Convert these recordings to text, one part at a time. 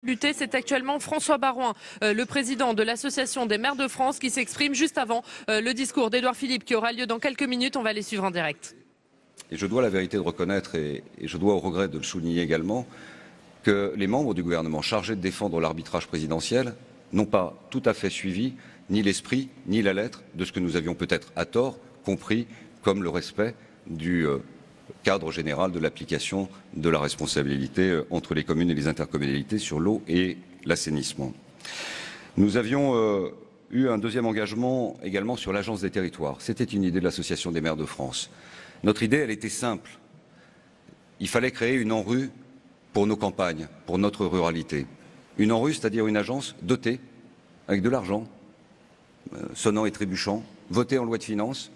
Lutter, c'est actuellement François Baroin, le président de l'Association des maires de France, qui s'exprime juste avant le discours d'Édouard Philippe qui aura lieu dans quelques minutes. On va les suivre en direct. Et je dois la vérité de reconnaître, et je dois au regret de le souligner également, que les membres du gouvernement chargés de défendre l'arbitrage présidentiel n'ont pas tout à fait suivi ni l'esprit ni la lettre de ce que nous avions peut-être à tort compris comme le respect du cadre général de l'application de la responsabilité entre les communes et les intercommunalités sur l'eau et l'assainissement. Nous avions eu un deuxième engagement également sur l'Agence des territoires. C'était une idée de l'Association des maires de France. Notre idée, elle était simple. Il fallait créer une ANRU pour nos campagnes, pour notre ruralité. Une ANRU, c'est-à-dire une agence dotée avec de l'argent, sonnant et trébuchant, votée en loi de finances,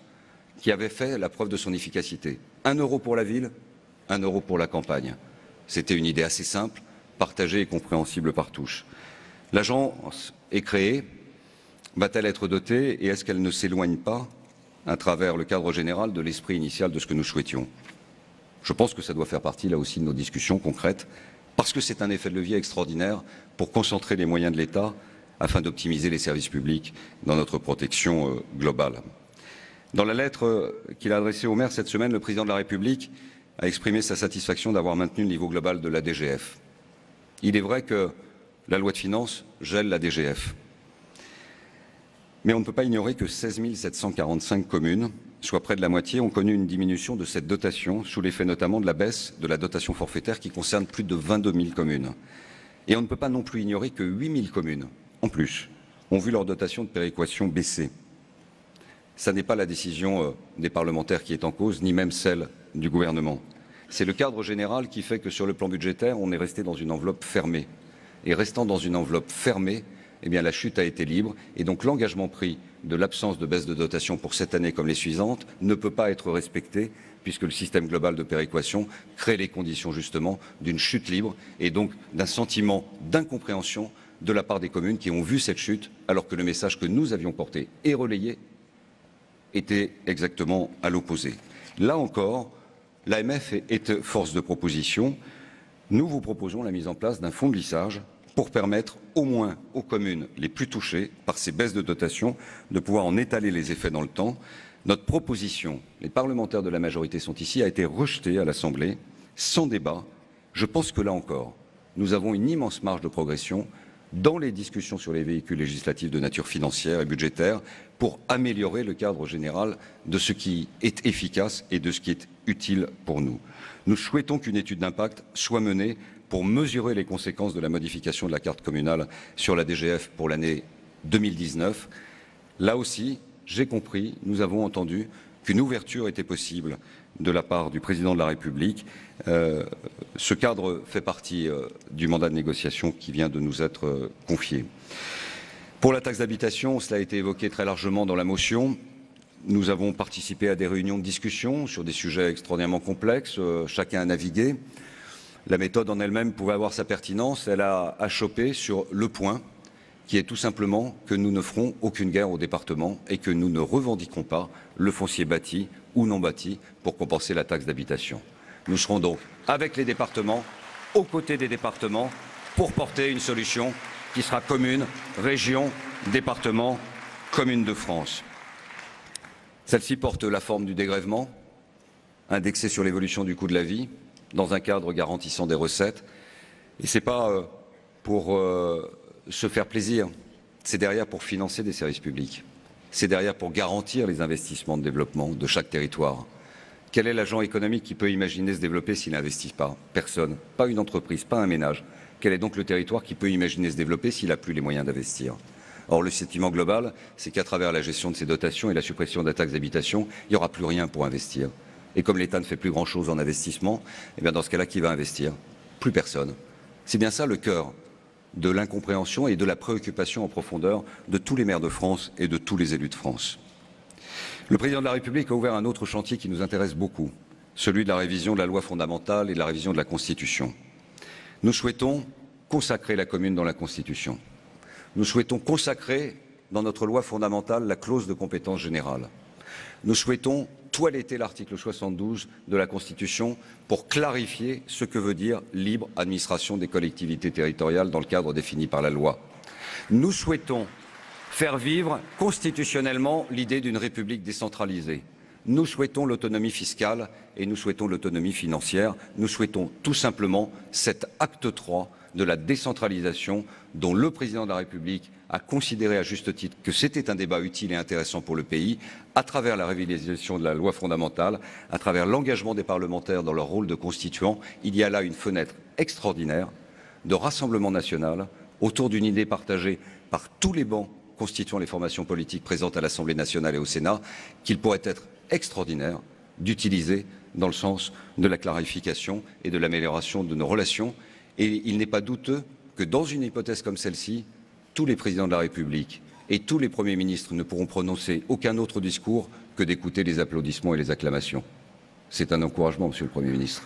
qui avait fait la preuve de son efficacité. 1 euro pour la ville, 1 euro pour la campagne. C'était une idée assez simple, partagée et compréhensible par tous. L'agence est créée, va-t-elle être dotée et est-ce qu'elle ne s'éloigne pas, à travers le cadre général, de l'esprit initial de ce que nous souhaitions? Je pense que ça doit faire partie, là aussi, de nos discussions concrètes, parce que c'est un effet de levier extraordinaire pour concentrer les moyens de l'État afin d'optimiser les services publics dans notre protection globale. Dans la lettre qu'il a adressée aux maires cette semaine, le président de la République a exprimé sa satisfaction d'avoir maintenu le niveau global de la DGF. Il est vrai que la loi de finances gèle la DGF. Mais on ne peut pas ignorer que 16 745 communes, soit près de la moitié, ont connu une diminution de cette dotation, sous l'effet notamment de la baisse de la dotation forfaitaire qui concerne plus de 22 000 communes. Et on ne peut pas non plus ignorer que 8 000 communes, en plus, ont vu leur dotation de péréquation baisser. Ce n'est pas la décision des parlementaires qui est en cause, ni même celle du gouvernement. C'est le cadre général qui fait que sur le plan budgétaire, on est resté dans une enveloppe fermée. Et restant dans une enveloppe fermée, eh bien, la chute a été libre. Et donc l'engagement pris de l'absence de baisse de dotation pour cette année comme les suivantes ne peut pas être respecté, puisque le système global de péréquation crée les conditions justement d'une chute libre et donc d'un sentiment d'incompréhension de la part des communes qui ont vu cette chute, alors que le message que nous avions porté et relayé était exactement à l'opposé. Là encore, l'AMF est force de proposition. Nous vous proposons la mise en place d'un fonds de lissage pour permettre au moins aux communes les plus touchées par ces baisses de dotation de pouvoir en étaler les effets dans le temps. Notre proposition, les parlementaires de la majorité sont ici, a été rejetée à l'Assemblée sans débat. Je pense que là encore, nous avons une immense marge de progression dans les discussions sur les véhicules législatifs de nature financière et budgétaire pour améliorer le cadre général de ce qui est efficace et de ce qui est utile pour nous. Nous souhaitons qu'une étude d'impact soit menée pour mesurer les conséquences de la modification de la carte communale sur la DGF pour l'année 2019. Là aussi, j'ai compris, nous avons entendu qu'une ouverture était possible de la part du président de la République. Ce cadre fait partie du mandat de négociation qui vient de nous être confié. Pour la taxe d'habitation, cela a été évoqué très largement dans la motion. Nous avons participé à des réunions de discussion sur des sujets extraordinairement complexes. Chacun a navigué. La méthode en elle-même pouvait avoir sa pertinence. Elle a achoppé sur le point qui est tout simplement que nous ne ferons aucune guerre au département et que nous ne revendiquerons pas le foncier bâti ou non bâti pour compenser la taxe d'habitation. Nous serons donc avec les départements, aux côtés des départements, pour porter une solution qui sera commune, région, département, commune de France. Celle-ci porte la forme du dégrèvement, indexé sur l'évolution du coût de la vie, dans un cadre garantissant des recettes. Et ce n'est pas pour se faire plaisir, c'est derrière pour financer des services publics. C'est derrière pour garantir les investissements de développement de chaque territoire. Quel est l'agent économique qui peut imaginer se développer s'il n'investit pas? Personne. Pas une entreprise, pas un ménage. Quel est donc le territoire qui peut imaginer se développer s'il n'a plus les moyens d'investir? Or, le sentiment global, c'est qu'à travers la gestion de ces dotations et la suppression de la taxe d'habitation, il n'y aura plus rien pour investir. Et comme l'État ne fait plus grand-chose en investissement, eh bien dans ce cas-là, qui va investir? Plus personne. C'est bien ça le cœur de l'incompréhension et de la préoccupation en profondeur de tous les maires de France et de tous les élus de France. Le président de la République a ouvert un autre chantier qui nous intéresse beaucoup, celui de la révision de la loi fondamentale et de la révision de la Constitution. Nous souhaitons consacrer la commune dans la Constitution. Nous souhaitons consacrer dans notre loi fondamentale la clause de compétence générale. Nous souhaitons toiletter l'article 72 de la Constitution pour clarifier ce que veut dire libre administration des collectivités territoriales dans le cadre défini par la loi. Nous souhaitons faire vivre constitutionnellement l'idée d'une République décentralisée. Nous souhaitons l'autonomie fiscale et nous souhaitons l'autonomie financière. Nous souhaitons tout simplement cet acte 3 de la décentralisation dont le président de la République a considéré à juste titre que c'était un débat utile et intéressant pour le pays, à travers la réalisation de la loi fondamentale, à travers l'engagement des parlementaires dans leur rôle de constituants. Il y a là une fenêtre extraordinaire de rassemblement national autour d'une idée partagée par tous les bancs constituant les formations politiques présentes à l'Assemblée nationale et au Sénat, qu'il pourrait être extraordinaire d'utiliser dans le sens de la clarification et de l'amélioration de nos relations. Et il n'est pas douteux que dans une hypothèse comme celle-ci, tous les présidents de la République et tous les premiers ministres ne pourront prononcer aucun autre discours que d'écouter les applaudissements et les acclamations. C'est un encouragement, Monsieur le Premier ministre.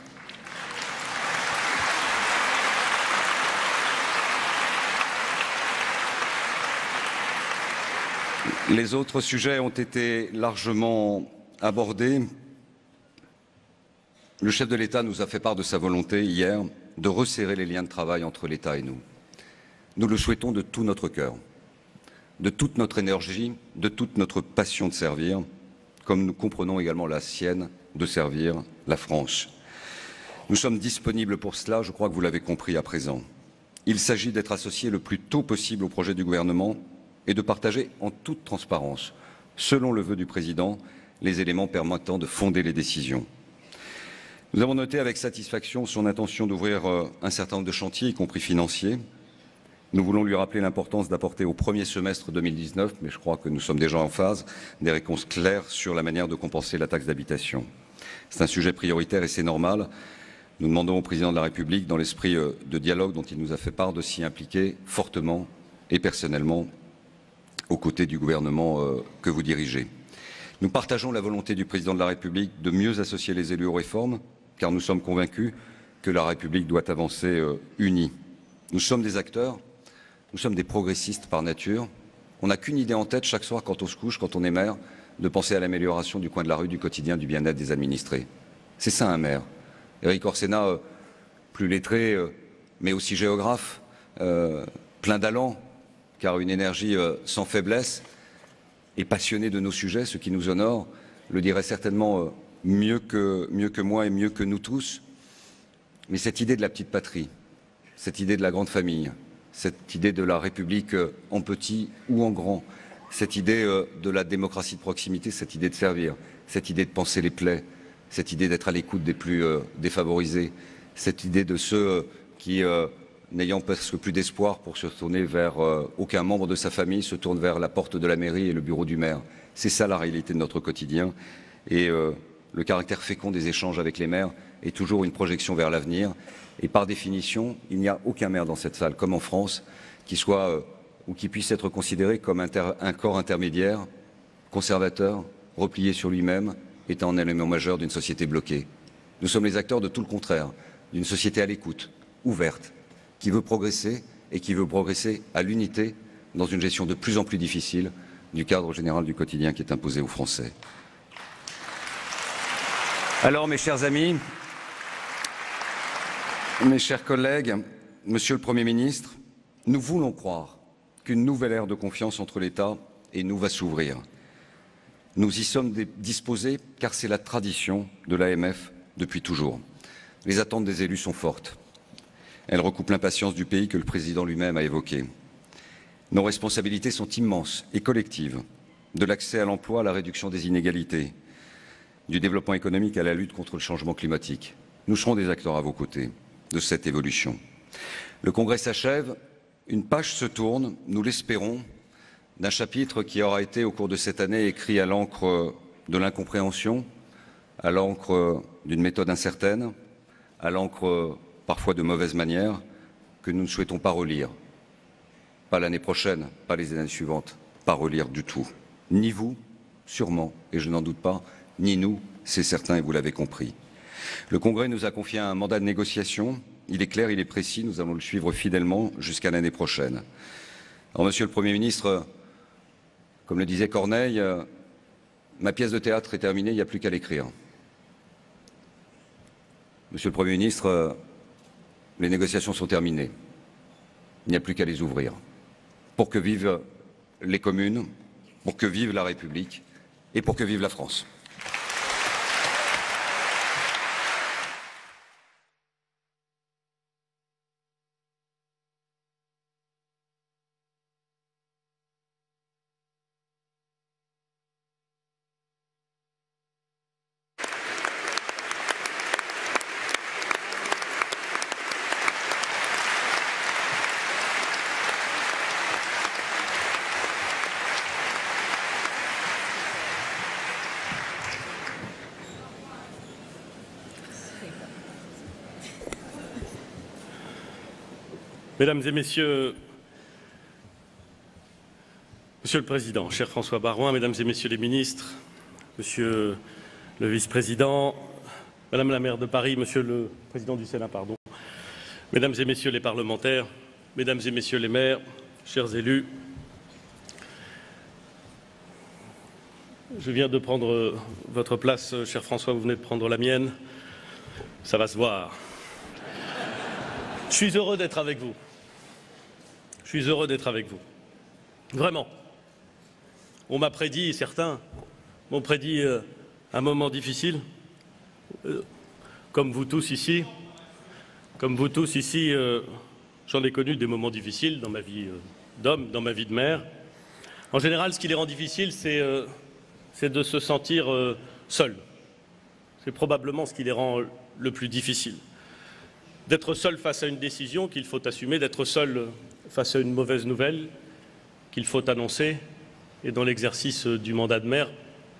Les autres sujets ont été largement abordés. Le chef de l'État nous a fait part de sa volonté hier de resserrer les liens de travail entre l'État et nous. Nous le souhaitons de tout notre cœur, de toute notre énergie, de toute notre passion de servir, comme nous comprenons également la sienne de servir la France. Nous sommes disponibles pour cela, je crois que vous l'avez compris à présent. Il s'agit d'être associés le plus tôt possible au projet du gouvernement et de partager en toute transparence, selon le vœu du président, les éléments permettant de fonder les décisions. Nous avons noté avec satisfaction son intention d'ouvrir un certain nombre de chantiers, y compris financiers. Nous voulons lui rappeler l'importance d'apporter au premier semestre 2019, mais je crois que nous sommes déjà en phase, des réponses claires sur la manière de compenser la taxe d'habitation. C'est un sujet prioritaire et c'est normal. Nous demandons au président de la République, dans l'esprit de dialogue dont il nous a fait part, de s'y impliquer fortement et personnellement aux côtés du gouvernement que vous dirigez. Nous partageons la volonté du président de la République de mieux associer les élus aux réformes, car nous sommes convaincus que la République doit avancer unie. Nous sommes des acteurs, nous sommes des progressistes par nature. On n'a qu'une idée en tête chaque soir quand on se couche, quand on est maire, de penser à l'amélioration du coin de la rue, du quotidien, du bien-être des administrés. C'est ça un maire. Éric Orsena, plus lettré, mais aussi géographe, plein d'allant, car une énergie sans faiblesse, et passionné de nos sujets, ce qui nous honore, le dirait certainement mieux que moi et mieux que nous tous. Mais cette idée de la petite patrie, cette idée de la grande famille, cette idée de la République en petit ou en grand, cette idée de la démocratie de proximité, cette idée de servir, cette idée de penser les plaies, cette idée d'être à l'écoute des plus défavorisés, cette idée de ceux qui, n'ayant presque plus d'espoir pour se tourner vers aucun membre de sa famille, se tournent vers la porte de la mairie et le bureau du maire. C'est ça la réalité de notre quotidien. Et le caractère fécond des échanges avec les maires est toujours une projection vers l'avenir. Et par définition, il n'y a aucun maire dans cette salle, comme en France, qui soit ou qui puisse être considéré comme un corps intermédiaire, conservateur, replié sur lui-même, étant un élément majeur d'une société bloquée. Nous sommes les acteurs de tout le contraire, d'une société à l'écoute, ouverte, qui veut progresser et qui veut progresser à l'unité dans une gestion de plus en plus difficile du cadre général du quotidien qui est imposé aux Français. Alors, mes chers amis, mes chers collègues, Monsieur le Premier ministre, nous voulons croire qu'une nouvelle ère de confiance entre l'État et nous va s'ouvrir. Nous y sommes disposés car c'est la tradition de l'AMF depuis toujours. Les attentes des élus sont fortes. Elles recoupent l'impatience du pays que le président lui-même a évoquée. Nos responsabilités sont immenses et collectives, de l'accès à l'emploi à la réduction des inégalités, du développement économique à la lutte contre le changement climatique. Nous serons des acteurs à vos côtés de cette évolution. Le Congrès s'achève, une page se tourne, nous l'espérons, d'un chapitre qui aura été au cours de cette année écrit à l'encre de l'incompréhension, à l'encre d'une méthode incertaine, à l'encre parfois de mauvaise manière, que nous ne souhaitons pas relire. Pas l'année prochaine, pas les années suivantes, pas relire du tout. Ni vous, sûrement, et je n'en doute pas, ni nous, c'est certain et vous l'avez compris. Le Congrès nous a confié un mandat de négociation. Il est clair, il est précis, nous allons le suivre fidèlement jusqu'à l'année prochaine. Alors, Monsieur le Premier ministre, comme le disait Corneille, ma pièce de théâtre est terminée, il n'y a plus qu'à l'écrire. Monsieur le Premier ministre, les négociations sont terminées. Il n'y a plus qu'à les ouvrir. Pour que vivent les communes, pour que vive la République et pour que vive la France. Mesdames et Messieurs, Monsieur le Président, cher François Baroin, Mesdames et Messieurs les ministres, Monsieur le Vice-président, Madame la maire de Paris, Monsieur le Président du Sénat, Mesdames et Messieurs les parlementaires, Mesdames et Messieurs les maires, chers élus, je viens de prendre votre place, cher François, vous venez de prendre la mienne, ça va se voir. Je suis heureux d'être avec vous. Je suis heureux d'être avec vous. Vraiment. On m'a prédit, certains m'ont prédit un moment difficile. Comme vous tous ici, j'en ai connu des moments difficiles dans ma vie d'homme, dans ma vie de maire. En général, ce qui les rend difficiles, c'est de se sentir seul. C'est probablement ce qui les rend le plus difficile. D'être seul face à une décision qu'il faut assumer, d'être seul face à une mauvaise nouvelle qu'il faut annoncer, et dans l'exercice du mandat de maire,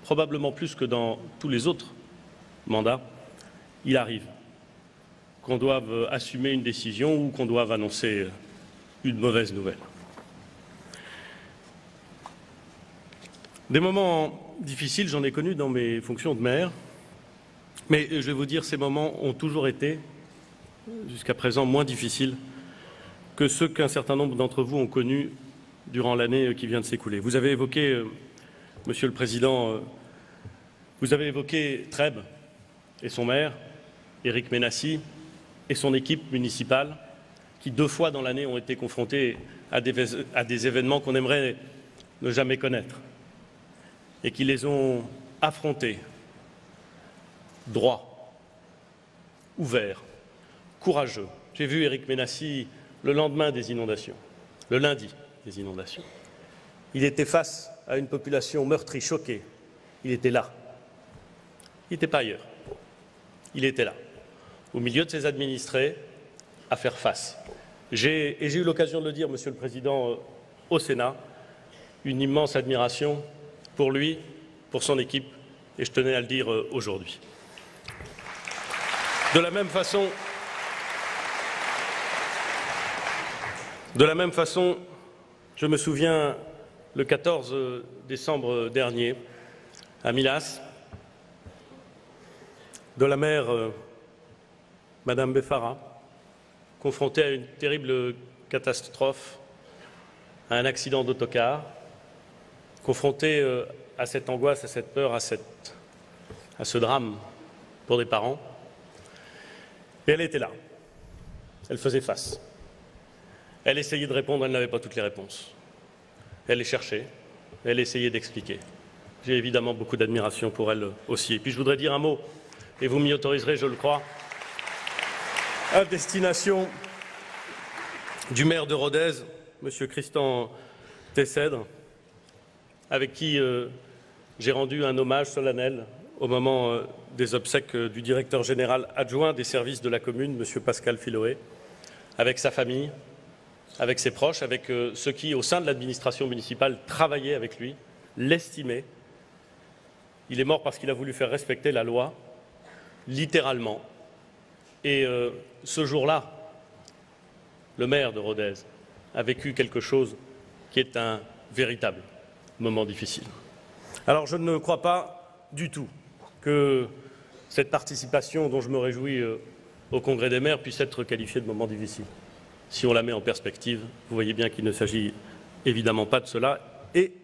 probablement plus que dans tous les autres mandats, il arrive qu'on doive assumer une décision ou qu'on doive annoncer une mauvaise nouvelle. Des moments difficiles, j'en ai connu dans mes fonctions de maire, mais je vais vous dire, ces moments ont toujours été, jusqu'à présent, moins difficiles que ceux qu'un certain nombre d'entre vous ont connus durant l'année qui vient de s'écouler. Vous avez évoqué, Monsieur le Président, vous avez évoqué Trèbes et son maire, Éric Ménassi, et son équipe municipale, qui 2 fois dans l'année ont été confrontés à des événements qu'on aimerait ne jamais connaître, et qui les ont affrontés, droits, ouverts, courageux. J'ai vu Éric Ménassi le lendemain des inondations, le lundi des inondations. Il était face à une population meurtrie, choquée. Il était là. Il n'était pas ailleurs. Il était là, au milieu de ses administrés, à faire face. J'ai eu l'occasion de le dire, Monsieur le Président, au Sénat, une immense admiration pour lui, pour son équipe, et je tenais à le dire aujourd'hui. De la même façon, je me souviens, le 14 décembre dernier, à Milas, de la maire Madame Beffara, confrontée à une terrible catastrophe, à un accident d'autocar, confrontée à cette angoisse, à cette peur, à ce drame pour des parents. Et elle était là. Elle faisait face. Elle essayait de répondre, elle n'avait pas toutes les réponses. Elle les cherchait, elle essayait d'expliquer. J'ai évidemment beaucoup d'admiration pour elle aussi. Et puis je voudrais dire un mot, et vous m'y autoriserez, je le crois, à destination du maire de Rodez, M. Christian Tessèdre, avec qui j'ai rendu un hommage solennel au moment des obsèques du directeur général adjoint des services de la commune, M. Pascal Filoé, avec sa famille, avec ses proches, avec ceux qui, au sein de l'administration municipale, travaillaient avec lui, l'estimaient. Il est mort parce qu'il a voulu faire respecter la loi, littéralement. Et ce jour-là, le maire de Rodez a vécu quelque chose qui est un véritable moment difficile. Alors je ne crois pas du tout que cette participation dont je me réjouis au Congrès des maires puisse être qualifiée de moment difficile. Si on la met en perspective, vous voyez bien qu'il ne s'agit évidemment pas de cela. Et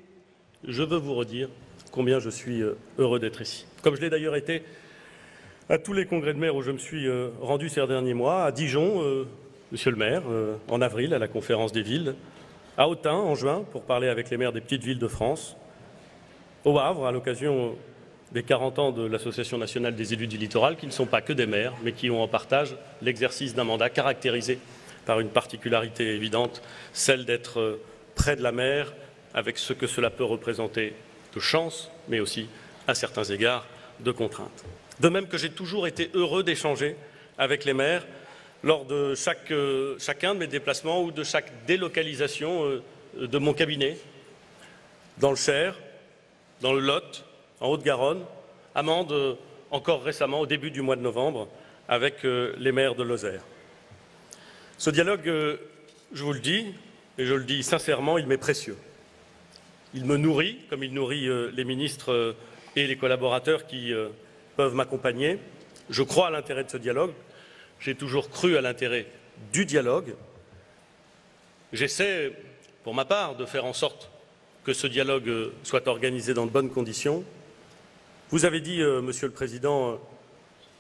je veux vous redire combien je suis heureux d'être ici. Comme je l'ai d'ailleurs été à tous les congrès de maires où je me suis rendu ces derniers mois, à Dijon, monsieur le maire, en avril, à la conférence des villes, à Autun, en juin, pour parler avec les maires des petites villes de France, au Havre, à l'occasion des 40 ans de l'Association nationale des élus du littoral, qui ne sont pas que des maires, mais qui ont en partage l'exercice d'un mandat caractérisé par une particularité évidente, celle d'être près de la mer, avec ce que cela peut représenter de chance, mais aussi, à certains égards, de contraintes. De même que j'ai toujours été heureux d'échanger avec les maires lors de chacun de mes déplacements ou de chaque délocalisation de mon cabinet, dans le Cher, dans le Lot, en Haute-Garonne, à Mende, encore récemment, au début du mois de novembre, avec les maires de Lozère. Ce dialogue, je vous le dis, et je le dis sincèrement, il m'est précieux. Il me nourrit, comme il nourrit les ministres et les collaborateurs qui peuvent m'accompagner. Je crois à l'intérêt de ce dialogue. J'ai toujours cru à l'intérêt du dialogue. J'essaie, pour ma part, de faire en sorte que ce dialogue soit organisé dans de bonnes conditions. Vous avez dit, Monsieur le Président,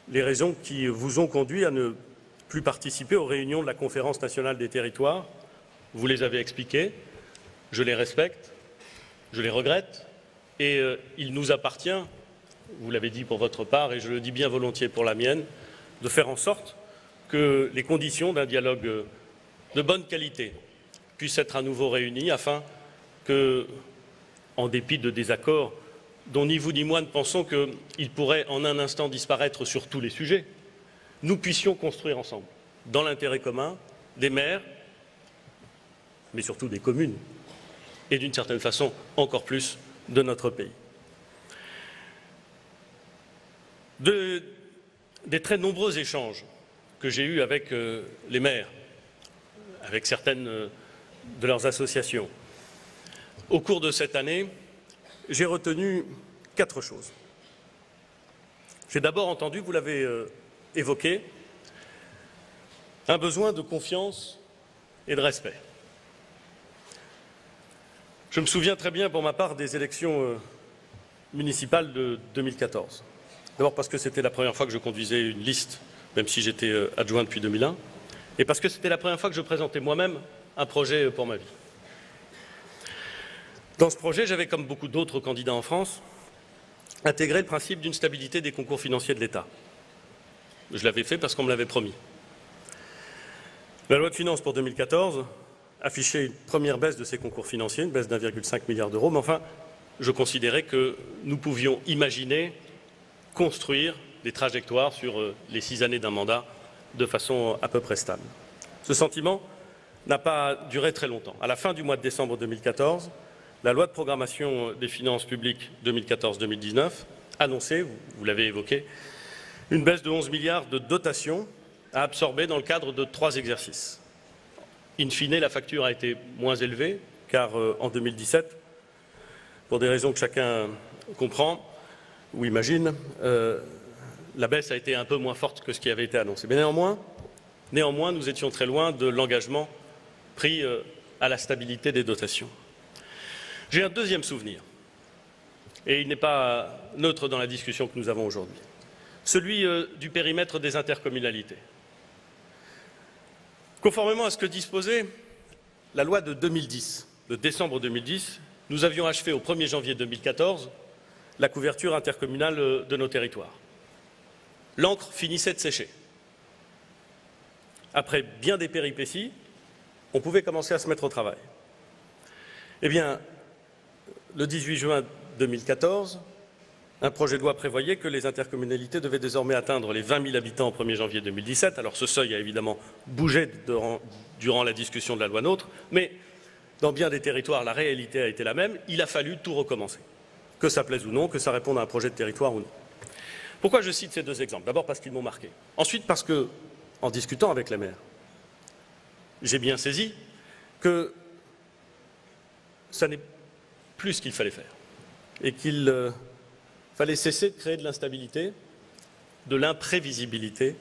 les raisons qui vous ont conduit à ne plus participer aux réunions de la Conférence nationale des territoires. Vous les avez expliquées. Je les respecte, je les regrette, et il nous appartient, vous l'avez dit pour votre part, et je le dis bien volontiers pour la mienne, de faire en sorte que les conditions d'un dialogue de bonne qualité puissent être à nouveau réunies afin que, en dépit de désaccords dont ni vous ni moi ne pensons qu'ils pourraient en un instant disparaître sur tous les sujets, nous puissions construire ensemble, dans l'intérêt commun des maires, mais surtout des communes, et d'une certaine façon encore plus de notre pays. Des très nombreux échanges que j'ai eus avec les maires, avec certaines de leurs associations, au cours de cette année, j'ai retenu 4 choses. J'ai d'abord entendu, vous l'avez évoqué, un besoin de confiance et de respect. Je me souviens très bien, pour ma part, des élections municipales de 2014. D'abord parce que c'était la première fois que je conduisais une liste, même si j'étais adjoint depuis 2001, et parce que c'était la première fois que je présentais moi-même un projet pour ma vie. Dans ce projet, j'avais, comme beaucoup d'autres candidats en France, intégré le principe d'une stabilité des concours financiers de l'État. Je l'avais fait parce qu'on me l'avait promis. La loi de finances pour 2014 affichait une première baisse de ces concours financiers, une baisse d'1,5 milliard d'euros, mais enfin, je considérais que nous pouvions imaginer construire des trajectoires sur les 6 années d'un mandat de façon à peu près stable. Ce sentiment n'a pas duré très longtemps. À la fin du mois de décembre 2014, la loi de programmation des finances publiques 2014-2019 annonçait, vous l'avez évoqué, une baisse de 11 milliards de dotations à absorber dans le cadre de 3 exercices. In fine, la facture a été moins élevée, car en 2017, pour des raisons que chacun comprend ou imagine, la baisse a été un peu moins forte que ce qui avait été annoncé. Mais néanmoins, nous étions très loin de l'engagement pris à la stabilité des dotations. J'ai un deuxième souvenir, et il n'est pas neutre dans la discussion que nous avons aujourd'hui, celui du périmètre des intercommunalités. Conformément à ce que disposait la loi de 2010, de décembre 2010, nous avions achevé au 1er janvier 2014 la couverture intercommunale de nos territoires. L'encre finissait de sécher. Après bien des péripéties, on pouvait commencer à se mettre au travail. Eh bien, le 18 juin 2014, un projet de loi prévoyait que les intercommunalités devaient désormais atteindre les 20 000 habitants au 1er janvier 2017. Alors ce seuil a évidemment bougé durant la discussion de la loi NOTRe, mais dans bien des territoires, la réalité a été la même. Il a fallu tout recommencer, que ça plaise ou non, que ça réponde à un projet de territoire ou non. Pourquoi je cite ces 2 exemples? D'abord parce qu'ils m'ont marqué. Ensuite parce que, en discutant avec les maires, j'ai bien saisi que ça n'est plus ce qu'il fallait faire et qu'il fallait cesser de créer de l'instabilité, de l'imprévisibilité,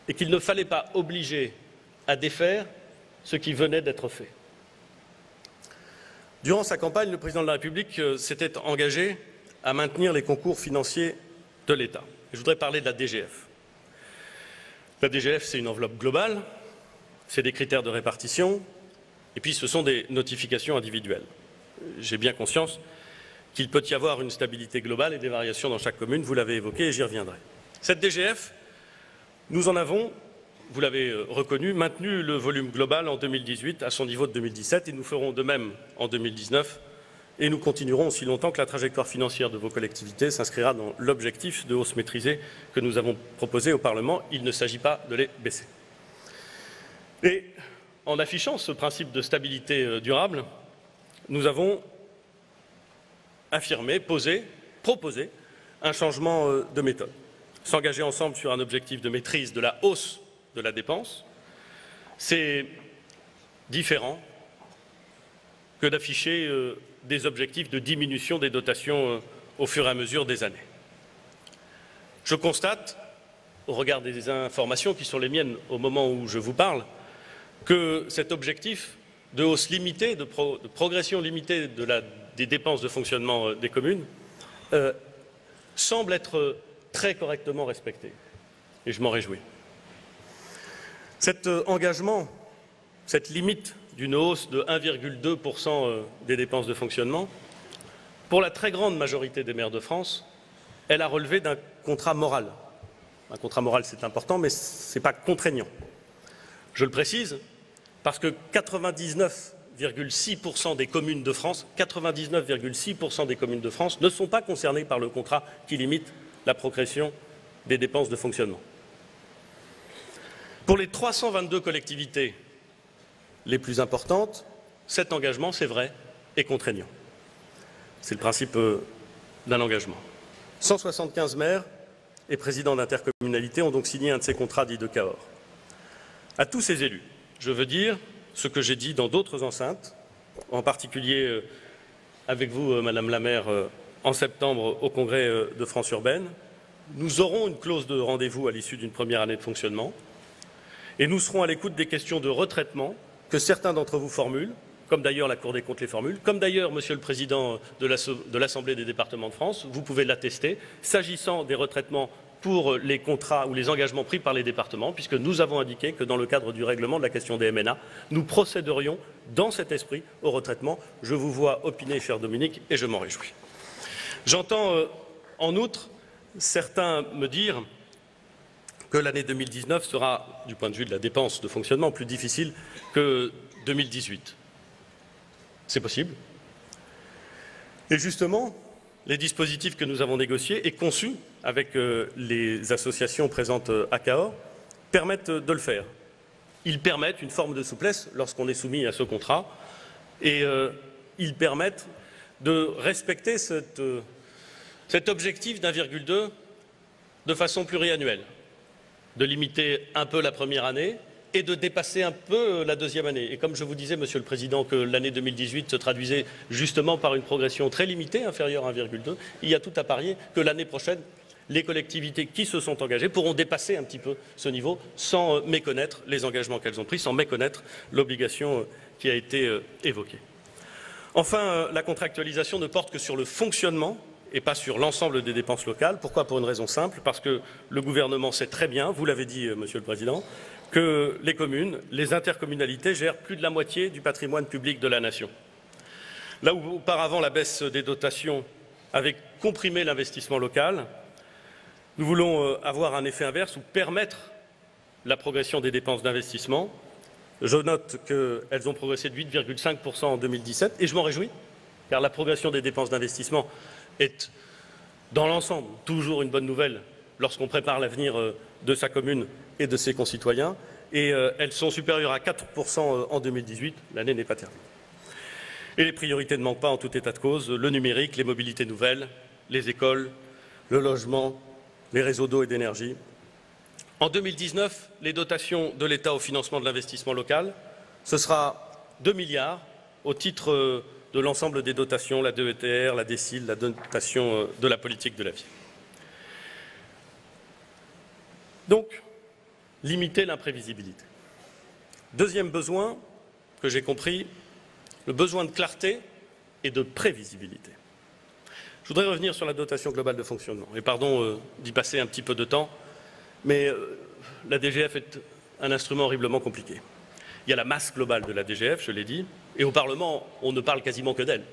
et qu'il ne fallait pas obliger à défaire ce qui venait d'être fait. Durant sa campagne, le président de la République s'était engagé à maintenir les concours financiers de l'État. Je voudrais parler de la DGF. La DGF, c'est une enveloppe globale, c'est des critères de répartition, et puis ce sont des notifications individuelles. J'ai bien conscience qu'il peut y avoir une stabilité globale et des variations dans chaque commune, vous l'avez évoqué et j'y reviendrai. Cette DGF, nous en avons, vous l'avez reconnu, maintenu le volume global en 2018 à son niveau de 2017 et nous ferons de même en 2019 et nous continuerons aussi longtemps que la trajectoire financière de vos collectivités s'inscrira dans l'objectif de hausse maîtrisée que nous avons proposé au Parlement. Il ne s'agit pas de les baisser. Et en affichant ce principe de stabilité durable, nous avons affirmé, proposé un changement de méthode. S'engager ensemble sur un objectif de maîtrise de la hausse de la dépense, c'est différent que d'afficher des objectifs de diminution des dotations au fur et à mesure des années. Je constate, au regard des informations qui sont les miennes au moment où je vous parle, que cet objectif de hausse limitée, de progression limitée des dépenses de fonctionnement des communes semble être très correctement respecté. Et je m'en réjouis. Cet engagement, cette limite d'une hausse de 1,2% des dépenses de fonctionnement, pour la très grande majorité des maires de France, elle a relevé d'un contrat moral. Un contrat moral, c'est important, mais ce n'est pas contraignant. Je le précise parce que 99,6% des communes de France, 99,6% des communes de France ne sont pas concernées par le contrat qui limite la progression des dépenses de fonctionnement. Pour les 322 collectivités les plus importantes, cet engagement, c'est vrai, est contraignant. C'est le principe d'un engagement. 175 maires et présidents d'intercommunalités ont donc signé un de ces contrats dits de Cahors. À tous ces élus, je veux dire ce que j'ai dit dans d'autres enceintes, en particulier avec vous, Madame la maire, en septembre au Congrès de France urbaine. Nous aurons une clause de rendez-vous à l'issue d'une première année de fonctionnement et nous serons à l'écoute des questions de retraitement que certains d'entre vous formulent, comme d'ailleurs la Cour des comptes les formule, comme d'ailleurs Monsieur le Président de l'Assemblée des départements de France, vous pouvez l'attester, s'agissant des retraitements pour les contrats ou les engagements pris par les départements, puisque nous avons indiqué que dans le cadre du règlement de la question des MNA, nous procéderions dans cet esprit au retraitement. Je vous vois opiner, cher Dominique, et je m'en réjouis. J'entends en outre certains me dire que l'année 2019 sera, du point de vue de la dépense de fonctionnement, plus difficile que 2018. C'est possible. Et justement, les dispositifs que nous avons négociés et conçus avec les associations présentes à Cahors permettent de le faire. Ils permettent une forme de souplesse lorsqu'on est soumis à ce contrat et ils permettent de respecter cet objectif d'1,2 de façon pluriannuelle, de limiter un peu la première année et de dépasser un peu la deuxième année. Et comme je vous disais, Monsieur le Président, que l'année 2018 se traduisait justement par une progression très limitée, inférieure à 1,2, il y a tout à parier que l'année prochaine, les collectivités qui se sont engagées pourront dépasser un petit peu ce niveau sans méconnaître les engagements qu'elles ont pris, sans méconnaître l'obligation qui a été évoquée. Enfin, la contractualisation ne porte que sur le fonctionnement et pas sur l'ensemble des dépenses locales. Pourquoi? Pour une raison simple, parce que le gouvernement sait très bien, vous l'avez dit, Monsieur le Président, que les communes, les intercommunalités gèrent plus de la moitié du patrimoine public de la nation. Là où auparavant la baisse des dotations avait comprimé l'investissement local, nous voulons avoir un effet inverse ou permettre la progression des dépenses d'investissement. Je note qu'elles ont progressé de 8,5% en 2017 et je m'en réjouis, car la progression des dépenses d'investissement est, dans l'ensemble, toujours une bonne nouvelle lorsqu'on prépare l'avenir de sa commune et de ses concitoyens. Et elles sont supérieures à 4% en 2018. L'année n'est pas terminée. Et les priorités ne manquent pas en tout état de cause. Le numérique, les mobilités nouvelles, les écoles, le logement, les réseaux d'eau et d'énergie. En 2019, les dotations de l'État au financement de l'investissement local, ce sera 2 milliards au titre de l'ensemble des dotations, la DETR, la DSIL, la dotation de la politique de la ville. Donc, limiter l'imprévisibilité. Deuxième besoin que j'ai compris, le besoin de clarté et de prévisibilité. Je voudrais revenir sur la dotation globale de fonctionnement. Et pardon d'y passer un petit peu de temps, mais la DGF est un instrument horriblement compliqué. Il y a la masse globale de la DGF, je l'ai dit, et au Parlement, on ne parle quasiment que d'elle.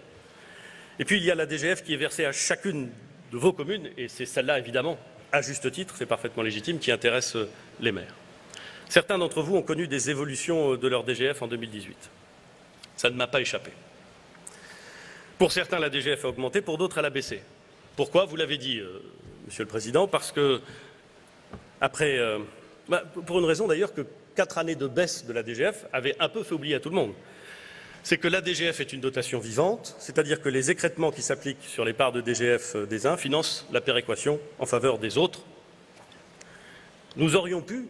Et puis il y a la DGF qui est versée à chacune de vos communes, et c'est celle-là, évidemment, à juste titre, c'est parfaitement légitime, qui intéresse les maires. Certains d'entre vous ont connu des évolutions de leur DGF en 2018. Ça ne m'a pas échappé. Pour certains, la DGF a augmenté, pour d'autres, elle a baissé. Pourquoi? Vous l'avez dit, Monsieur le Président, parce que, pour une raison d'ailleurs que 4 années de baisse de la DGF avaient un peu fait oublier à tout le monde. C'est que la DGF est une dotation vivante, c'est-à-dire que les écrêtements qui s'appliquent sur les parts de DGF des uns financent la péréquation en faveur des autres. Nous aurions pu,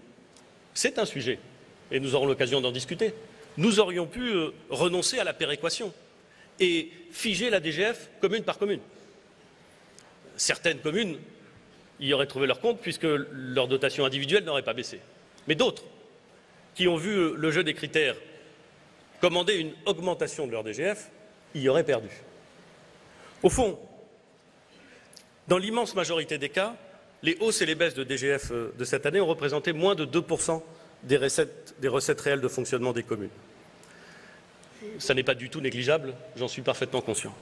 c'est un sujet, et nous aurons l'occasion d'en discuter, nous aurions pu renoncer à la péréquation et figer la DGF commune par commune. Certaines communes y auraient trouvé leur compte puisque leur dotation individuelle n'aurait pas baissé. Mais d'autres, qui ont vu le jeu des critères commander une augmentation de leur DGF, y auraient perdu. Au fond, dans l'immense majorité des cas, les hausses et les baisses de DGF de cette année ont représenté moins de 2% des recettes réelles de fonctionnement des communes. Ça n'est pas du tout négligeable, j'en suis parfaitement conscient.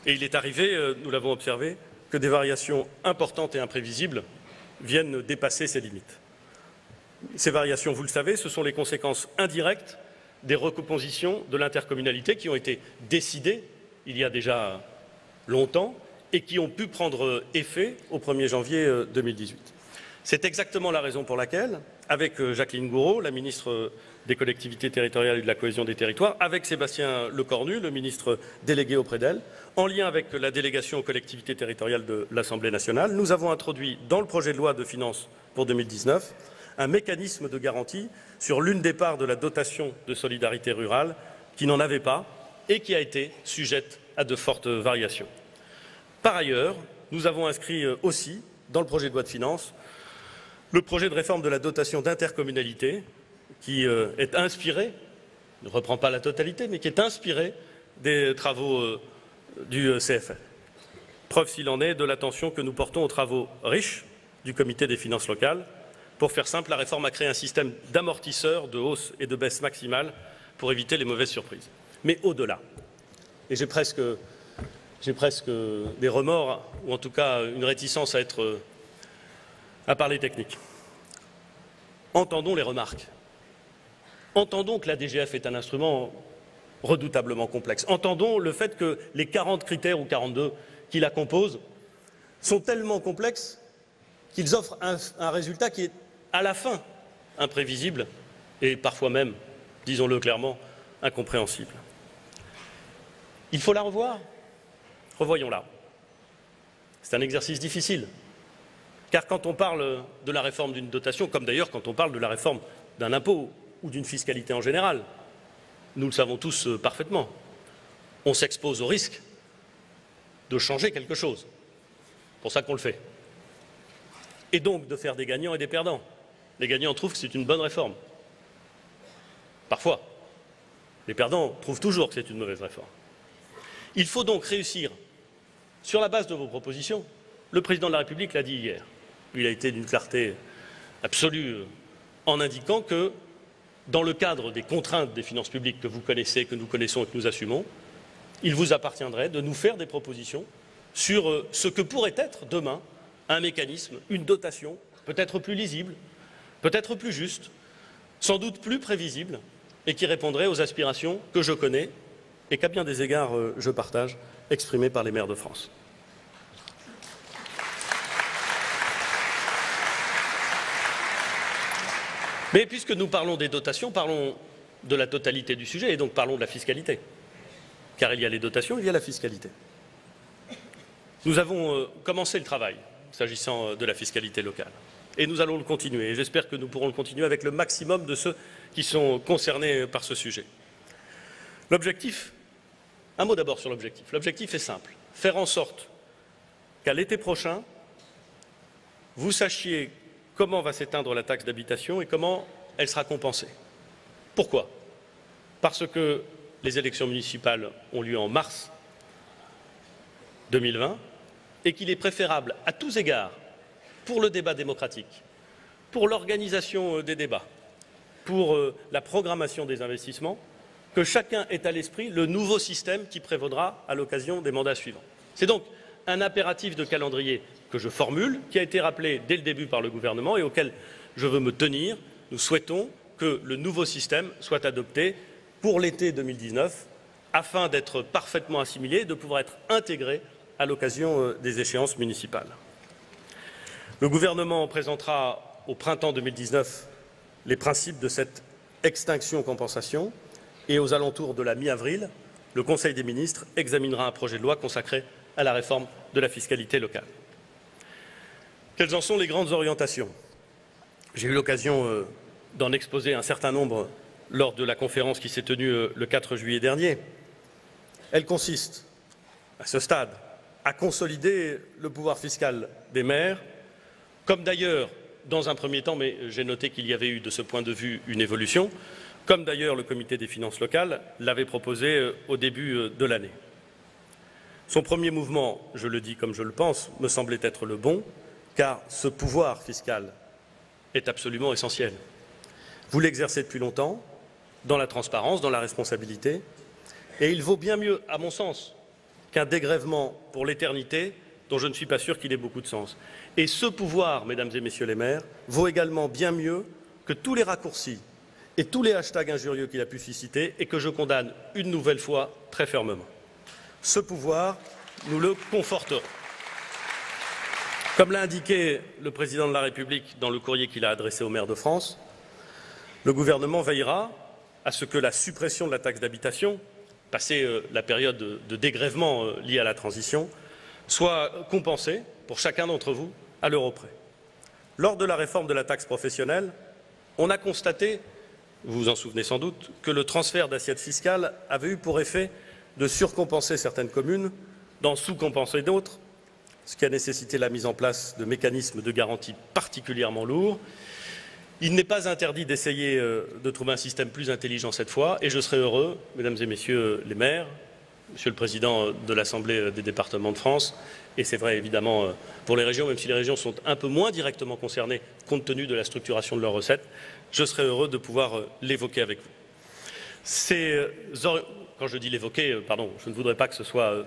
Et il est arrivé, nous l'avons observé, que des variations importantes et imprévisibles viennent dépasser ces limites. Ces variations, vous le savez, ce sont les conséquences indirectes des recompositions de l'intercommunalité qui ont été décidées il y a déjà longtemps et qui ont pu prendre effet au 1er janvier 2018. C'est exactement la raison pour laquelle, avec Jacqueline Gourault, la ministre des collectivités territoriales et de la cohésion des territoires, avec Sébastien Lecornu, le ministre délégué auprès d'elle, en lien avec la délégation aux collectivités territoriales de l'Assemblée nationale, nous avons introduit dans le projet de loi de finances pour 2019 un mécanisme de garantie sur l'une des parts de la dotation de solidarité rurale qui n'en avait pas et qui a été sujette à de fortes variations. Par ailleurs, nous avons inscrit aussi dans le projet de loi de finances le projet de réforme de la dotation d'intercommunalité qui est inspiré, ne reprend pas la totalité, mais qui est inspiré des travaux du CFL. Preuve s'il en est de l'attention que nous portons aux travaux riches du Comité des finances locales. Pour faire simple, la réforme a créé un système d'amortisseurs, de hausse et de baisse maximale pour éviter les mauvaises surprises. Mais au-delà, et j'ai presque des remords, ou en tout cas une réticence à parler technique. Entendons les remarques. Entendons que la DGF est un instrument redoutablement complexe. Entendons le fait que les 40 critères ou 42 qui la composent sont tellement complexes qu'ils offrent un résultat qui est à la fin imprévisible et parfois même, disons-le clairement, incompréhensible. Il faut la revoir. Revoyons-la. C'est un exercice difficile, car quand on parle de la réforme d'une dotation, comme d'ailleurs quand on parle de la réforme d'un impôt ou d'une fiscalité en général, nous le savons tous parfaitement, on s'expose au risque de changer quelque chose. C'est pour ça qu'on le fait. Et donc de faire des gagnants et des perdants. Les gagnants trouvent que c'est une bonne réforme. Parfois. Les perdants trouvent toujours que c'est une mauvaise réforme. Il faut donc réussir, sur la base de vos propositions, le président de la République l'a dit hier. Il a été d'une clarté absolue en indiquant que, dans le cadre des contraintes des finances publiques que vous connaissez, que nous connaissons et que nous assumons, il vous appartiendrait de nous faire des propositions sur ce que pourrait être demain un mécanisme, une dotation, peut-être plus lisible, peut-être plus juste, sans doute plus prévisible, et qui répondrait aux aspirations que je connais et qu'à bien des égards je partage, exprimées par les maires de France. Mais puisque nous parlons des dotations, parlons de la totalité du sujet et donc parlons de la fiscalité. Car il y a les dotations, il y a la fiscalité. Nous avons commencé le travail s'agissant de la fiscalité locale. Et nous allons le continuer. Et j'espère que nous pourrons le continuer avec le maximum de ceux qui sont concernés par ce sujet. L'objectif, un mot d'abord sur l'objectif. L'objectif est simple. Faire en sorte qu'à l'été prochain, vous sachiez comment va s'éteindre la taxe d'habitation et comment elle sera compensée. Pourquoi? Parce que les élections municipales ont lieu en mars 2020 et qu'il est préférable à tous égards, pour le débat démocratique, pour l'organisation des débats, pour la programmation des investissements, que chacun ait à l'esprit le nouveau système qui prévaudra à l'occasion des mandats suivants. C'est donc un impératif de calendrier que je formule, qui a été rappelé dès le début par le gouvernement et auquel je veux me tenir. Nous souhaitons que le nouveau système soit adopté pour l'été 2019, afin d'être parfaitement assimilé et de pouvoir être intégré à l'occasion des échéances municipales. Le gouvernement présentera au printemps 2019 les principes de cette extinction-compensation et aux alentours de la mi-avril, le Conseil des ministres examinera un projet de loi consacré à la réforme de la fiscalité locale. Quelles en sont les grandes orientations? J'ai eu l'occasion d'en exposer un certain nombre lors de la conférence qui s'est tenue le 4 juillet dernier. Elles consistent, à ce stade, à consolider le pouvoir fiscal des maires, comme d'ailleurs, dans un premier temps, mais j'ai noté qu'il y avait eu de ce point de vue une évolution, comme d'ailleurs le Comité des finances locales l'avait proposé au début de l'année. Son premier mouvement, je le dis comme je le pense, me semblait être le bon, car ce pouvoir fiscal est absolument essentiel. Vous l'exercez depuis longtemps, dans la transparence, dans la responsabilité, et il vaut bien mieux, à mon sens, qu'un dégrèvement pour l'éternité dont je ne suis pas sûr qu'il ait beaucoup de sens. Et ce pouvoir, mesdames et messieurs les maires, vaut également bien mieux que tous les raccourcis et tous les hashtags injurieux qu'il a pu susciter et que je condamne une nouvelle fois très fermement. Ce pouvoir, nous le conforterons. Comme l'a indiqué le président de la République dans le courrier qu'il a adressé aux maires de France, le gouvernement veillera à ce que la suppression de la taxe d'habitation, passée la période de dégrèvement liée à la transition, soit compensée pour chacun d'entre vous à l'euro près. Lors de la réforme de la taxe professionnelle, on a constaté, vous vous en souvenez sans doute, que le transfert d'assiette fiscale avait eu pour effet de surcompenser certaines communes, d'en sous-compenser d'autres, ce qui a nécessité la mise en place de mécanismes de garantie particulièrement lourds. Il n'est pas interdit d'essayer de trouver un système plus intelligent cette fois, et je serai heureux, mesdames et messieurs les maires, monsieur le président de l'Assemblée des départements de France, et c'est vrai évidemment pour les régions, même si les régions sont un peu moins directement concernées compte tenu de la structuration de leurs recettes, je serai heureux de pouvoir l'évoquer avec vous. Quand je dis l'évoquer, pardon, je ne voudrais pas que ce soit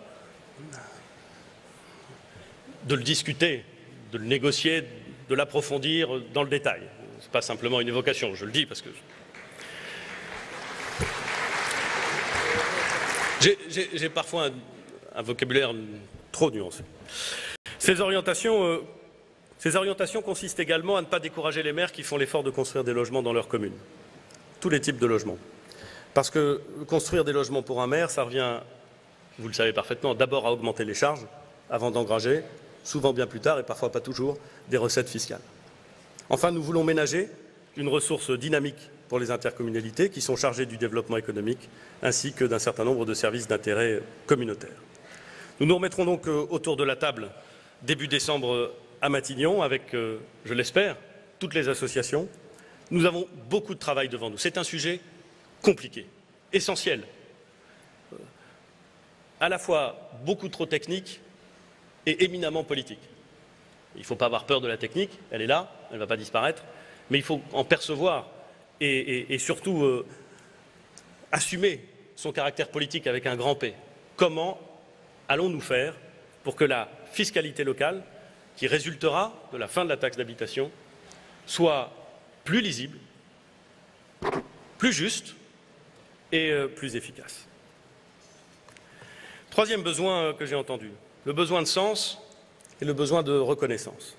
de le discuter, de le négocier, de l'approfondir dans le détail. Ce n'est pas simplement une évocation, je le dis parce que j'ai parfois un vocabulaire trop nuancé. Ces orientations consistent également à ne pas décourager les maires qui font l'effort de construire des logements dans leur commune, tous les types de logements. Parce que construire des logements pour un maire, ça revient, vous le savez parfaitement, d'abord à augmenter les charges avant d'engranger, souvent bien plus tard et parfois pas toujours, des recettes fiscales. Enfin, nous voulons ménager une ressource dynamique pour les intercommunalités qui sont chargées du développement économique ainsi que d'un certain nombre de services d'intérêt communautaire. Nous nous remettrons donc autour de la table début décembre à Matignon avec, je l'espère, toutes les associations. Nous avons beaucoup de travail devant nous. C'est un sujet compliqué, essentiel, à la fois beaucoup trop technique et éminemment politique. Il ne faut pas avoir peur de la technique, elle est là, elle ne va pas disparaître, mais il faut en percevoir et surtout assumer son caractère politique avec un grand P. Comment allons-nous faire pour que la fiscalité locale, qui résultera de la fin de la taxe d'habitation, soit plus lisible, plus juste et plus efficace. Troisième besoin que j'ai entendu, le besoin de sens et le besoin de reconnaissance.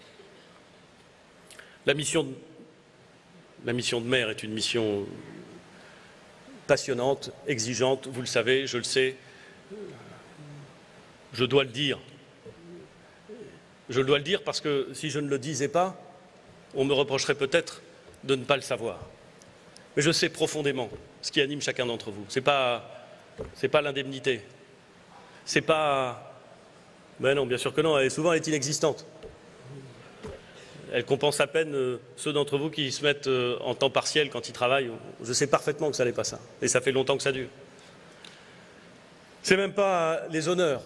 La mission de maire est une mission passionnante, exigeante, vous le savez, je le sais, je dois le dire. Je dois le dire parce que si je ne le disais pas, on me reprocherait peut-être de ne pas le savoir. Mais je sais profondément ce qui anime chacun d'entre vous. C'est pas l'indemnité. C'est pas... Ben non, bien sûr que non, et souvent elle est inexistante. Elle compense à peine ceux d'entre vous qui se mettent en temps partiel quand ils travaillent. Je sais parfaitement que ça n'est pas ça. Et ça fait longtemps que ça dure. C'est même pas les honneurs.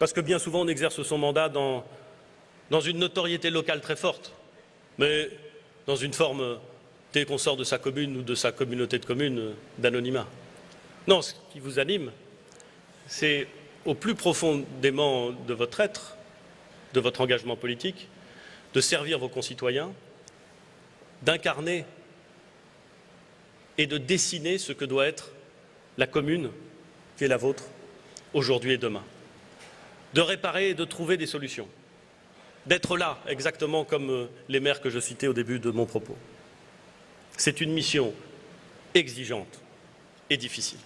parce que bien souvent on exerce son mandat dans une notoriété locale très forte, mais dans une forme, dès qu'on sort de sa commune ou de sa communauté de communes, d'anonymat. Non, ce qui vous anime, c'est au plus profondément de votre être, de votre engagement politique, de servir vos concitoyens, d'incarner et de dessiner ce que doit être la commune qui est la vôtre aujourd'hui et demain, de réparer et de trouver des solutions, d'être là exactement comme les maires que je citais au début de mon propos. C'est une mission exigeante et difficile.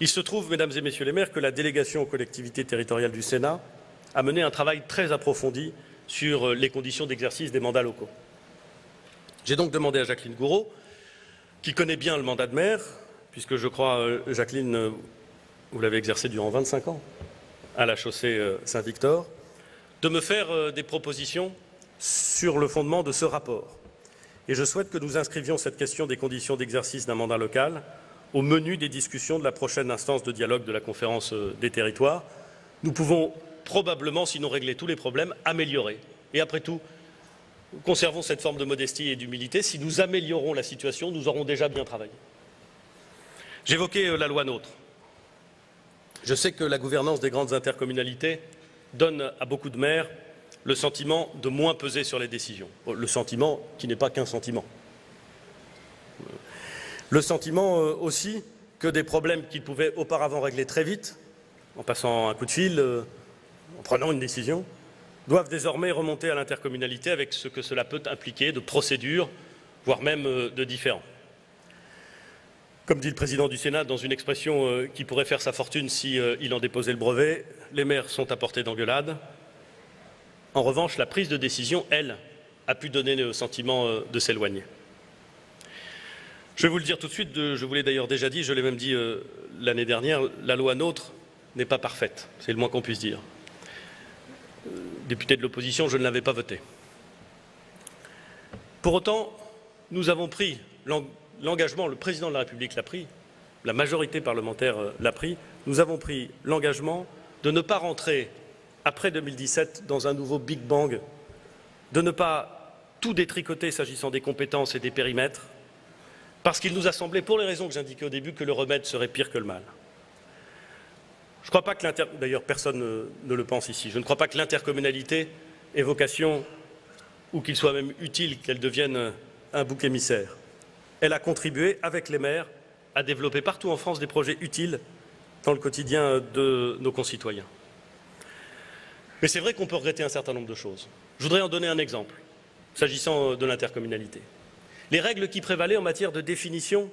Il se trouve, mesdames et messieurs les maires, que la délégation aux collectivités territoriales du Sénat a mené un travail très approfondi sur les conditions d'exercice des mandats locaux. J'ai donc demandé à Jacqueline Gourault, qui connaît bien le mandat de maire, puisque je crois, Jacqueline, vous l'avez exercé durant 25 ans à la chaussée Saint-Victor, de me faire des propositions sur le fondement de ce rapport. Et je souhaite que nous inscrivions cette question des conditions d'exercice d'un mandat local au menu des discussions de la prochaine instance de dialogue de la conférence des territoires. Nous pouvons probablement, sinon régler tous les problèmes, améliorer. Et après tout, conservons cette forme de modestie et d'humilité. Si nous améliorons la situation, nous aurons déjà bien travaillé. J'évoquais la loi NOTRe. Je sais que la gouvernance des grandes intercommunalités donne à beaucoup de maires le sentiment de moins peser sur les décisions. Le sentiment qui n'est pas qu'un sentiment. Le sentiment aussi que des problèmes qu'ils pouvaient auparavant régler très vite, en passant un coup de fil, en prenant une décision, doivent désormais remonter à l'intercommunalité avec ce que cela peut impliquer de procédures, voire même de différends. Comme dit le président du Sénat dans une expression qui pourrait faire sa fortune si il en déposait le brevet, les maires sont à portée d'engueulade. En revanche, la prise de décision, elle, a pu donner le sentiment de s'éloigner. Je vais vous le dire tout de suite, je vous l'ai d'ailleurs déjà dit, je l'ai même dit l'année dernière, la loi NOTRe n'est pas parfaite, c'est le moins qu'on puisse dire. Député de l'opposition, je ne l'avais pas votée. Pour autant, nous avons pris l'engagement, le président de la République l'a pris, la majorité parlementaire l'a pris, nous avons pris l'engagement de ne pas rentrer après 2017 dans un nouveau Big Bang, de ne pas tout détricoter s'agissant des compétences et des périmètres, parce qu'il nous a semblé, pour les raisons que j'indiquais au début, que le remède serait pire que le mal. Je ne crois pas que d'ailleurs personne ne le pense ici, je ne crois pas que l'intercommunalité ait vocation, ou qu'il soit même utile qu'elle devienne un bouc émissaire. Elle a contribué, avec les maires, à développer partout en France des projets utiles dans le quotidien de nos concitoyens. Mais c'est vrai qu'on peut regretter un certain nombre de choses. Je voudrais en donner un exemple, s'agissant de l'intercommunalité. Les règles qui prévalaient en matière de définition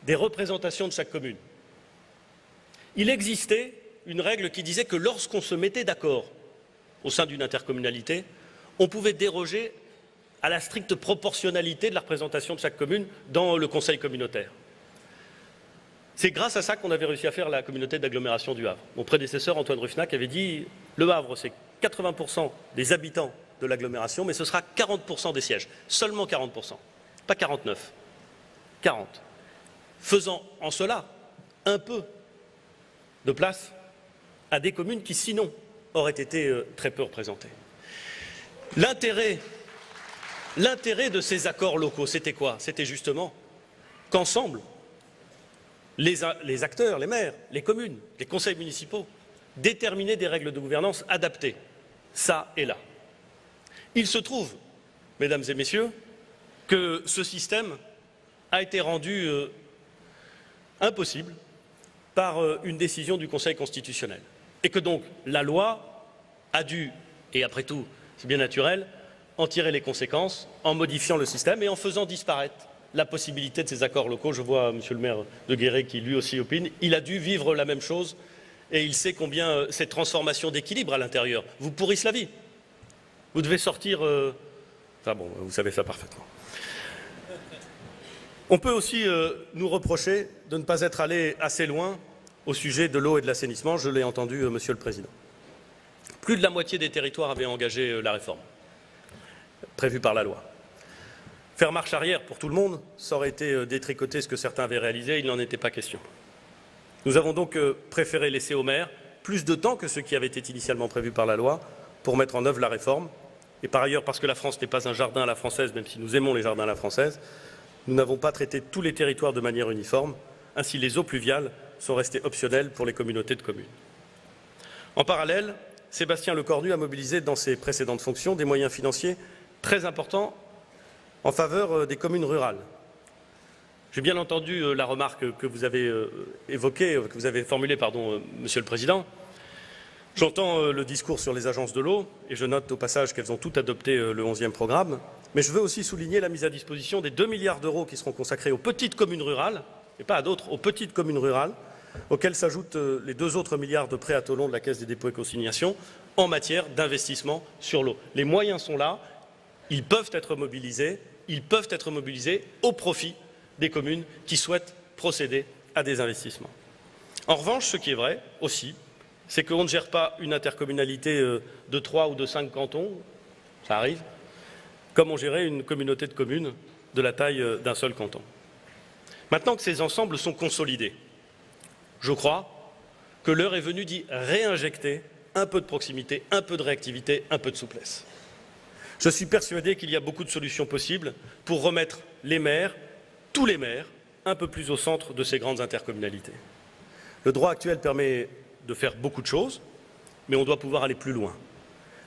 des représentations de chaque commune. Il existait une règle qui disait que lorsqu'on se mettait d'accord au sein d'une intercommunalité, on pouvait déroger à la stricte proportionnalité de la représentation de chaque commune dans le conseil communautaire. C'est grâce à ça qu'on avait réussi à faire la communauté d'agglomération du Havre. Mon prédécesseur, Antoine Ruffnac, avait dit « Le Havre, c'est 80% des habitants de l'agglomération, mais ce sera 40% des sièges. Seulement 40%. Pas 49. 40. Faisant en cela un peu de place à des communes qui, sinon, auraient été très peu représentées. L'intérêt de ces accords locaux, c'était quoi? C'était justement qu'ensemble, les acteurs, les maires, les communes, les conseils municipaux, déterminaient des règles de gouvernance adaptées, ça et là. Il se trouve, mesdames et messieurs, que ce système a été rendu impossible par une décision du Conseil constitutionnel. Et que donc la loi a dû, et après tout, c'est bien naturel, en tirer les conséquences en modifiant le système et en faisant disparaître la possibilité de ces accords locaux. Je vois monsieur le maire de Guéret qui lui aussi opine. Il a dû vivre la même chose et il sait combien cette transformation d'équilibre à l'intérieur vous pourrisse la vie. Vous devez sortir... Enfin bon, vous savez ça parfaitement. On peut aussi nous reprocher de ne pas être allé assez loin au sujet de l'eau et de l'assainissement. Je l'ai entendu, monsieur le Président. Plus de la moitié des territoires avaient engagé la réforme prévue par la loi. Faire marche arrière pour tout le monde, ça aurait été détricoter ce que certains avaient réalisé, il n'en était pas question. Nous avons donc préféré laisser aux maires plus de temps que ce qui avait été initialement prévu par la loi pour mettre en œuvre la réforme. Et par ailleurs, parce que la France n'est pas un jardin à la française, même si nous aimons les jardins à la française, nous n'avons pas traité tous les territoires de manière uniforme. Ainsi, les eaux pluviales sont restées optionnelles pour les communautés de communes. En parallèle, Sébastien Lecornu a mobilisé dans ses précédentes fonctions des moyens financiers très importants en faveur des communes rurales. J'ai bien entendu la remarque que vous avez évoquée, que vous avez formulée, Monsieur le Président. J'entends le discours sur les agences de l'eau et je note au passage qu'elles ont toutes adopté le 11e programme. Mais je veux aussi souligner la mise à disposition des 2 milliards d'euros qui seront consacrés aux petites communes rurales, et pas à d'autres, aux petites communes rurales, auxquelles s'ajoutent les 2 autres milliards de prêts à taux long de la Caisse des dépôts et consignations en matière d'investissement sur l'eau. Les moyens sont là, ils peuvent être mobilisés au profit des communes qui souhaitent procéder à des investissements. En revanche, ce qui est vrai aussi, c'est qu'on ne gère pas une intercommunalité de 3 ou de 5 cantons, ça arrive, comme on gérait une communauté de communes de la taille d'un seul canton. Maintenant que ces ensembles sont consolidés, je crois que l'heure est venue d'y réinjecter un peu de proximité, un peu de réactivité, un peu de souplesse. Je suis persuadé qu'il y a beaucoup de solutions possibles pour remettre les maires, tous les maires, un peu plus au centre de ces grandes intercommunalités. Le droit actuel permet de faire beaucoup de choses, mais on doit pouvoir aller plus loin.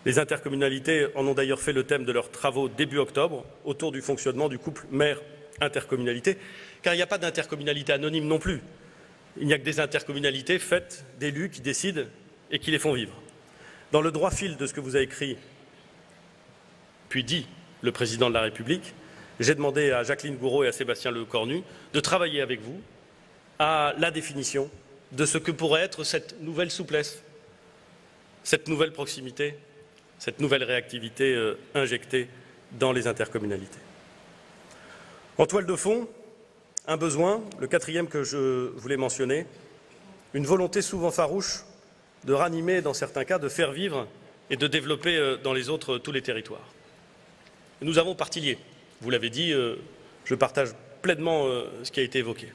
Les intercommunalités en ont d'ailleurs fait le thème de leurs travaux début octobre, autour du fonctionnement du couple maire-intercommunalité, car il n'y a pas d'intercommunalité anonyme non plus. Il n'y a que des intercommunalités faites d'élus qui décident et qui les font vivre. Dans le droit fil de ce que vous a écrit, puis dit le Président de la République, j'ai demandé à Jacqueline Gouraud et à Sébastien Lecornu de travailler avec vous à la définition de ce que pourrait être cette nouvelle souplesse, cette nouvelle proximité, cette nouvelle réactivité injectée dans les intercommunalités. En toile de fond, un besoin, le 4e que je voulais mentionner, une volonté souvent farouche de ranimer, dans certains cas, de faire vivre et de développer dans les autres tous les territoires. Nous avons parti liés. Vous l'avez dit, je partage pleinement ce qui a été évoqué.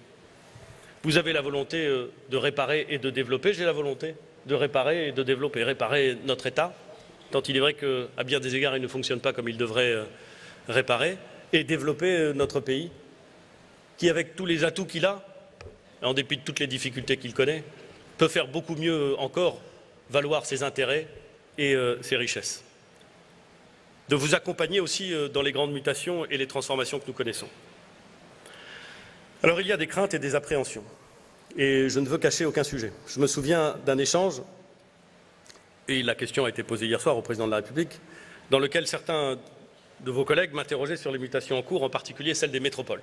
Vous avez la volonté de réparer et de développer, j'ai la volonté de réparer et de développer. Réparer notre État, tant il est vrai qu'à bien des égards, il ne fonctionne pas comme il devrait réparer, et développer notre pays, qui, avec tous les atouts qu'il a, en dépit de toutes les difficultés qu'il connaît, peut faire beaucoup mieux encore valoir ses intérêts et ses richesses. De vous accompagner aussi dans les grandes mutations et les transformations que nous connaissons. Alors il y a des craintes et des appréhensions, et je ne veux cacher aucun sujet. Je me souviens d'un échange, et la question a été posée hier soir au Président de la République, dans lequel certains de vos collègues m'interrogeaient sur les mutations en cours, en particulier celles des métropoles.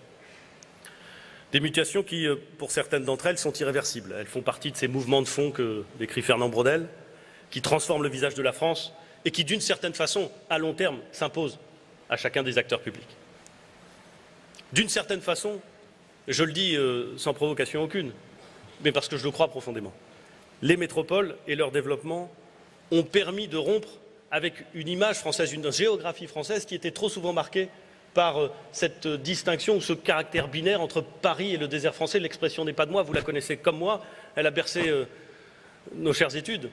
Des mutations qui, pour certaines d'entre elles, sont irréversibles. Elles font partie de ces mouvements de fond que décrit Fernand Braudel, qui transforment le visage de la France et qui, d'une certaine façon, à long terme, s'imposent à chacun des acteurs publics. D'une certaine façon, je le dis sans provocation aucune, mais parce que je le crois profondément, les métropoles et leur développement ont permis de rompre avec une image française, une géographie française qui était trop souvent marquée par cette distinction ou ce caractère binaire entre Paris et le désert français. L'expression n'est pas de moi, vous la connaissez comme moi, elle a bercé nos chères études.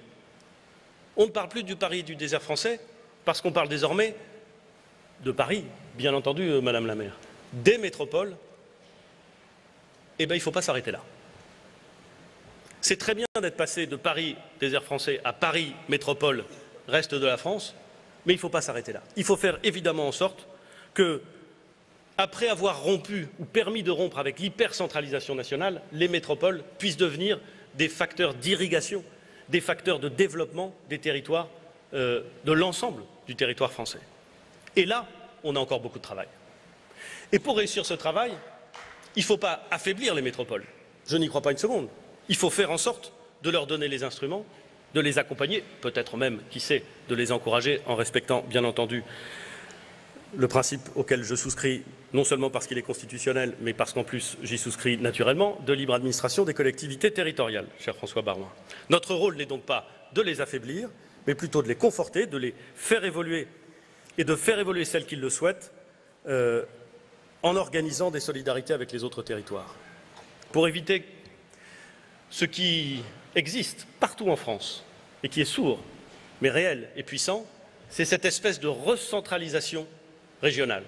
On ne parle plus du Paris et du désert français parce qu'on parle désormais de Paris, bien entendu, Madame la maire, des métropoles. Eh bien, il ne faut pas s'arrêter là. C'est très bien d'être passé de Paris, désert français, à Paris, métropole, reste de la France, mais il ne faut pas s'arrêter là. Il faut faire évidemment en sorte que, après avoir rompu ou permis de rompre avec l'hypercentralisation nationale, les métropoles puissent devenir des facteurs d'irrigation, des facteurs de développement des territoires, de l'ensemble du territoire français. Et là, on a encore beaucoup de travail. Et pour réussir ce travail, il ne faut pas affaiblir les métropoles. Je n'y crois pas une seconde. Il faut faire en sorte de leur donner les instruments, de les accompagner, peut-être même, qui sait, de les encourager en respectant, bien entendu, le principe auquel je souscris, non seulement parce qu'il est constitutionnel, mais parce qu'en plus j'y souscris naturellement, de libre administration des collectivités territoriales, cher François Baroin. Notre rôle n'est donc pas de les affaiblir, mais plutôt de les conforter, de les faire évoluer et de faire évoluer celles qui le souhaitent en organisant des solidarités avec les autres territoires. Pour éviter ce qui existe partout en France et qui est sourd, mais réel et puissant, c'est cette espèce de recentralisation régionale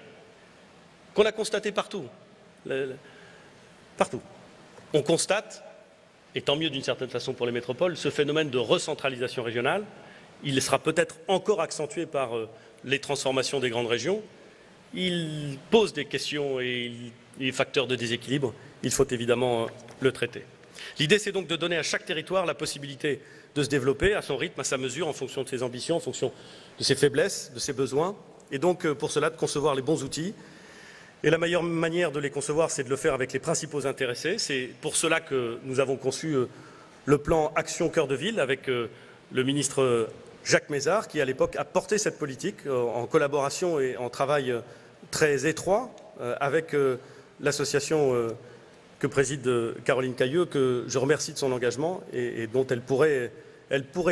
qu'on a constatée partout. Partout. On constate, et tant mieux d'une certaine façon pour les métropoles, ce phénomène de recentralisation régionale. Il sera peut-être encore accentué par les transformations des grandes régions. Il pose des questions et il est facteur de déséquilibre. Il faut évidemment le traiter. L'idée, c'est donc de donner à chaque territoire la possibilité de se développer à son rythme, à sa mesure, en fonction de ses ambitions, en fonction de ses faiblesses, de ses besoins, et donc pour cela de concevoir les bons outils. Et la meilleure manière de les concevoir, c'est de le faire avec les principaux intéressés. C'est pour cela que nous avons conçu le plan Action Cœur de Ville avec le ministre Jacques Mézard, qui à l'époque a porté cette politique en collaboration et en travail très étroit avec l'association que préside Caroline Cayeux, que je remercie de son engagement et dont elle pourrait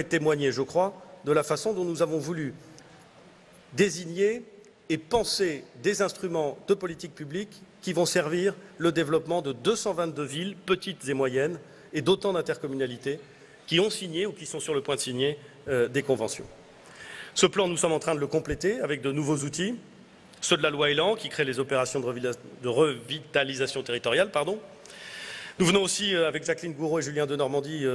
témoigner, je crois, de la façon dont nous avons voulu désigner et penser des instruments de politique publique qui vont servir le développement de 222 villes, petites et moyennes, et d'autant d'intercommunalités qui ont signé ou qui sont sur le point de signer des conventions. Ce plan, nous sommes en train de le compléter avec de nouveaux outils, ceux de la loi Elan, qui crée les opérations de revitalisation territoriale. Nous venons aussi, avec Jacqueline Gouraud et Julien Denormandie,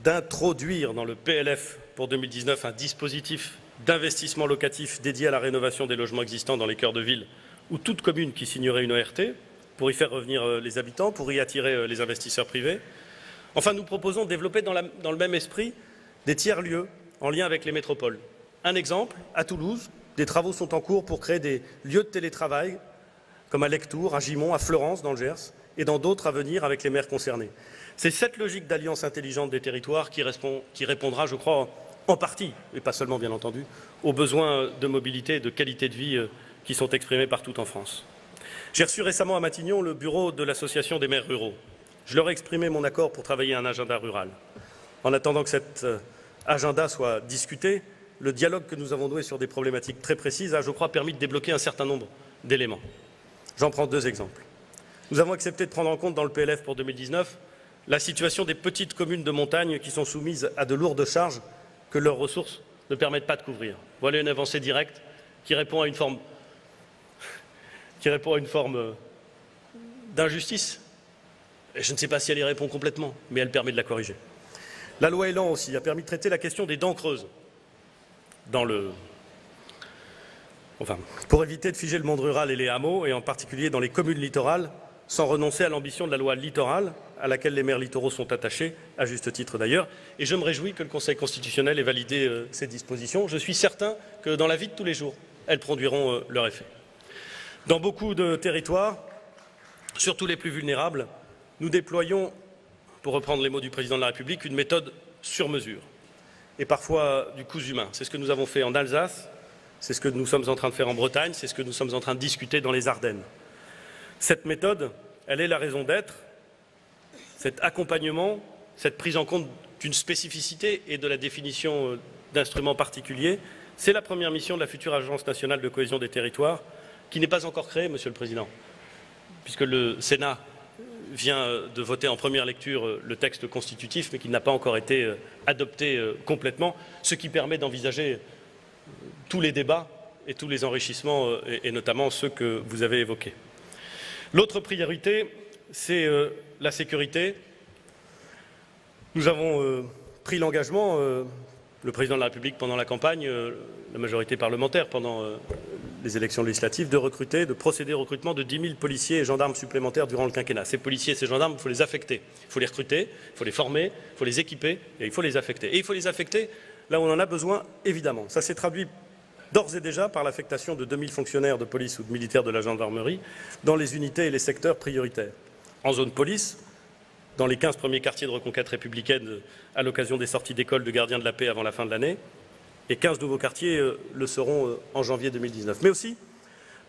d'introduire dans le PLF pour 2019 un dispositif d'investissement locatif dédié à la rénovation des logements existants dans les cœurs de ville ou toute commune qui signerait une ORT pour y faire revenir les habitants, pour y attirer les investisseurs privés. Enfin, nous proposons de développer dans le même esprit des tiers-lieux en lien avec les métropoles. Un exemple, à Toulouse, des travaux sont en cours pour créer des lieux de télétravail comme à Lectoure, à Gimont, à Florence dans le Gers et dans d'autres à venir avec les maires concernés. C'est cette logique d'alliance intelligente des territoires qui répondra, je crois, en partie, et pas seulement bien entendu, aux besoins de mobilité et de qualité de vie qui sont exprimés partout en France. J'ai reçu récemment à Matignon le bureau de l'Association des maires ruraux. Je leur ai exprimé mon accord pour travailler un agenda rural. En attendant que cet agenda soit discuté, le dialogue que nous avons noué sur des problématiques très précises a, je crois, permis de débloquer un certain nombre d'éléments. J'en prends deux exemples. Nous avons accepté de prendre en compte dans le PLF pour 2019 la situation des petites communes de montagne qui sont soumises à de lourdes charges que leurs ressources ne permettent pas de couvrir. Voilà une avancée directe qui répond à une forme d'injustice. Je ne sais pas si elle y répond complètement, mais elle permet de la corriger. La loi Elan aussi a permis de traiter la question des dents creuses pour éviter de figer le monde rural et les hameaux, et en particulier dans les communes littorales, sans renoncer à l'ambition de la loi littorale, à laquelle les maires littoraux sont attachés, à juste titre d'ailleurs. Et je me réjouis que le Conseil constitutionnel ait validé ces dispositions. Je suis certain que dans la vie de tous les jours, elles produiront leur effet. Dans beaucoup de territoires, surtout les plus vulnérables, nous déployons, pour reprendre les mots du Président de la République, une méthode sur mesure et parfois du cousu humain. C'est ce que nous avons fait en Alsace, c'est ce que nous sommes en train de faire en Bretagne, c'est ce que nous sommes en train de discuter dans les Ardennes. Cette méthode, elle est la raison d'être, cet accompagnement, cette prise en compte d'une spécificité et de la définition d'instruments particuliers, c'est la première mission de la future Agence nationale de cohésion des territoires, qui n'est pas encore créée, Monsieur le Président, puisque le Sénat vient de voter en première lecture le texte constitutif, mais qui n'a pas encore été adopté complètement, ce qui permet d'envisager tous les débats et tous les enrichissements, et notamment ceux que vous avez évoqués. L'autre priorité, c'est la sécurité. Nous avons pris l'engagement, le Président de la République pendant la campagne, la majorité parlementaire pendant les élections législatives, de procéder au recrutement de 10 000 policiers et gendarmes supplémentaires durant le quinquennat. Ces policiers et ces gendarmes, il faut les affecter. Il faut les recruter, il faut les former, il faut les équiper et il faut les affecter. Et il faut les affecter là où on en a besoin, évidemment. Ça s'est traduit d'ores et déjà par l'affectation de 2000 fonctionnaires de police ou de militaires de la gendarmerie dans les unités et les secteurs prioritaires. En zone police, dans les 15 premiers quartiers de reconquête républicaine à l'occasion des sorties d'école de gardiens de la paix avant la fin de l'année, et 15 nouveaux quartiers le seront en janvier 2019. Mais aussi,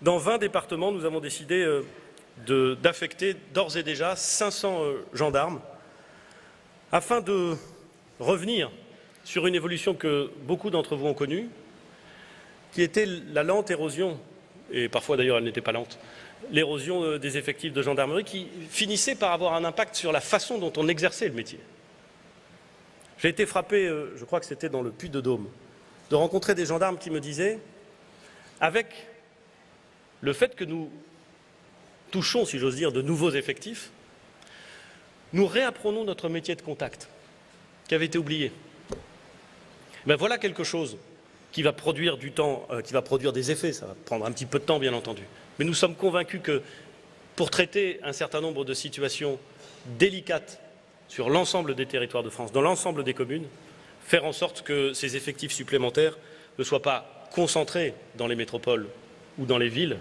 dans 20 départements, nous avons décidé d'affecter d'ores et déjà 500 gendarmes afin de revenir sur une évolution que beaucoup d'entre vous ont connue, qui était la lente érosion, et parfois d'ailleurs elle n'était pas lente, l'érosion des effectifs de gendarmerie qui finissait par avoir un impact sur la façon dont on exerçait le métier. J'ai été frappé, je crois que c'était dans le Puy-de-Dôme, de rencontrer des gendarmes qui me disaient, avec le fait que nous touchons, si j'ose dire, de nouveaux effectifs, nous réapprenons notre métier de contact, qui avait été oublié. Ben voilà quelque chose qui va produire du temps, qui va produire des effets. Ça va prendre un petit peu de temps, bien entendu. Mais nous sommes convaincus que pour traiter un certain nombre de situations délicates sur l'ensemble des territoires de France, dans l'ensemble des communes, faire en sorte que ces effectifs supplémentaires ne soient pas concentrés dans les métropoles ou dans les villes,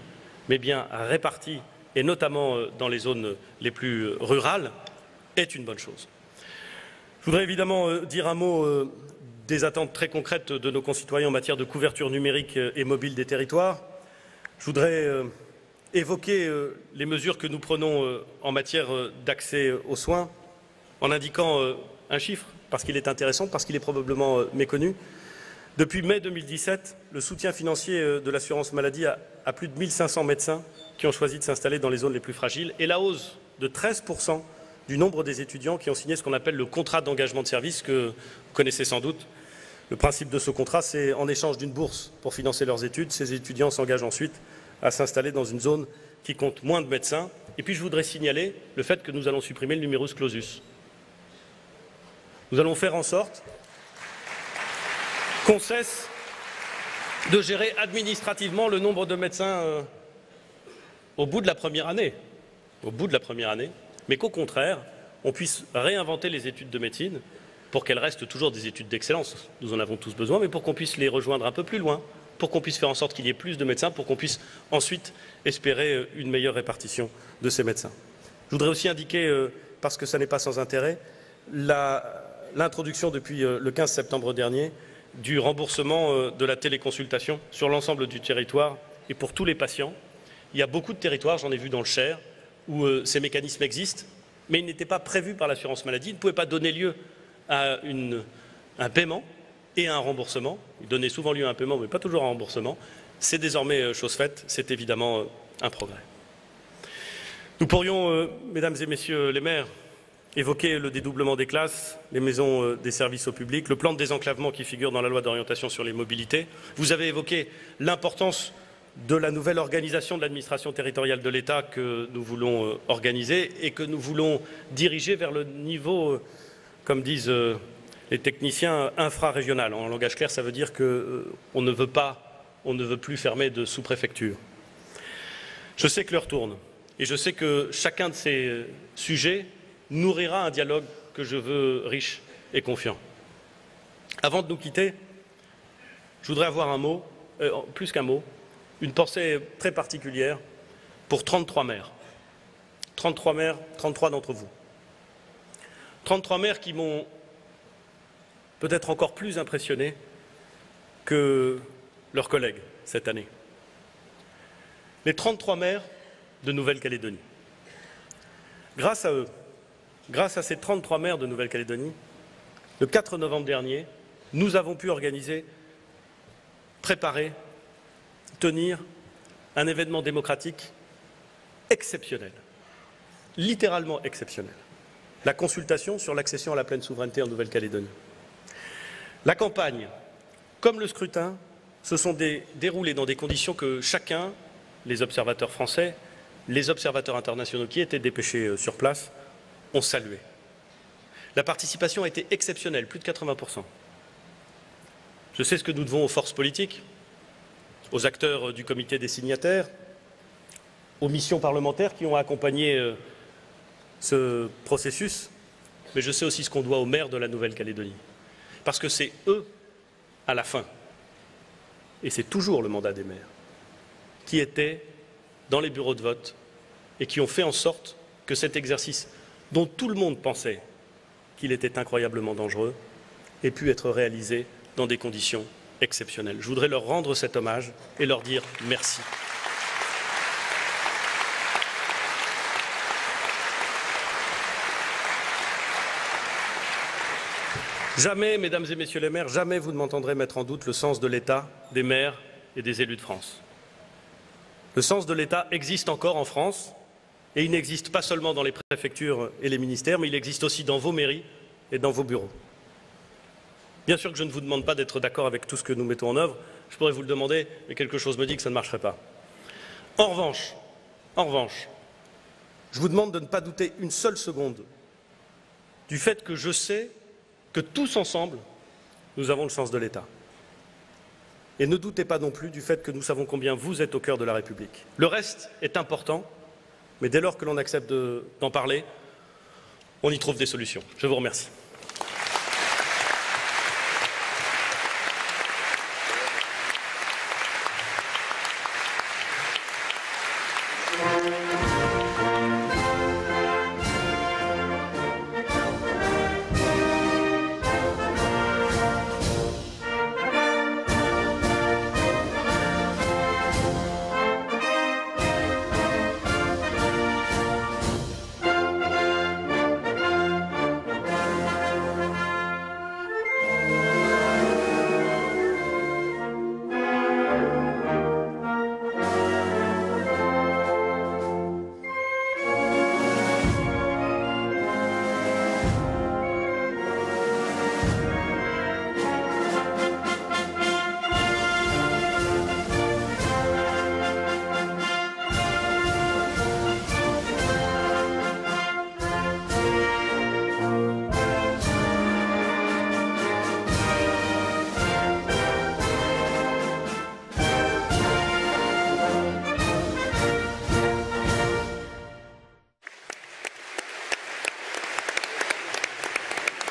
mais bien répartis, et notamment dans les zones les plus rurales, est une bonne chose. Je voudrais évidemment dire un mot des attentes très concrètes de nos concitoyens en matière de couverture numérique et mobile des territoires. Je voudrais évoquer les mesures que nous prenons en matière d'accès aux soins en indiquant un chiffre, parce qu'il est intéressant, parce qu'il est probablement méconnu. Depuis mai 2017, le soutien financier de l'assurance maladie a plus de 1500 médecins qui ont choisi de s'installer dans les zones les plus fragiles et la hausse de 13% du nombre des étudiants qui ont signé ce qu'on appelle le contrat d'engagement de service, que vous connaissez sans doute. Le principe de ce contrat, c'est en échange d'une bourse pour financer leurs études, ces étudiants s'engagent ensuite à s'installer dans une zone qui compte moins de médecins. Et puis je voudrais signaler le fait que nous allons supprimer le numerus clausus. Nous allons faire en sorte qu'on cesse de gérer administrativement le nombre de médecins au bout de la première année, mais qu'au contraire, on puisse réinventer les études de médecine pour qu'elles restent toujours des études d'excellence. Nous en avons tous besoin, mais pour qu'on puisse les rejoindre un peu plus loin, pour qu'on puisse faire en sorte qu'il y ait plus de médecins, pour qu'on puisse ensuite espérer une meilleure répartition de ces médecins. Je voudrais aussi indiquer, parce que ça n'est pas sans intérêt, l'introduction depuis le 15 septembre dernier du remboursement de la téléconsultation sur l'ensemble du territoire et pour tous les patients. Il y a beaucoup de territoires, j'en ai vu dans le Cher, où ces mécanismes existent, mais ils n'étaient pas prévus par l'assurance maladie, ils ne pouvaient pas donner lieu à un paiement et à un remboursement. Ils donnaient souvent lieu à un paiement, mais pas toujours à un remboursement. C'est désormais chose faite, c'est évidemment un progrès. Nous pourrions, mesdames et messieurs les maires, évoquer le dédoublement des classes, les maisons des services au public, le plan de désenclavement qui figure dans la loi d'orientation sur les mobilités. Vous avez évoqué l'importance de la nouvelle organisation de l'administration territoriale de l'État que nous voulons organiser et que nous voulons diriger vers le niveau, comme disent les techniciens, infrarégional. En langage clair, ça veut dire qu'on ne veut plus fermer de sous-préfecture. Je sais que l'heure tourne et je sais que chacun de ces sujets nourrira un dialogue que je veux riche et confiant. Avant de nous quitter, je voudrais avoir un mot, plus qu'un mot, une pensée très particulière pour 33 maires. 33 maires, 33 d'entre vous. 33 maires qui m'ont peut-être encore plus impressionné que leurs collègues cette année. Les 33 maires de Nouvelle-Calédonie. Grâce à eux, grâce à ces 33 maires de Nouvelle-Calédonie, le 4 novembre dernier, nous avons pu organiser, préparer, tenir un événement démocratique exceptionnel, littéralement exceptionnel. La consultation sur l'accession à la pleine souveraineté en Nouvelle-Calédonie. La campagne, comme le scrutin, se sont déroulés dans des conditions que chacun, les observateurs français, les observateurs internationaux qui étaient dépêchés sur place, ont salué. La participation a été exceptionnelle, plus de 80%. Je sais ce que nous devons aux forces politiques, aux acteurs du comité des signataires, aux missions parlementaires qui ont accompagné ce processus, mais je sais aussi ce qu'on doit aux maires de la Nouvelle-Calédonie. Parce que c'est eux, à la fin, et c'est toujours le mandat des maires, qui étaient dans les bureaux de vote et qui ont fait en sorte que cet exercice, dont tout le monde pensait qu'il était incroyablement dangereux, ait pu être réalisé dans des conditions exceptionnelles. Je voudrais leur rendre cet hommage et leur dire merci. Jamais, mesdames et messieurs les maires, jamais vous ne m'entendrez mettre en doute le sens de l'État, des maires et des élus de France. Le sens de l'État existe encore en France et il n'existe pas seulement dans les préfectures et les ministères, mais il existe aussi dans vos mairies et dans vos bureaux. Bien sûr que je ne vous demande pas d'être d'accord avec tout ce que nous mettons en œuvre. Je pourrais vous le demander, mais quelque chose me dit que ça ne marcherait pas. En revanche, je vous demande de ne pas douter une seule seconde du fait que je sais que tous ensemble, nous avons le sens de l'État. Et ne doutez pas non plus du fait que nous savons combien vous êtes au cœur de la République. Le reste est important, mais dès lors que l'on accepte d'en parler, on y trouve des solutions. Je vous remercie.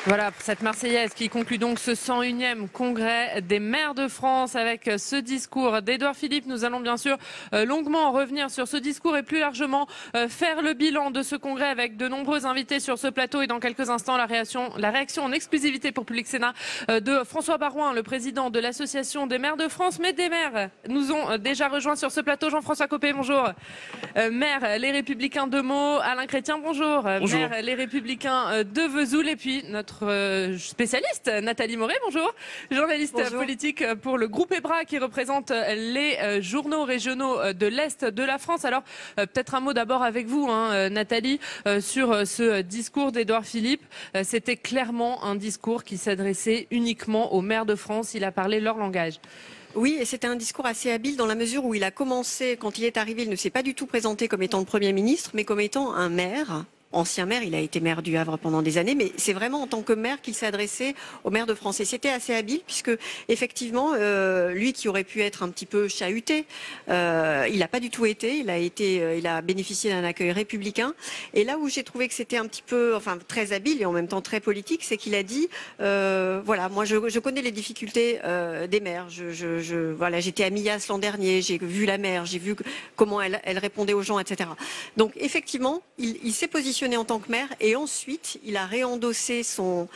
Voilà, pour cette Marseillaise qui conclut donc ce 101e congrès des maires de France avec ce discours d'Édouard Philippe. Nous allons bien sûr longuement revenir sur ce discours et plus largement faire le bilan de ce congrès avec de nombreux invités sur ce plateau et dans quelques instants la réaction en exclusivité pour Public Sénat de François Baroin, le président de l'Association des maires de France. Mais des maires nous ont déjà rejoints sur ce plateau. Jean-François Copé, bonjour. Maire Les Républicains de Meaux, Alain Chrétien, bonjour. Bonjour. Maire Les Républicains de Vesoul et puis notre spécialiste Nathalie Moret, bonjour, journaliste politique pour le groupe EBRA qui représente les journaux régionaux de l'Est de la France. Alors peut-être un mot d'abord avec vous, Nathalie, sur ce discours d'Édouard Philippe. C'était clairement un discours qui s'adressait uniquement aux maires de France. Il a parlé leur langage. Oui, et c'était un discours assez habile dans la mesure où il a commencé, quand il est arrivé, il ne s'est pas du tout présenté comme étant le Premier ministre, mais comme étant un maire. Ancien maire, il a été maire du Havre pendant des années, mais c'est vraiment en tant que maire qu'il s'est adressé aux maires de France. Et c'était assez habile puisque, effectivement, lui qui aurait pu être un petit peu chahuté, il n'a pas du tout été. Il a bénéficié d'un accueil républicain. Et là où j'ai trouvé que c'était un petit peu, enfin, très habile et en même temps très politique, c'est qu'il a dit, voilà, moi je connais les difficultés des maires. Voilà, j'étais à Millas l'an dernier, j'ai vu la maire, j'ai vu comment elle répondait aux gens, etc. Donc, effectivement, il s'est positionné en tant que maire et ensuite il a réendossé son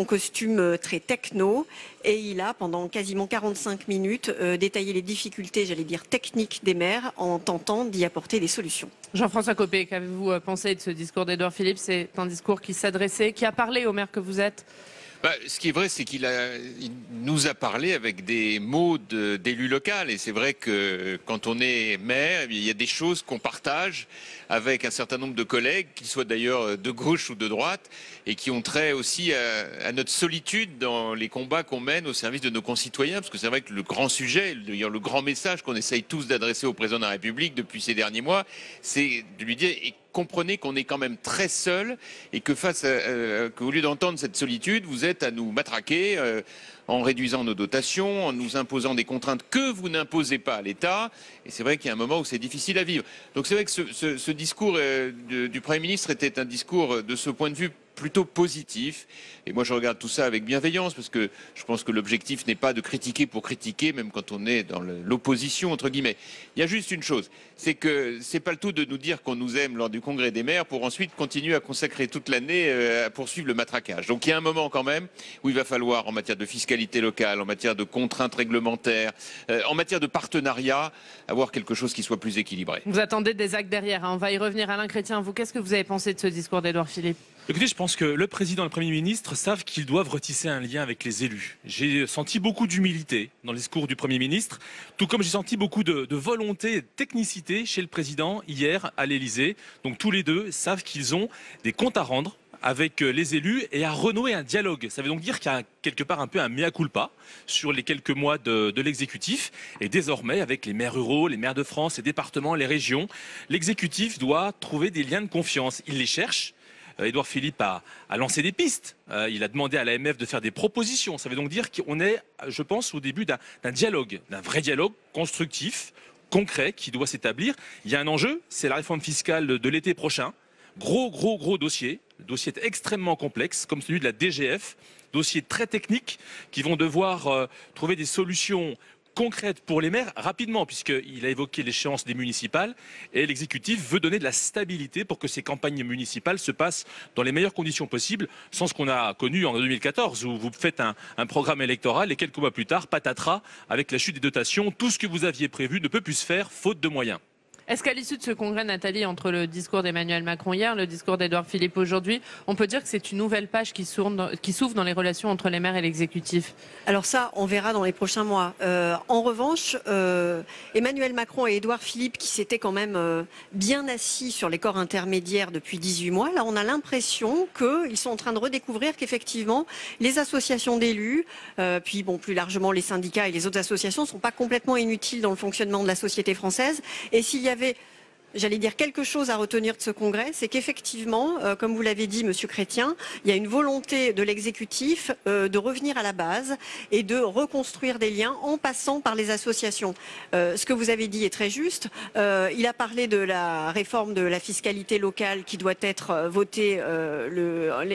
costume très techno et il a pendant quasiment 45 minutes détaillé les difficultés, j'allais dire techniques des maires en tentant d'y apporter des solutions. Jean-François Copé, qu'avez-vous pensé de ce discours d'Édouard Philippe? C'est un discours qui s'adressait, qui a parlé aux maires que vous êtes? Ce qui est vrai, c'est qu'il nous a parlé avec des mots d'élu local. Et c'est vrai que quand on est maire, il y a des choses qu'on partage avec un certain nombre de collègues, qu'ils soient d'ailleurs de gauche ou de droite, et qui ont trait aussi à notre solitude dans les combats qu'on mène au service de nos concitoyens. Parce que c'est vrai que le grand sujet, d'ailleurs le grand message qu'on essaye tous d'adresser au président de la République depuis ces derniers mois, c'est de lui dire... comprenez qu'on est quand même très seul et que qu'au lieu d'entendre cette solitude, vous êtes à nous matraquer en réduisant nos dotations, en nous imposant des contraintes que vous n'imposez pas à l'État. Et c'est vrai qu'il y a un moment où c'est difficile à vivre. Donc c'est vrai que ce discours du Premier ministre était un discours de ce point de vue plutôt positif. Et moi, je regarde tout ça avec bienveillance parce que je pense que l'objectif n'est pas de critiquer pour critiquer, même quand on est dans l'opposition, entre guillemets. Il y a juste une chose, c'est que c'est pas le tout de nous dire qu'on nous aime lors du congrès des maires pour ensuite continuer à consacrer toute l'année à poursuivre le matraquage. Donc il y a un moment quand même où il va falloir, en matière de fiscalité locale, en matière de contraintes réglementaires, en matière de partenariat, avoir quelque chose qui soit plus équilibré. Vous attendez des actes derrière, hein. On va y revenir. Alain Chrétien, vous, qu'est-ce que vous avez pensé de ce discours d'Édouard Philippe? Écoutez, je pense que le président et le Premier ministre savent qu'ils doivent retisser un lien avec les élus. J'ai senti beaucoup d'humilité dans le discours du Premier ministre, tout comme j'ai senti beaucoup de volonté et de technicité chez le président hier à l'Élysée. Donc tous les deux savent qu'ils ont des comptes à rendre avec les élus et à renouer un dialogue. Ça veut donc dire qu'il y a quelque part un peu un mea culpa sur les quelques mois de l'exécutif. Et désormais, avec les maires ruraux, les maires de France, les départements, les régions, l'exécutif doit trouver des liens de confiance. Il les cherche. Édouard Philippe a lancé des pistes. Il a demandé à l'AMF de faire des propositions. Ça veut donc dire qu'on est, je pense, au début d'un dialogue, d'un vrai dialogue constructif, concret, qui doit s'établir. Il y a un enjeu, c'est la réforme fiscale de l'été prochain. Gros dossier. Le dossier est extrêmement complexe, comme celui de la DGF. Dossier très technique, qui vont devoir trouver des solutions concrète pour les maires rapidement, puisqu'il a évoqué l'échéance des municipales et l'exécutif veut donner de la stabilité pour que ces campagnes municipales se passent dans les meilleures conditions possibles, sans ce qu'on a connu en 2014 où vous faites un programme électoral et quelques mois plus tard, patatras, avec la chute des dotations, tout ce que vous aviez prévu ne peut plus se faire faute de moyens. Est-ce qu'à l'issue de ce congrès, Nathalie, entre le discours d'Emmanuel Macron hier, le discours d'Édouard Philippe aujourd'hui, on peut dire que c'est une nouvelle page qui s'ouvre dans les relations entre les maires et l'exécutif? Alors ça, on verra dans les prochains mois. En revanche, Emmanuel Macron et Édouard Philippe, qui s'étaient quand même bien assis sur les corps intermédiaires depuis 18 mois, là on a l'impression qu'ils sont en train de redécouvrir qu'effectivement, les associations d'élus, puis bon, plus largement les syndicats et les autres associations ne sont pas complètement inutiles dans le fonctionnement de la société française. Et s'il y avait, j'allais dire, quelque chose à retenir de ce congrès, c'est qu'effectivement, comme vous l'avez dit, Monsieur Chrétien, il y a une volonté de l'exécutif de revenir à la base et de reconstruire des liens en passant par les associations. Ce que vous avez dit est très juste. Il a parlé de la réforme de la fiscalité locale qui doit être votée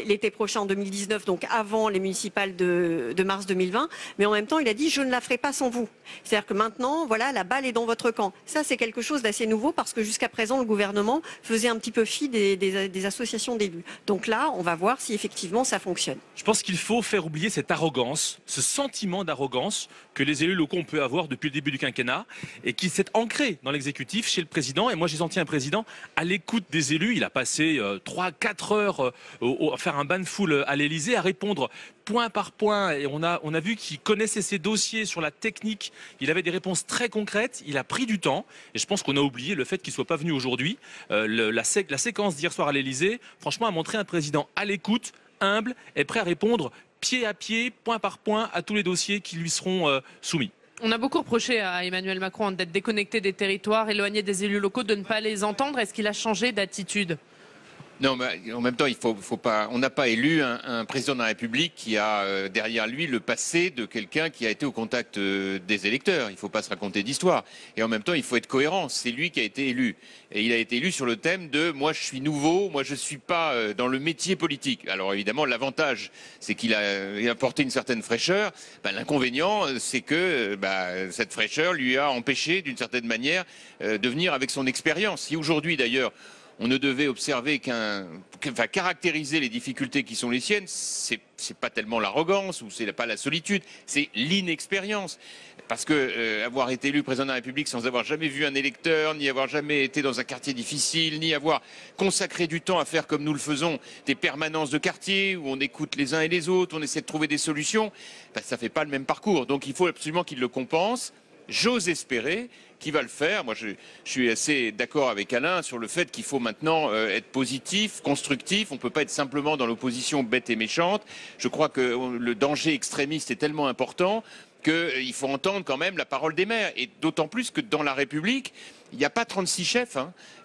l'été prochain en 2019, donc avant les municipales de mars 2020. Mais en même temps, il a dit « je ne la ferai pas sans vous ». C'est-à-dire que maintenant, voilà, la balle est dans votre camp. Ça, c'est quelque chose d'assez nouveau parce que jusqu'à présent, le gouvernement faisait un petit peu fi des associations d'élus. Donc là, on va voir si effectivement ça fonctionne. Je pense qu'il faut faire oublier cette arrogance, ce sentiment d'arrogance que les élus locaux ont pu avoir depuis le début du quinquennat et qui s'est ancré dans l'exécutif, chez le président. Et moi, j'ai senti un président à l'écoute des élus. Il a passé 3-4 heures à faire un bain de foule à l'Élysée, à répondre point par point, et on a vu qu'il connaissait ses dossiers sur la technique, il avait des réponses très concrètes, il a pris du temps, et je pense qu'on a oublié le fait qu'il ne soit pas venu aujourd'hui. La séquence d'hier soir à l'Élysée, franchement, a montré un président à l'écoute, humble, et prêt à répondre pied à pied, point par point, à tous les dossiers qui lui seront soumis. On a beaucoup reproché à Emmanuel Macron d'être déconnecté des territoires, éloigné des élus locaux, de ne pas les entendre. Est-ce qu'il a changé d'attitude ? Non, mais en même temps, faut pas. On n'a pas élu un président de la République qui a derrière lui le passé de quelqu'un qui a été au contact des électeurs. Il ne faut pas se raconter d'histoire. Et en même temps, il faut être cohérent. C'est lui qui a été élu. Et il a été élu sur le thème de « moi, je suis nouveau, moi, je ne suis pas dans le métier politique ». Alors évidemment, l'avantage, c'est qu'il a apporté une certaine fraîcheur. L'inconvénient, c'est que cette fraîcheur lui a empêché, d'une certaine manière, de venir avec son expérience. Si aujourd'hui, d'ailleurs, on ne devait observer caractériser les difficultés qui sont les siennes, c'est pas tellement l'arrogance ou c'est pas la solitude, c'est l'inexpérience. Parce que avoir été élu président de la République sans avoir jamais vu un électeur, ni avoir jamais été dans un quartier difficile, ni avoir consacré du temps à faire comme nous le faisons, des permanences de quartier où on écoute les uns et les autres, on essaie de trouver des solutions, ça fait pas le même parcours. Donc il faut absolument qu'il le compense. J'ose espérer qu'il va le faire. Moi, je suis assez d'accord avec Alain sur le fait qu'il faut maintenant être positif, constructif. On ne peut pas être simplement dans l'opposition bête et méchante. Je crois que le danger extrémiste est tellement important qu'il faut entendre quand même la parole des maires. Et d'autant plus que dans la République, il n'y a pas 36 chefs.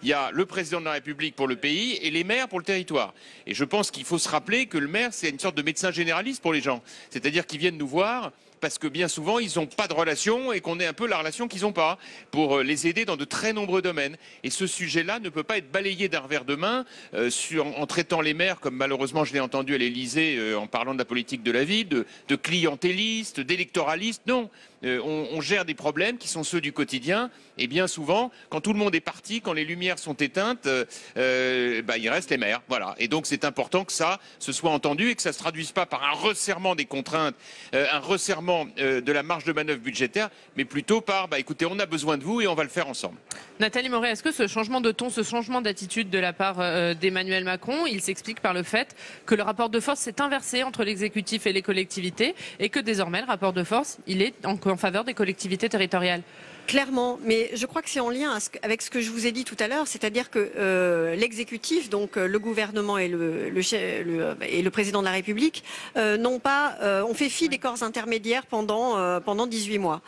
Il y a le président de la République pour le pays et les maires pour le territoire. Et je pense qu'il faut se rappeler que le maire, c'est une sorte de médecin généraliste pour les gens. C'est-à-dire qu'ils viennent nous voir parce que bien souvent, ils n'ont pas de relation et qu'on est un peu la relation qu'ils n'ont pas pour les aider dans de très nombreux domaines. Et ce sujet-là ne peut pas être balayé d'un revers de main en traitant les maires, comme malheureusement je l'ai entendu à l'Élysée en parlant de la politique de la ville, de clientélistes, d'électoralistes. Non, on gère des problèmes qui sont ceux du quotidien. Et bien souvent, quand tout le monde est parti, quand les lumières sont éteintes, il reste les maires. Voilà. Et donc c'est important que ça se soit entendu et que ça ne se traduise pas par un resserrement des contraintes, un resserrement de la marge de manœuvre budgétaire, mais plutôt par écoutez, on a besoin de vous et on va le faire ensemble. Nathalie Moret, est-ce que ce changement de ton, ce changement d'attitude de la part d'Emmanuel Macron, il s'explique par le fait que le rapport de force s'est inversé entre l'exécutif et les collectivités et que désormais le rapport de force, il est encore en faveur des collectivités territoriales. Clairement, mais je crois que c'est en lien avec ce que je vous ai dit tout à l'heure, c'est-à-dire que l'exécutif, donc le gouvernement et le président de la République, ont fait fi des corps intermédiaires pendant 18 mois.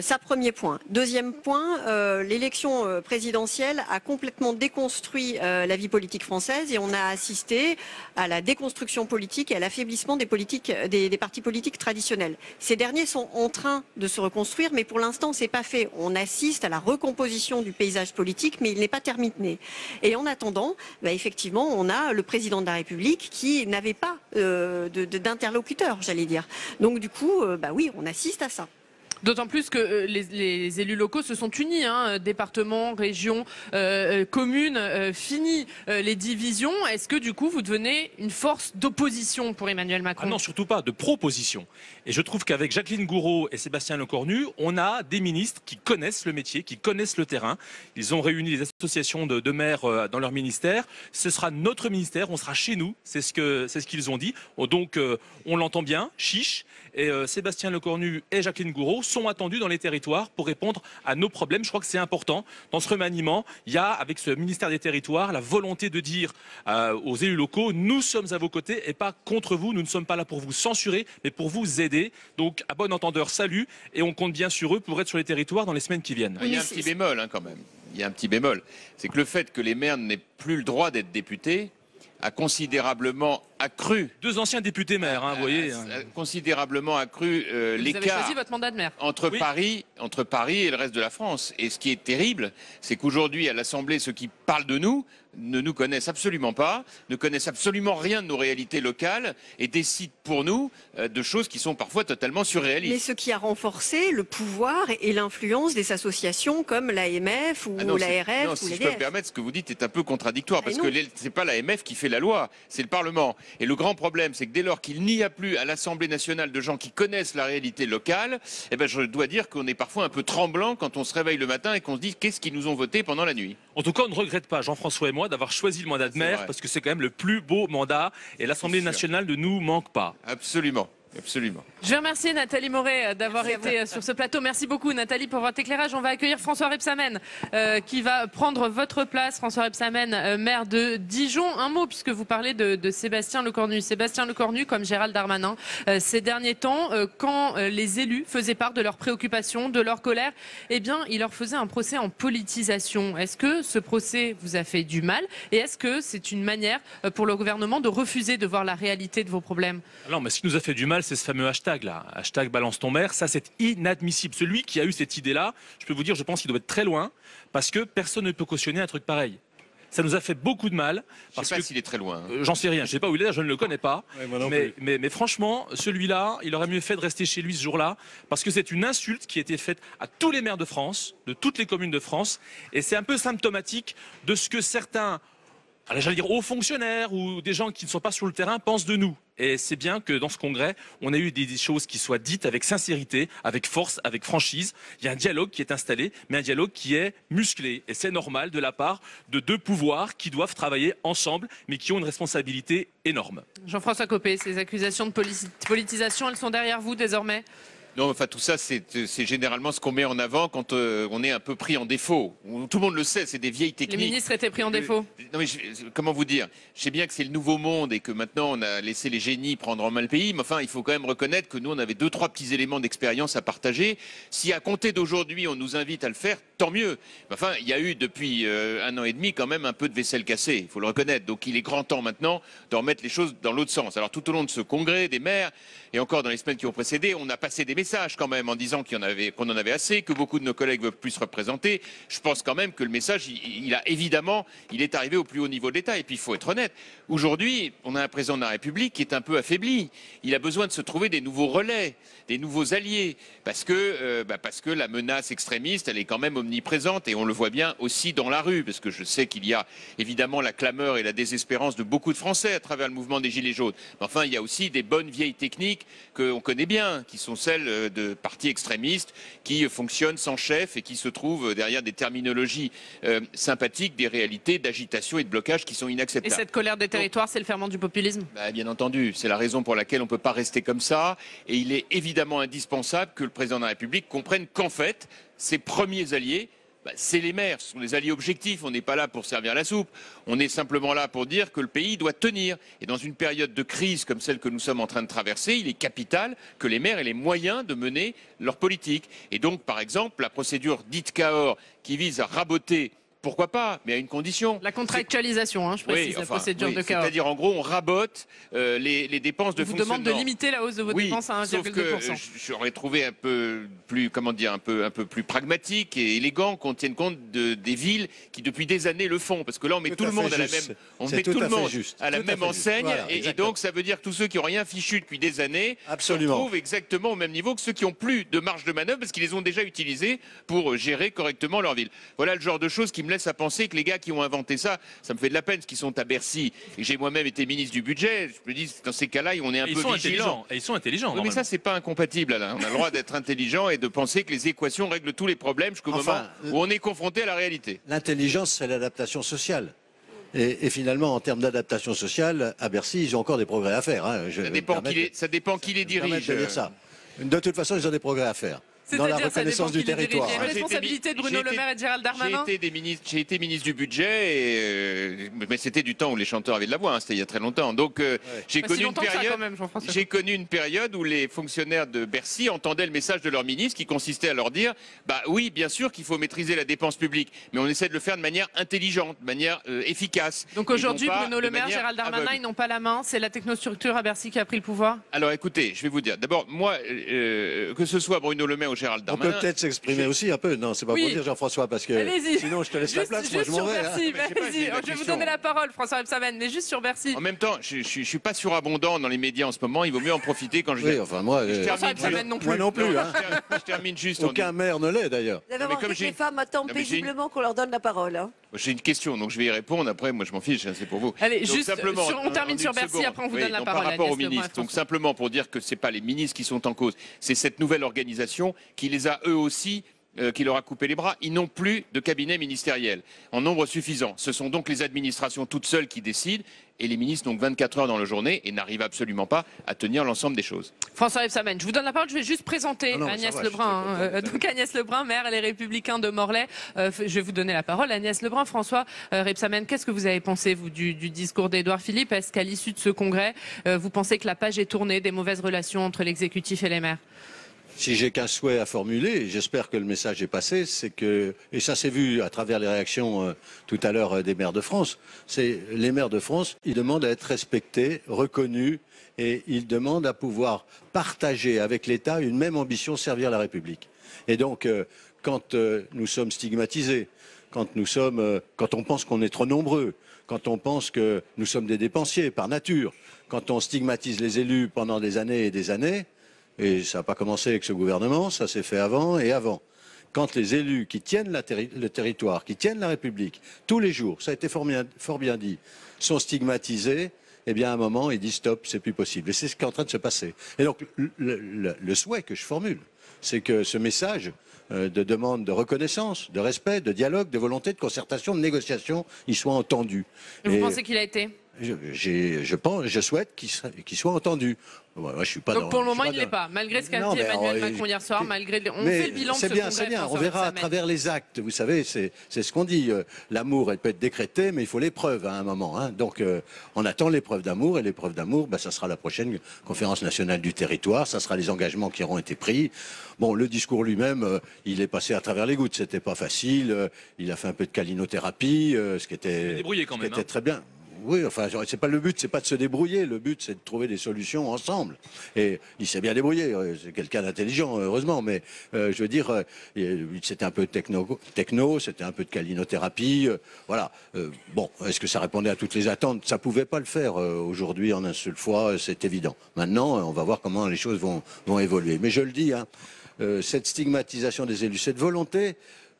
Ça, premier point. Deuxième point, l'élection présidentielle a complètement déconstruit la vie politique française et on a assisté à la déconstruction politique et à l'affaiblissement des partis politiques traditionnels. Ces derniers sont en train de se reconstruire, mais pour l'instant, c'est pas fait. On assiste à la recomposition du paysage politique, mais il n'est pas terminé. Et en attendant, effectivement, on a le président de la République qui n'avait pas d'interlocuteur, j'allais dire. Donc du coup, oui, on assiste à ça. D'autant plus que les élus locaux se sont unis, départements, régions, communes, fini les divisions. Est-ce que du coup vous devenez une force d'opposition pour Emmanuel Macron? Non, surtout pas, de proposition. Et je trouve qu'avec Jacqueline Gourault et Sébastien Lecornu, on a des ministres qui connaissent le métier, qui connaissent le terrain. Ils ont réuni les associations de maires dans leur ministère. Ce sera notre ministère, on sera chez nous, c'est ce qu'ils ont dit. Donc on l'entend bien, chiche. Et Sébastien Lecornu et Jacqueline Gourault sont attendus dans les territoires pour répondre à nos problèmes. Je crois que c'est important. Dans ce remaniement, il y a, avec ce ministère des Territoires, la volonté de dire aux élus locaux, nous sommes à vos côtés et pas contre vous. Nous ne sommes pas là pour vous censurer, mais pour vous aider. Donc, à bon entendeur, salut. Et on compte bien sur eux pour être sur les territoires dans les semaines qui viennent. Il y a un petit bémol quand même. Il y a un petit bémol. C'est que le fait que les maires n'aient plus le droit d'être députés a considérablement accru. 2 anciens députés maires, vous voyez. Considérablement accru l'écart entre Paris et le reste de la France. Et ce qui est terrible, c'est qu'aujourd'hui, à l'Assemblée, ceux qui parlent de nous ne nous connaissent absolument pas, ne connaissent absolument rien de nos réalités locales et décident pour nous de choses qui sont parfois totalement surréalistes. Mais ce qui a renforcé le pouvoir et l'influence des associations comme l'AMF ou l'ARF. Non, si je peux me permettre, ce que vous dites est un peu contradictoire parce que c'est pas l'AMF qui fait la loi, c'est le Parlement. Et le grand problème, c'est que dès lors qu'il n'y a plus à l'Assemblée nationale de gens qui connaissent la réalité locale, je dois dire qu'on est parfois un peu tremblant quand on se réveille le matin et qu'on se dit qu'est-ce qu'ils nous ont voté pendant la nuit. En tout cas, on ne regrette pas, Jean-François et moi, d'avoir choisi le mandat de maire parce que c'est quand même le plus beau mandat et l'Assemblée nationale ne nous manque pas. Absolument. Absolument. Je vais remercier Nathalie Moret d'avoir été sur ce plateau. Merci beaucoup Nathalie pour votre éclairage. On va accueillir François Rebsamen qui va prendre votre place. François Rebsamen, maire de Dijon. Un mot puisque vous parlez de Sébastien Lecornu. Sébastien Lecornu, comme Gérald Darmanin, ces derniers temps, quand les élus faisaient part de leurs préoccupations, de leur colère, il leur faisait un procès en politisation. Est-ce que ce procès vous a fait du mal et est-ce que c'est une manière pour le gouvernement de refuser de voir la réalité de vos problèmes? Non, mais ce qui nous a fait du mal, c'est ce fameux hashtag là, hashtag balance ton maire, ça c'est inadmissible. Celui qui a eu cette idée-là, je peux vous dire, je pense qu'il doit être très loin, parce que personne ne peut cautionner un truc pareil. Ça nous a fait beaucoup de mal. Je ne sais pas s'il est très loin. J'en sais rien, je ne sais pas où il est, je ne le connais pas. Ouais, mais franchement, celui-là, il aurait mieux fait de rester chez lui ce jour-là, parce que c'est une insulte qui a été faite à tous les maires de France, de toutes les communes de France, et c'est un peu symptomatique de ce que certains, j'allais dire hauts fonctionnaires ou des gens qui ne sont pas sur le terrain pensent de nous. Et c'est bien que dans ce congrès, on a eu des choses qui soient dites avec sincérité, avec force, avec franchise. Il y a un dialogue qui est installé, mais un dialogue qui est musclé. Et c'est normal de la part de 2 pouvoirs qui doivent travailler ensemble, mais qui ont une responsabilité énorme. Jean-François Copé, ces accusations de politisation, elles sont derrière vous désormais? Non, enfin tout ça, c'est généralement ce qu'on met en avant quand on est un peu pris en défaut. Tout le monde le sait, c'est des vieilles techniques. Les ministres étaient pris en défaut. Non, mais comment vous dire? Je sais bien que c'est le nouveau monde et que maintenant on a laissé les génies prendre en main le pays, mais enfin il faut quand même reconnaître que nous on avait 2-3 petits éléments d'expérience à partager. Si à compter d'aujourd'hui on nous invite à le faire, tant mieux. Enfin, il y a eu depuis 1 an et demi quand même un peu de vaisselle cassée, il faut le reconnaître. Donc il est grand temps maintenant de remettre les choses dans l'autre sens. Alors tout au long de ce congrès des maires et encore dans les semaines qui ont précédé, on a passé des message quand même en disant qu'on en avait assez, que beaucoup de nos collègues veulent plus se représenter. Je pense quand même que le message, il est arrivé au plus haut niveau de l'État. Et puis il faut être honnête. Aujourd'hui, on a un président de la République qui est un peu affaibli. Il a besoin de se trouver des nouveaux relais, des nouveaux alliés, parce que la menace extrémiste, elle est quand même omniprésente et on le voit bien aussi dans la rue, parce que je sais qu'il y a évidemment la clameur et la désespérance de beaucoup de Français à travers le mouvement des Gilets jaunes. Mais enfin, il y a aussi des bonnes vieilles techniques qu'on connaît bien, qui sont celles de partis extrémistes qui fonctionnent sans chef et qui se trouvent derrière des terminologies sympathiques, des réalités d'agitation et de blocage qui sont Et inacceptables. cette colère des territoires, c'est le ferment du populisme? Bien entendu, c'est la raison pour laquelle on ne peut pas rester comme ça. Et il est évidemment indispensable que le président de la République comprenne qu'en fait, ses premiers alliés, c'est les maires, ce sont des alliés objectifs. On n'est pas là pour servir la soupe. On est simplement là pour dire que le pays doit tenir. Et dans une période de crise comme celle que nous sommes en train de traverser, il est capital que les maires aient les moyens de mener leur politique. Et donc, par exemple, la procédure dite Cahors, qui vise à raboter, pourquoi pas, mais à une condition. La contractualisation, hein, je précise, la procédure de Cahors. C'est-à-dire, en gros, on rabote les dépenses de On vous fonctionnement. demande de limiter la hausse de vos dépenses à 1,2%. Sauf que j'aurais trouvé un peu plus, comment dire, un peu plus pragmatique et élégant qu'on tienne compte des villes qui depuis des années le font, parce que là on met tout le monde à la même, on met tout le monde à la même enseigne, et donc ça veut dire que tous ceux qui n'ont rien fichu depuis des années se retrouvent exactement au même niveau que ceux qui ont plus de marge de manœuvre parce qu'ils les ont déjà utilisés pour gérer correctement leur ville. Voilà le genre de choses qui me laisse à penser que les gars qui ont inventé ça, ça me fait de la peine, parce qu'ils sont à Bercy, et j'ai moi-même été ministre du budget, je me dis, dans ces cas-là, on est un peu vigilant. Et ils sont intelligents. Oui, mais ça, c'est pas incompatible, Alain. On a le droit d'être intelligent et de penser que les équations règlent tous les problèmes jusqu'au moment où on est confronté à la réalité. L'intelligence, c'est l'adaptation sociale. Et finalement, en termes d'adaptation sociale, à Bercy, ils ont encore des progrès à faire. Hein. Ça dépend qui les dirige. De toute façon, ils ont des progrès à faire. Dans la reconnaissance du territoire. Il y a une responsabilité de Bruno Le Maire et de Gérald Darmanin. J'ai été ministre du budget, mais c'était du temps où les chanteurs avaient de la voix, hein, c'était il y a très longtemps. Donc j'ai connu une période où les fonctionnaires de Bercy entendaient le message de leur ministre qui consistait à leur dire oui, bien sûr qu'il faut maîtriser la dépense publique, mais on essaie de le faire de manière intelligente, de manière efficace. Donc aujourd'hui, Bruno Le Maire, Gérald Darmanin, ils n'ont pas la main, c'est la technostructure à Bercy qui a pris le pouvoir? Alors écoutez, je vais vous dire, d'abord, moi, que ce soit Bruno Le Maire ou Gérald Darmanin. On peut peut-être s'exprimer aussi un peu. Non, c'est pas pour dire Jean-François, parce que sinon je te laisse la place. Moi, je m'en vais. Je vais vous donner la parole, François Rebsamen, mais juste sur Bercy. En même temps, je suis pas surabondant dans les médias en ce moment. Il vaut mieux en profiter quand je. Oui, enfin moi non plus. Je termine juste. Aucun maire ne l'est d'ailleurs. Vous avez remarqué que les femmes attendent paisiblement qu'on leur donne la parole. J'ai une question, donc je vais y répondre. Après, moi, je m'en fiche, c'est pour vous. Allez, juste, on termine sur Bercy, après on vous donne la parole. Par rapport aux ministres, donc simplement pour dire que c'est pas les ministres qui sont en cause, c'est cette nouvelle organisation qui les a eux aussi, qui leur a coupé les bras. Ils n'ont plus de cabinet ministériel en nombre suffisant. Ce sont donc les administrations toutes seules qui décident, et les ministres n'ont que 24 heures dans la journée et n'arrent absolument pas à tenir l'ensemble des choses. François Rebsamen, je vous donne la parole, je vais juste présenter Agnès Lebrun. Donc Agnès Lebrun, maire Les Républicains de Morlaix. Je vais vous donner la parole. Agnès Lebrun, François Rebsamen, qu'est-ce que vous avez pensé, vous, du discours d'Édouard Philippe? Est-ce qu'à l'issue de ce congrès, vous pensez que la page est tournée des mauvaises relations entre l'exécutif et les maires? Si j'ai qu'un souhait à formuler, et j'espère que le message est passé, c'est que, et ça s'est vu à travers les réactions tout à l'heure des maires de France, c'est les maires de France, ils demandent à être respectés, reconnus, et ils demandent à pouvoir partager avec l'État une même ambition, servir la République. Et donc, quand nous sommes stigmatisés, quand on pense qu'on est trop nombreux, quand on pense que nous sommes des dépensiers par nature, quand on stigmatise les élus pendant des années et des années, et ça n'a pas commencé avec ce gouvernement, ça s'est fait avant et avant. Quand les élus qui tiennent le territoire, qui tiennent la République, tous les jours, ça a été fort bien dit, sont stigmatisés, eh bien à un moment, ils disent stop, c'est plus possible. Et c'est ce qui est en train de se passer. Et donc, le souhait que je formule, c'est que ce message de demande de reconnaissance, de respect, de dialogue, de volonté, de concertation, de négociation, il soit entendu. Vous pensez qu'il a été ? Je souhaite qu'il soit entendu. Moi, je suis pas donc pour le moment, il ne l'est pas, malgré ce qu'a dit Emmanuel Macron hier soir, malgré. On fait le bilan de ce congrès. C'est bien, on verra à travers les actes. Vous savez, c'est ce qu'on dit. L'amour, elle peut être décrétée, mais il faut l'épreuve à un moment. Hein. Donc, on attend l'épreuve d'amour, et l'épreuve d'amour, ça sera la prochaine conférence nationale du territoire, ça sera les engagements qui auront été pris. Bon, le discours lui-même, il est passé à travers les gouttes. C'était pas facile. Il a fait un peu de calinothérapie, ce qui était très bien. Oui, enfin, c'est pas le but, c'est pas de se débrouiller. Le but, c'est de trouver des solutions ensemble. Et il s'est bien débrouillé. C'est quelqu'un d'intelligent, heureusement. Mais je veux dire, c'était un peu techno, c'était un peu de calinothérapie. Voilà. Bon, est-ce que ça répondait à toutes les attentes? Ça pouvait pas le faire aujourd'hui en une seule fois, c'est évident. Maintenant, on va voir comment les choses vont évoluer. Mais je le dis, cette stigmatisation des élus, cette volonté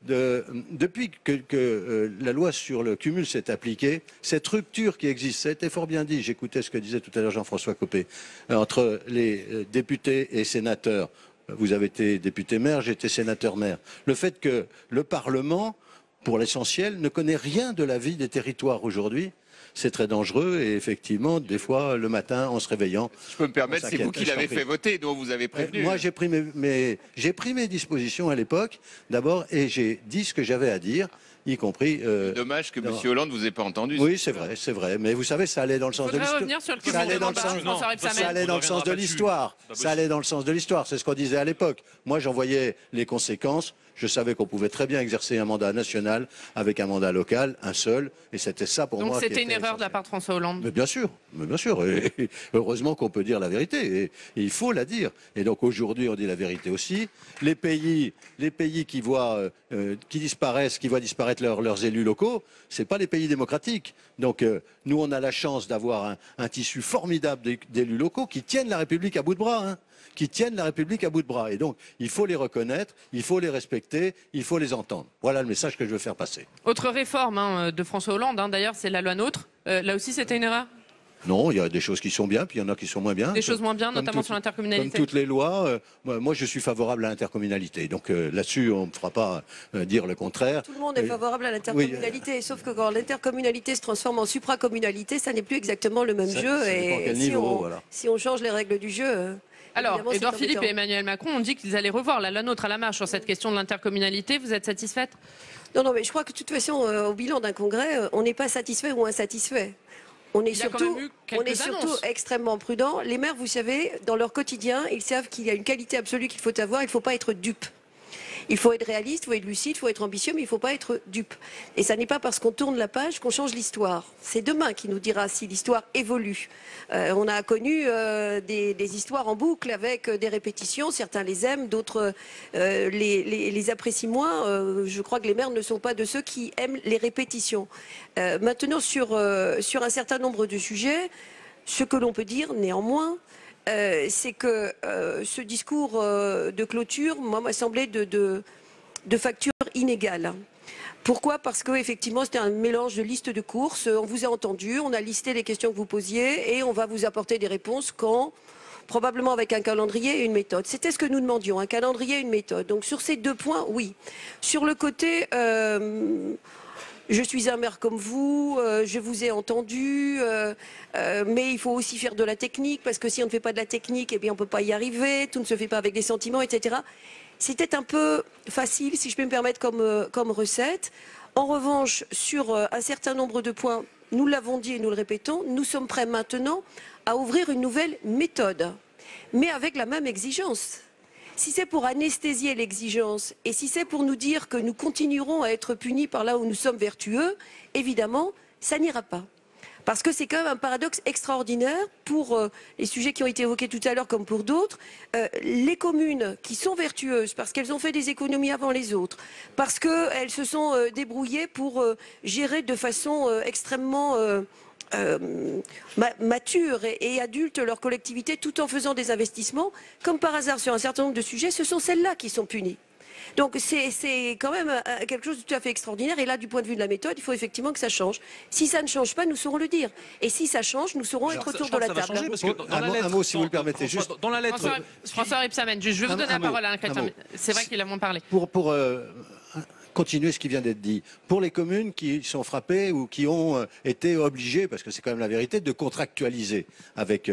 depuis que la loi sur le cumul s'est appliquée, cette rupture qui existe, ça a été fort bien dit, j'écoutais ce que disait tout à l'heure Jean-François Copé, entre les députés et sénateurs. Vous avez été député-maire, j'ai été sénateur-maire. Le fait que le Parlement, pour l'essentiel, ne connaît rien de la vie des territoires aujourd'hui, c'est très dangereux et effectivement, des fois, le matin, en se réveillant... Je peux me permettre, c'est vous qui l'avez fait voter, dont vous avez prévenu. Moi, j'ai pris mes dispositions à l'époque, d'abord, et j'ai dit ce que j'avais à dire, y compris... Dommage que M. Hollande ne vous ait pas entendu. Oui, c'est vrai. Mais vous savez, ça allait dans le sens de l'histoire. Ça allait dans le sens de l'histoire. Ça allait dans le sens de l'histoire. C'est ce qu'on disait à l'époque. Moi, j'en voyais les conséquences. Je savais qu'on pouvait très bien exercer un mandat national avec un mandat local, un seul, et c'était ça pour moi. Donc c'était une erreur de la part de François Hollande. Mais bien sûr. Et heureusement qu'on peut dire la vérité, et il faut la dire. Et donc aujourd'hui, on dit la vérité aussi. Les pays qui voient disparaître leurs élus locaux, c'est pas les pays démocratiques. Donc nous, on a la chance d'avoir un tissu formidable d'élus locaux qui tiennent la République à bout de bras. Et donc, il faut les reconnaître, il faut les respecter, il faut les entendre. Voilà le message que je veux faire passer. Autre réforme de François Hollande, d'ailleurs, c'est la loi NOTRe. Là aussi, c'était une erreur ? Non, il y a des choses qui sont bien, puis il y en a qui sont moins bien. Des choses moins bien, notamment sur l'intercommunalité. Comme toutes les lois, moi je suis favorable à l'intercommunalité. Donc là-dessus, on ne fera pas dire le contraire. Tout le monde est favorable à l'intercommunalité, sauf que quand l'intercommunalité se transforme en supracommunalité, ça n'est plus exactement le même jeu. Et si on change les règles du jeu... Alors, Édouard Philippe et Emmanuel Macron ont dit qu'ils allaient revoir la NOTRe à la marge sur cette question de l'intercommunalité. Vous êtes satisfaite ? Non, mais je crois que de toute façon, au bilan d'un congrès, on n'est pas satisfait ou insatisfait. On est surtout extrêmement prudent. Les maires, vous savez, dans leur quotidien, ils savent qu'il y a une qualité absolue qu'il faut avoir. Il ne faut pas être dupe. Il faut être réaliste, il faut être lucide, il faut être ambitieux, mais il ne faut pas être dupe. Et ça n'est pas parce qu'on tourne la page qu'on change l'histoire. C'est demain qui nous dira si l'histoire évolue. On a connu des histoires en boucle avec des répétitions. Certains les aiment, d'autres les apprécient moins. Je crois que les maires ne sont pas de ceux qui aiment les répétitions. Maintenant, sur un certain nombre de sujets, ce que l'on peut dire néanmoins, c'est que ce discours de clôture, moi, m'a semblé de facture inégale. Pourquoi ? Parce qu'effectivement, c'était un mélange de listes de courses. On vous a entendu, on a listé les questions que vous posiez et on va vous apporter des réponses probablement avec un calendrier et une méthode. C'était ce que nous demandions, un calendrier et une méthode. Donc sur ces 2 points, oui. Sur le côté... je suis un maire comme vous, je vous ai entendu, mais il faut aussi faire de la technique, parce que si on ne fait pas de la technique, eh bien on ne peut pas y arriver, tout ne se fait pas avec des sentiments, etc. C'était un peu facile, si je peux me permettre, comme recette. En revanche, sur un certain nombre de points, nous l'avons dit et nous le répétons, nous sommes prêts maintenant à ouvrir une nouvelle méthode, mais avec la même exigence. Si c'est pour anesthésier l'exigence et si c'est pour nous dire que nous continuerons à être punis par là où nous sommes vertueux, évidemment, ça n'ira pas. Parce que c'est quand même un paradoxe extraordinaire pour les sujets qui ont été évoqués tout à l'heure comme pour d'autres. Les communes qui sont vertueuses parce qu'elles ont fait des économies avant les autres, parce qu'elles se sont débrouillées pour gérer de façon extrêmement... mature et adulte leur collectivité tout en faisant des investissements, comme par hasard sur un certain nombre de sujets, ce sont celles-là qui sont punies. Donc c'est quand même quelque chose de tout à fait extraordinaire. Et là, du point de vue de la méthode, il faut effectivement que ça change. Si ça ne change pas, nous saurons le dire. Et si ça change, nous saurons être autour de la table. Un mot, si vous le permettez. Juste dans la lettre... François Rebsamen, je vais vous donner la parole à Chrétien. C'est vrai qu'il a moins parlé. Pour continuer ce qui vient d'être dit. Pour les communes qui sont frappées ou qui ont été obligées, parce que c'est quand même la vérité, de contractualiser avec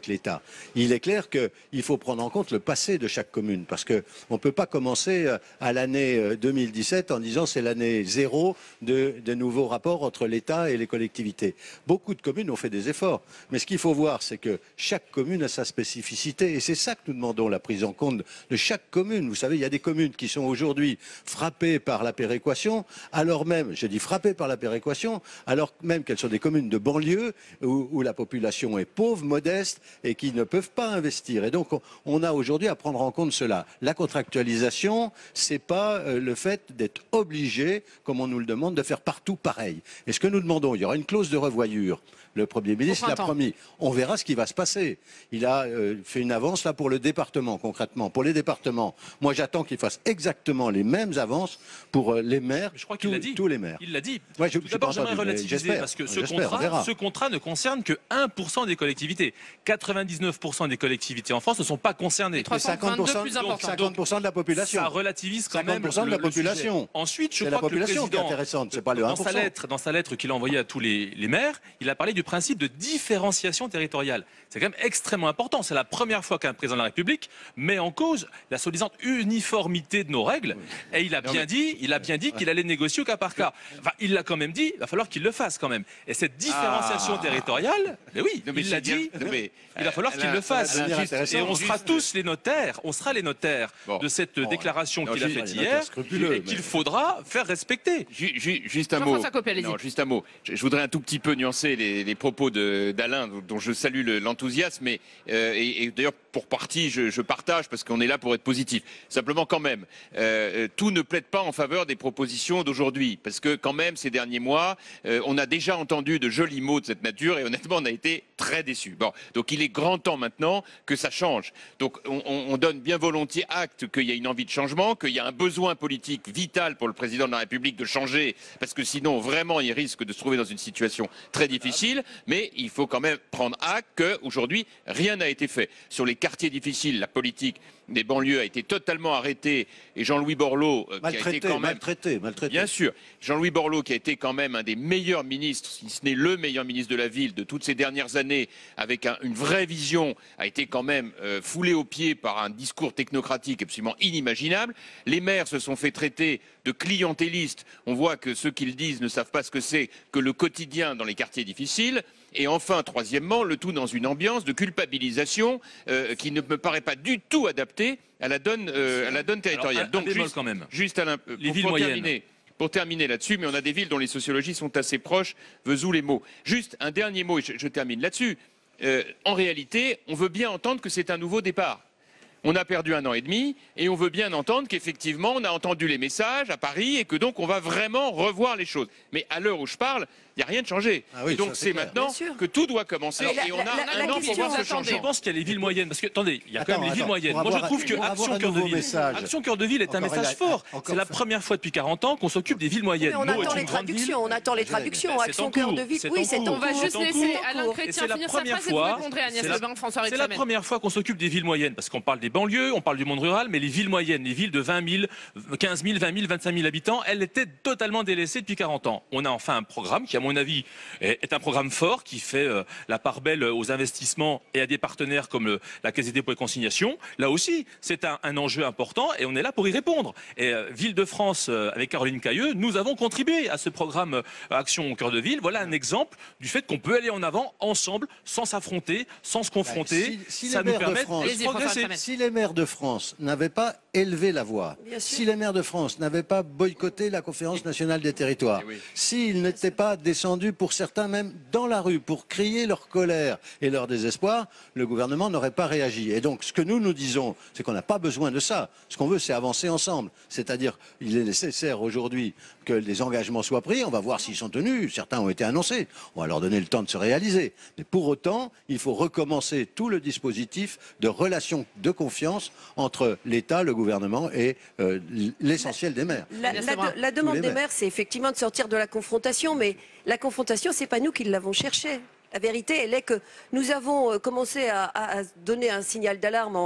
l'État. Il est clair qu'il faut prendre en compte le passé de chaque commune, parce qu'on ne peut pas commencer à l'année 2017 en disant c'est l'année 0 de nouveaux rapports entre l'État et les collectivités. Beaucoup de communes ont fait des efforts, mais ce qu'il faut voir, c'est que chaque commune a sa spécificité, et c'est ça que nous demandons, la prise en compte de chaque commune. Vous savez, il y a des communes qui sont aujourd'hui frappées par la péréquation, alors même, je dis frappées par la péréquation, alors même qu'elles sont des communes de banlieue où la population est pauvre, modeste et qui ne peuvent pas investir. Et donc, on a aujourd'hui à prendre en compte cela. La contractualisation, c'est pas le fait d'être obligé, comme on nous le demande, de faire partout pareil. Et ce que nous demandons, il y aura une clause de revoyure Le Premier ministre l'a promis. On verra ce qui va se passer. Il a fait une avance là pour le département, concrètement. Pour les départements, moi j'attends qu'il fasse exactement les mêmes avances pour les maires, je crois qu'il l'a dit. Tous les maires. Il l'a dit. Ouais, D'abord, j'aimerais relativiser parce que ce contrat ne concerne que 1% des collectivités. 99% des collectivités en France ne sont pas concernées. 50% de la population. Ça relativise quand même 50% de la population. Ensuite, je crois que le président, qui est intéressante, c'est pas le 1%. Dans sa lettre qu'il a envoyée à tous les maires, il a parlé du principe de différenciation territoriale. C'est quand même extrêmement important. C'est la première fois qu'un président de la République met en cause la soi-disant uniformité de nos règles. Et il a bien dit qu'il allait négocier au cas par cas. Enfin, il l'a quand même dit. Il va falloir qu'il le fasse quand même. Et cette différenciation territoriale, mais oui, il l'a dit. Il va falloir qu'il le fasse. Et on sera tous les notaires. On sera les notaires de cette déclaration qu'il a faite hier et qu'il faudra faire respecter. Juste un mot. Juste un mot. Je voudrais un tout petit peu nuancer les propos d'Alain, dont je salue l'enthousiasme, et d'ailleurs pour partie je partage parce qu'on est là pour être positif. Simplement quand même, tout ne plaide pas en faveur des propositions d'aujourd'hui, parce que quand même ces derniers mois, on a déjà entendu de jolis mots de cette nature et honnêtement on a été très déçus. Bon, donc il est grand temps maintenant que ça change. Donc on donne bien volontiers acte qu'il y a une envie de changement, qu'il y a un besoin politique vital pour le président de la République de changer, parce que sinon vraiment il risque de se trouver dans une situation très difficile, mais il faut quand même prendre acte qu'aujourd'hui rien n'a été fait. Sur les quartiers difficiles, la politique des banlieues a été totalement arrêtée et Jean-Louis Borloo qui a été quand même maltraité. Bien sûr, Jean-Louis Borloo qui a été quand même un des meilleurs ministres, si ce n'est le meilleur ministre de la ville de toutes ces dernières années, avec une vraie vision, a été quand même foulé aux pieds par un discours technocratique absolument inimaginable. Les maires se sont fait traiter de clientélistes. On voit que ceux qui le disent ne savent pas ce que c'est que le quotidien dans les quartiers difficiles. Et enfin, troisièmement, le tout dans une ambiance de culpabilisation qui ne me paraît pas du tout adaptée à la donne territoriale. Alors, donc, quand même. Juste Alain, pour terminer là-dessus, mais on a des villes dont les sociologies sont assez proches, Vesoul et Meaux. Juste un dernier mot, et je termine là-dessus. En réalité, on veut bien entendre que c'est un nouveau départ. On a perdu 1 an et demi et on veut bien entendre qu'effectivement on a entendu les messages à Paris et que donc on va vraiment revoir les choses. Mais à l'heure où je parle, il n'y a rien de changé. Et donc c'est maintenant que tout cœur de ville et on a un an pour voir ce changement. Je pense qu'il y a les villes moyennes, parce que attendez, il y a quand même les villes moyennes. Moi je trouve que Action Cœur de Ville est un message fort. C'est la première fois depuis 40 ans qu'on s'occupe des villes moyennes. On attend les traductions, Action Cœur de Ville, oui, on va juste laisser Alain Chrétien finir sa phrase et vous répondrez Agnès Lebin, François Rebsamen. C'est la première fois qu'on s'occupe des villes moyennes, parce qu'on parle des banlieues, on parle du monde rural, mais les villes moyennes, les villes de 20 000, 15 000, 20 000, 25 000 habitants, elles étaient totalement délaissées depuis 40 ans. On a enfin un programme qui, à mon avis, est un programme fort, qui fait la part belle aux investissements et à des partenaires comme la Caisse des dépôts et consignations. Là aussi, c'est un enjeu important et on est là pour y répondre. Et Ville-de-France, avec Caroline Cayeux, nous avons contribué à ce programme Action Cœur de Ville. Voilà un exemple du fait qu'on peut aller en avant ensemble, sans s'affronter, sans se confronter. Ça nous permet de progresser. Si les maires de France n'avaient pas élevé la voix, si les maires de France n'avaient pas boycotté la Conférence nationale des territoires, s'ils n'étaient pas descendus pour certains même dans la rue pour crier leur colère et leur désespoir, le gouvernement n'aurait pas réagi. Et donc ce que nous disons, c'est qu'on n'a pas besoin de ça. Ce qu'on veut, c'est avancer ensemble. C'est-à-dire, il est nécessaire aujourd'hui que les engagements soient pris. On va voir s'ils sont tenus. Certains ont été annoncés. On va leur donner le temps de se réaliser. Mais pour autant, il faut recommencer tout le dispositif de relations de confiance entre l'État, le gouvernement et l'essentiel des maires. La demande des maires, c'est effectivement de sortir de la confrontation, mais la confrontation, c'est pas nous qui l'avons cherchée. La vérité, elle est que nous avons commencé à donner un signal d'alarme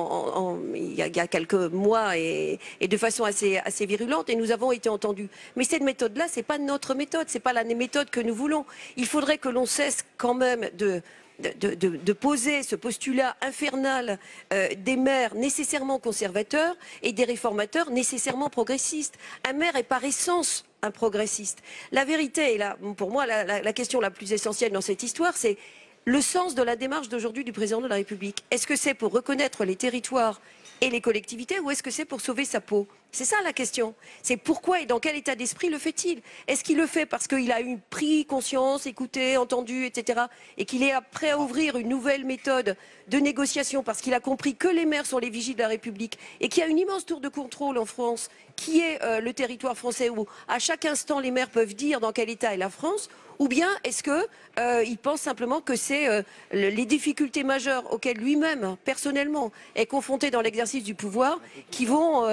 il y a quelques mois et de façon assez virulente, et nous avons été entendus. Mais cette méthode-là, c'est pas notre méthode, c'est pas la méthode que nous voulons. Il faudrait que l'on cesse quand même de poser ce postulat infernal des maires nécessairement conservateurs et des réformateurs nécessairement progressistes. Un maire est par essence un progressiste. La vérité, et là, pour moi, la question la plus essentielle dans cette histoire, c'est le sens de la démarche d'aujourd'hui du président de la République. Est-ce que c'est pour reconnaître les territoires et les collectivités, ou est-ce que c'est pour sauver sa peau ? C'est ça la question. C'est pourquoi et dans quel état d'esprit le fait-il? Est-ce qu'il le fait parce qu'il a pris conscience, écouté, entendu, etc. et qu'il est prêt à ouvrir une nouvelle méthode de négociation parce qu'il a compris que les maires sont les vigiles de la République et qu'il y a une immense tour de contrôle en France qui est le territoire français où à chaque instant les maires peuvent dire dans quel état est la France? Ou bien est-ce qu'il pense simplement que c'est les difficultés majeures auxquelles lui-même, personnellement, est confronté dans l'exercice du pouvoir qui vont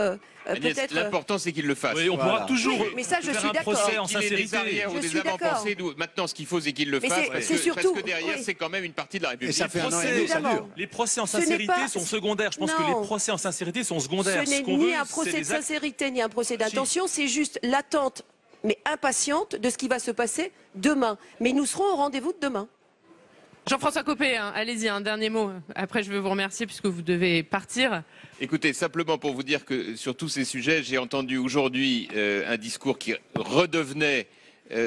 peut-être... L'important, c'est qu'il le fasse. Oui, on pourra toujours mais ça, je faire suis un d'accord. procès en Qu'il ait des sincérité. arrières ou des avant-pensées. Maintenant, ce qu'il faut, c'est qu'il le fasse. Parce que derrière, c'est quand même une partie de la République. Et ça fait un an et demi, ça dure. Les procès en sincérité sont secondaires. Je pense que les procès en sincérité sont secondaires. Ce n'est ni un procès de sincérité, ni un procès d'intention. C'est juste l'attente, mais impatiente, de ce qui va se passer demain. Mais nous serons au rendez-vous de demain. Jean-François Copé, allez-y, un dernier mot. Après, je veux vous remercier puisque vous devez partir. Écoutez, simplement pour vous dire que sur tous ces sujets, j'ai entendu aujourd'hui un discours qui redevenait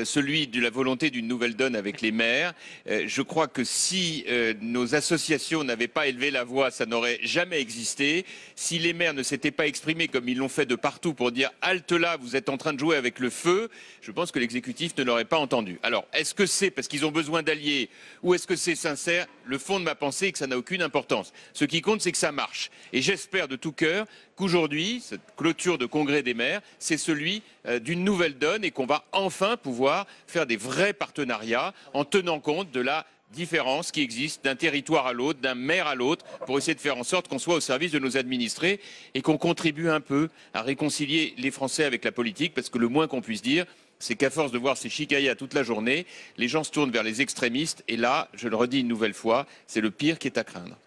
celui de la volonté d'une nouvelle donne avec les maires. Je crois que si nos associations n'avaient pas élevé la voix, ça n'aurait jamais existé. Si les maires ne s'étaient pas exprimés comme ils l'ont fait de partout pour dire « halte là, vous êtes en train de jouer avec le feu », je pense que l'exécutif ne l'aurait pas entendu. Alors, est-ce que c'est parce qu'ils ont besoin d'alliés ou est-ce que c'est sincère? Le fond de ma pensée est que ça n'a aucune importance. Ce qui compte, c'est que ça marche. Et j'espère de tout cœur qu'aujourd'hui, cette clôture de congrès des maires, c'est celui d'une nouvelle donne et qu'on va enfin pouvoir faire des vrais partenariats en tenant compte de la différence qui existe d'un territoire à l'autre, d'un maire à l'autre, pour essayer de faire en sorte qu'on soit au service de nos administrés et qu'on contribue un peu à réconcilier les Français avec la politique, parce que le moins qu'on puisse dire, c'est qu'à force de voir ces chicaillas toute la journée, les gens se tournent vers les extrémistes et là, je le redis une nouvelle fois, c'est le pire qui est à craindre.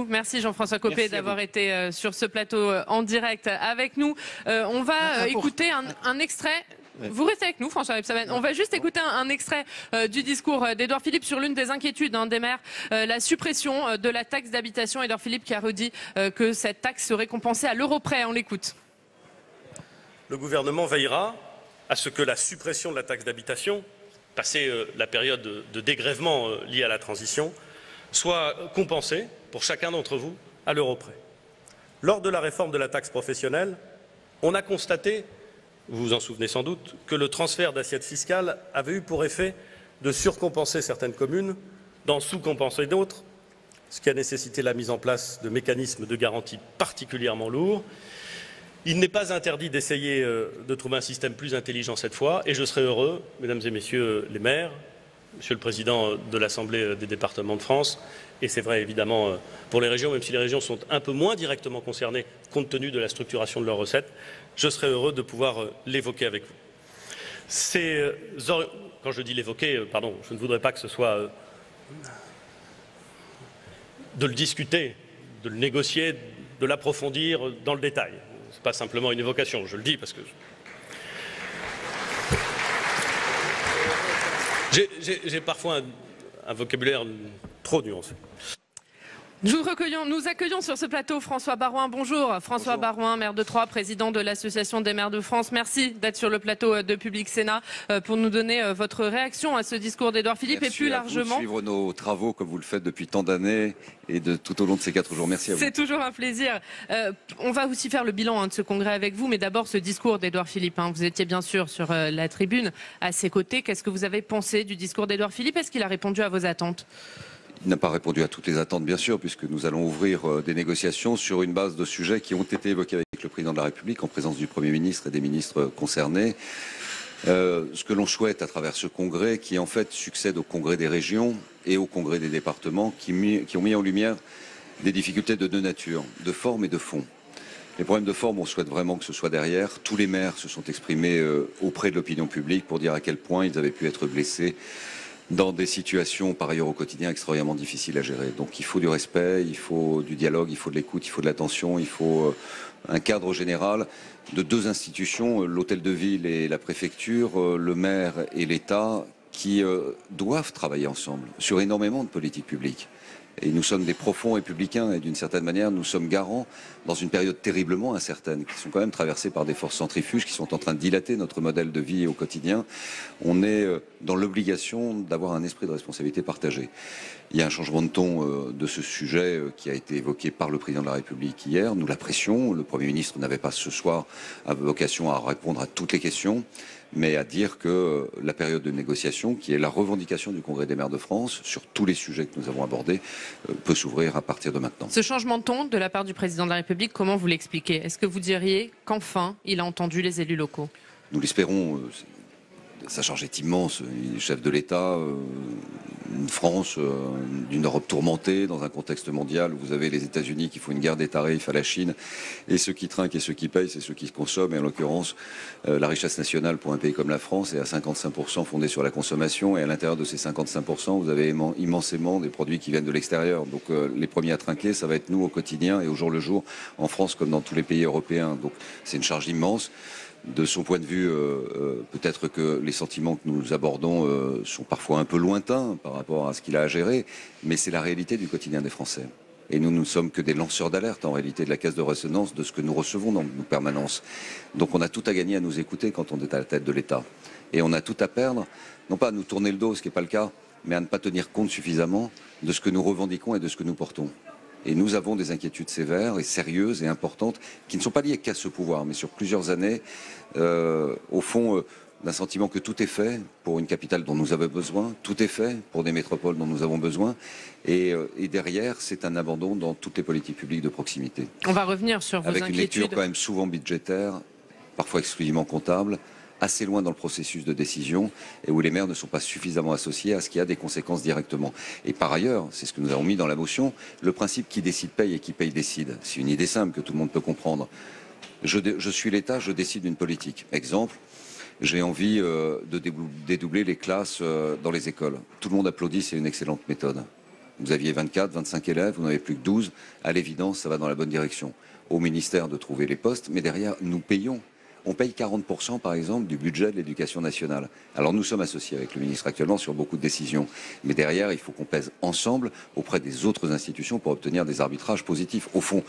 Merci Jean-François Copé d'avoir été sur ce plateau en direct avec nous. On va écouter un extrait. Vous restez avec nous, François Rebsamen. On va juste écouter un extrait du discours d'Édouard Philippe sur l'une des inquiétudes des maires, la suppression de la taxe d'habitation. Édouard Philippe qui a redit que cette taxe serait compensée à l'euro près. On l'écoute. Le gouvernement veillera à ce que la suppression de la taxe d'habitation, passé la période de dégrèvement liée à la transition, soit compensée pour chacun d'entre vous à l'euro près. Lors de la réforme de la taxe professionnelle, on a constaté, vous vous en souvenez sans doute, que le transfert d'assiette fiscale avait eu pour effet de surcompenser certaines communes, d'en sous-compenser d'autres, ce qui a nécessité la mise en place de mécanismes de garantie particulièrement lourds. Il n'est pas interdit d'essayer de trouver un système plus intelligent cette fois, et je serai heureux, mesdames et messieurs les maires, monsieur le président de l'Assemblée des départements de France, et c'est vrai évidemment pour les régions, même si les régions sont un peu moins directement concernées compte tenu de la structuration de leurs recettes, je serai heureux de pouvoir l'évoquer avec vous. Quand je dis l'évoquer, pardon, je ne voudrais pas que ce soit de le discuter, de le négocier, de l'approfondir dans le détail. Ce n'est pas simplement une évocation, je le dis parce que... J'ai parfois un vocabulaire trop nuancé. Nous accueillons sur ce plateau François Baroin. Bonjour François Baroin, maire de Troyes, président de l'Association des maires de France. Merci d'être sur le plateau de Public Sénat pour nous donner votre réaction à ce discours d'Édouard Philippe. Merci et plus à largement... vous de suivre nos travaux comme vous le faites depuis tant d'années et tout au long de ces 4 jours. Merci à vous. C'est toujours un plaisir. On va aussi faire le bilan de ce congrès avec vous, mais d'abord ce discours d'Édouard Philippe. Vous étiez bien sûr sur la tribune à ses côtés. Qu'est-ce que vous avez pensé du discours d'Édouard Philippe? Est-ce qu'il a répondu à vos attentes? Il n'a pas répondu à toutes les attentes, bien sûr, puisque nous allons ouvrir des négociations sur une base de sujets qui ont été évoqués avec le président de la République, en présence du Premier ministre et des ministres concernés. Ce que l'on souhaite à travers ce congrès, qui en fait succède au congrès des régions et au congrès des départements, qui ont mis en lumière des difficultés de deux natures, de forme et de fond. Les problèmes de forme, on souhaite vraiment que ce soit derrière. Tous les maires se sont exprimés auprès de l'opinion publique pour dire à quel point ils avaient pu être blessés dans des situations, par ailleurs au quotidien, extrêmement difficiles à gérer. Donc il faut du respect, il faut du dialogue, il faut de l'écoute, il faut de l'attention, il faut un cadre général de deux institutions, l'hôtel de ville et la préfecture, le maire et l'État, qui doivent travailler ensemble sur énormément de politiques publiques. Et nous sommes des profonds républicains et d'une certaine manière, nous sommes garants dans une période terriblement incertaine, qui sont quand même traversées par des forces centrifuges qui sont en train de dilater notre modèle de vie au quotidien. On est dans l'obligation d'avoir un esprit de responsabilité partagé. Il y a un changement de ton de ce sujet qui a été évoqué par le président de la République hier. Nous l'apprécions. Le Premier ministre n'avait pas ce soir vocation à répondre à toutes les questions, mais à dire que la période de négociation, qui est la revendication du Congrès des maires de France sur tous les sujets que nous avons abordés, peut s'ouvrir à partir de maintenant. Ce changement de ton de la part du président de la République, comment vous l'expliquez? Est-ce que vous diriez qu'enfin il a entendu les élus locaux? Nous l'espérons. Sa charge est immense. Il est chef de l'État, une France, d'une Europe tourmentée, dans un contexte mondial où vous avez les États-Unis qui font une guerre des tarifs à la Chine, et ceux qui trinquent et ceux qui payent, c'est ceux qui consomment. Et en l'occurrence, la richesse nationale pour un pays comme la France est à 55% fondée sur la consommation, et à l'intérieur de ces 55%, vous avez immensément des produits qui viennent de l'extérieur. Donc les premiers à trinquer, ça va être nous au quotidien et au jour le jour, en France comme dans tous les pays européens. Donc c'est une charge immense. De son point de vue, peut-être que les sentiments que nous abordons sont parfois un peu lointains par rapport à ce qu'il a à gérer, mais c'est la réalité du quotidien des Français. Et nous ne sommes que des lanceurs d'alerte, en réalité, de la caisse de résonance de ce que nous recevons dans nos permanences. Donc on a tout à gagner à nous écouter quand on est à la tête de l'État. Et on a tout à perdre, non pas à nous tourner le dos, ce qui n'est pas le cas, mais à ne pas tenir compte suffisamment de ce que nous revendiquons et de ce que nous portons. Et nous avons des inquiétudes sévères et sérieuses et importantes qui ne sont pas liées qu'à ce pouvoir, mais sur plusieurs années, au fond, d'un sentiment que tout est fait pour une capitale dont nous avons besoin, tout est fait pour des métropoles dont nous avons besoin, et derrière, c'est un abandon dans toutes les politiques publiques de proximité. On va revenir sur vos inquiétudes. Avec une lecture quand même souvent budgétaire, parfois exclusivement comptable, assez loin dans le processus de décision et où les maires ne sont pas suffisamment associés à ce qui a des conséquences directement. Et par ailleurs, c'est ce que nous avons mis dans la motion, le principe qui décide paye et qui paye décide. C'est une idée simple que tout le monde peut comprendre. Je suis l'État, je décide d'une politique. Exemple, j'ai envie de dédoubler les classes dans les écoles. Tout le monde applaudit, c'est une excellente méthode. Vous aviez 24, 25 élèves, vous n'en avez plus que 12. À l'évidence, ça va dans la bonne direction. Au ministère de trouver les postes, mais derrière, nous payons. On paye 40% par exemple du budget de l'éducation nationale. Alors nous sommes associés avec le ministre actuellement sur beaucoup de décisions. Mais derrière, il faut qu'on pèse ensemble auprès des autres institutions pour obtenir des arbitrages positifs. Au fond,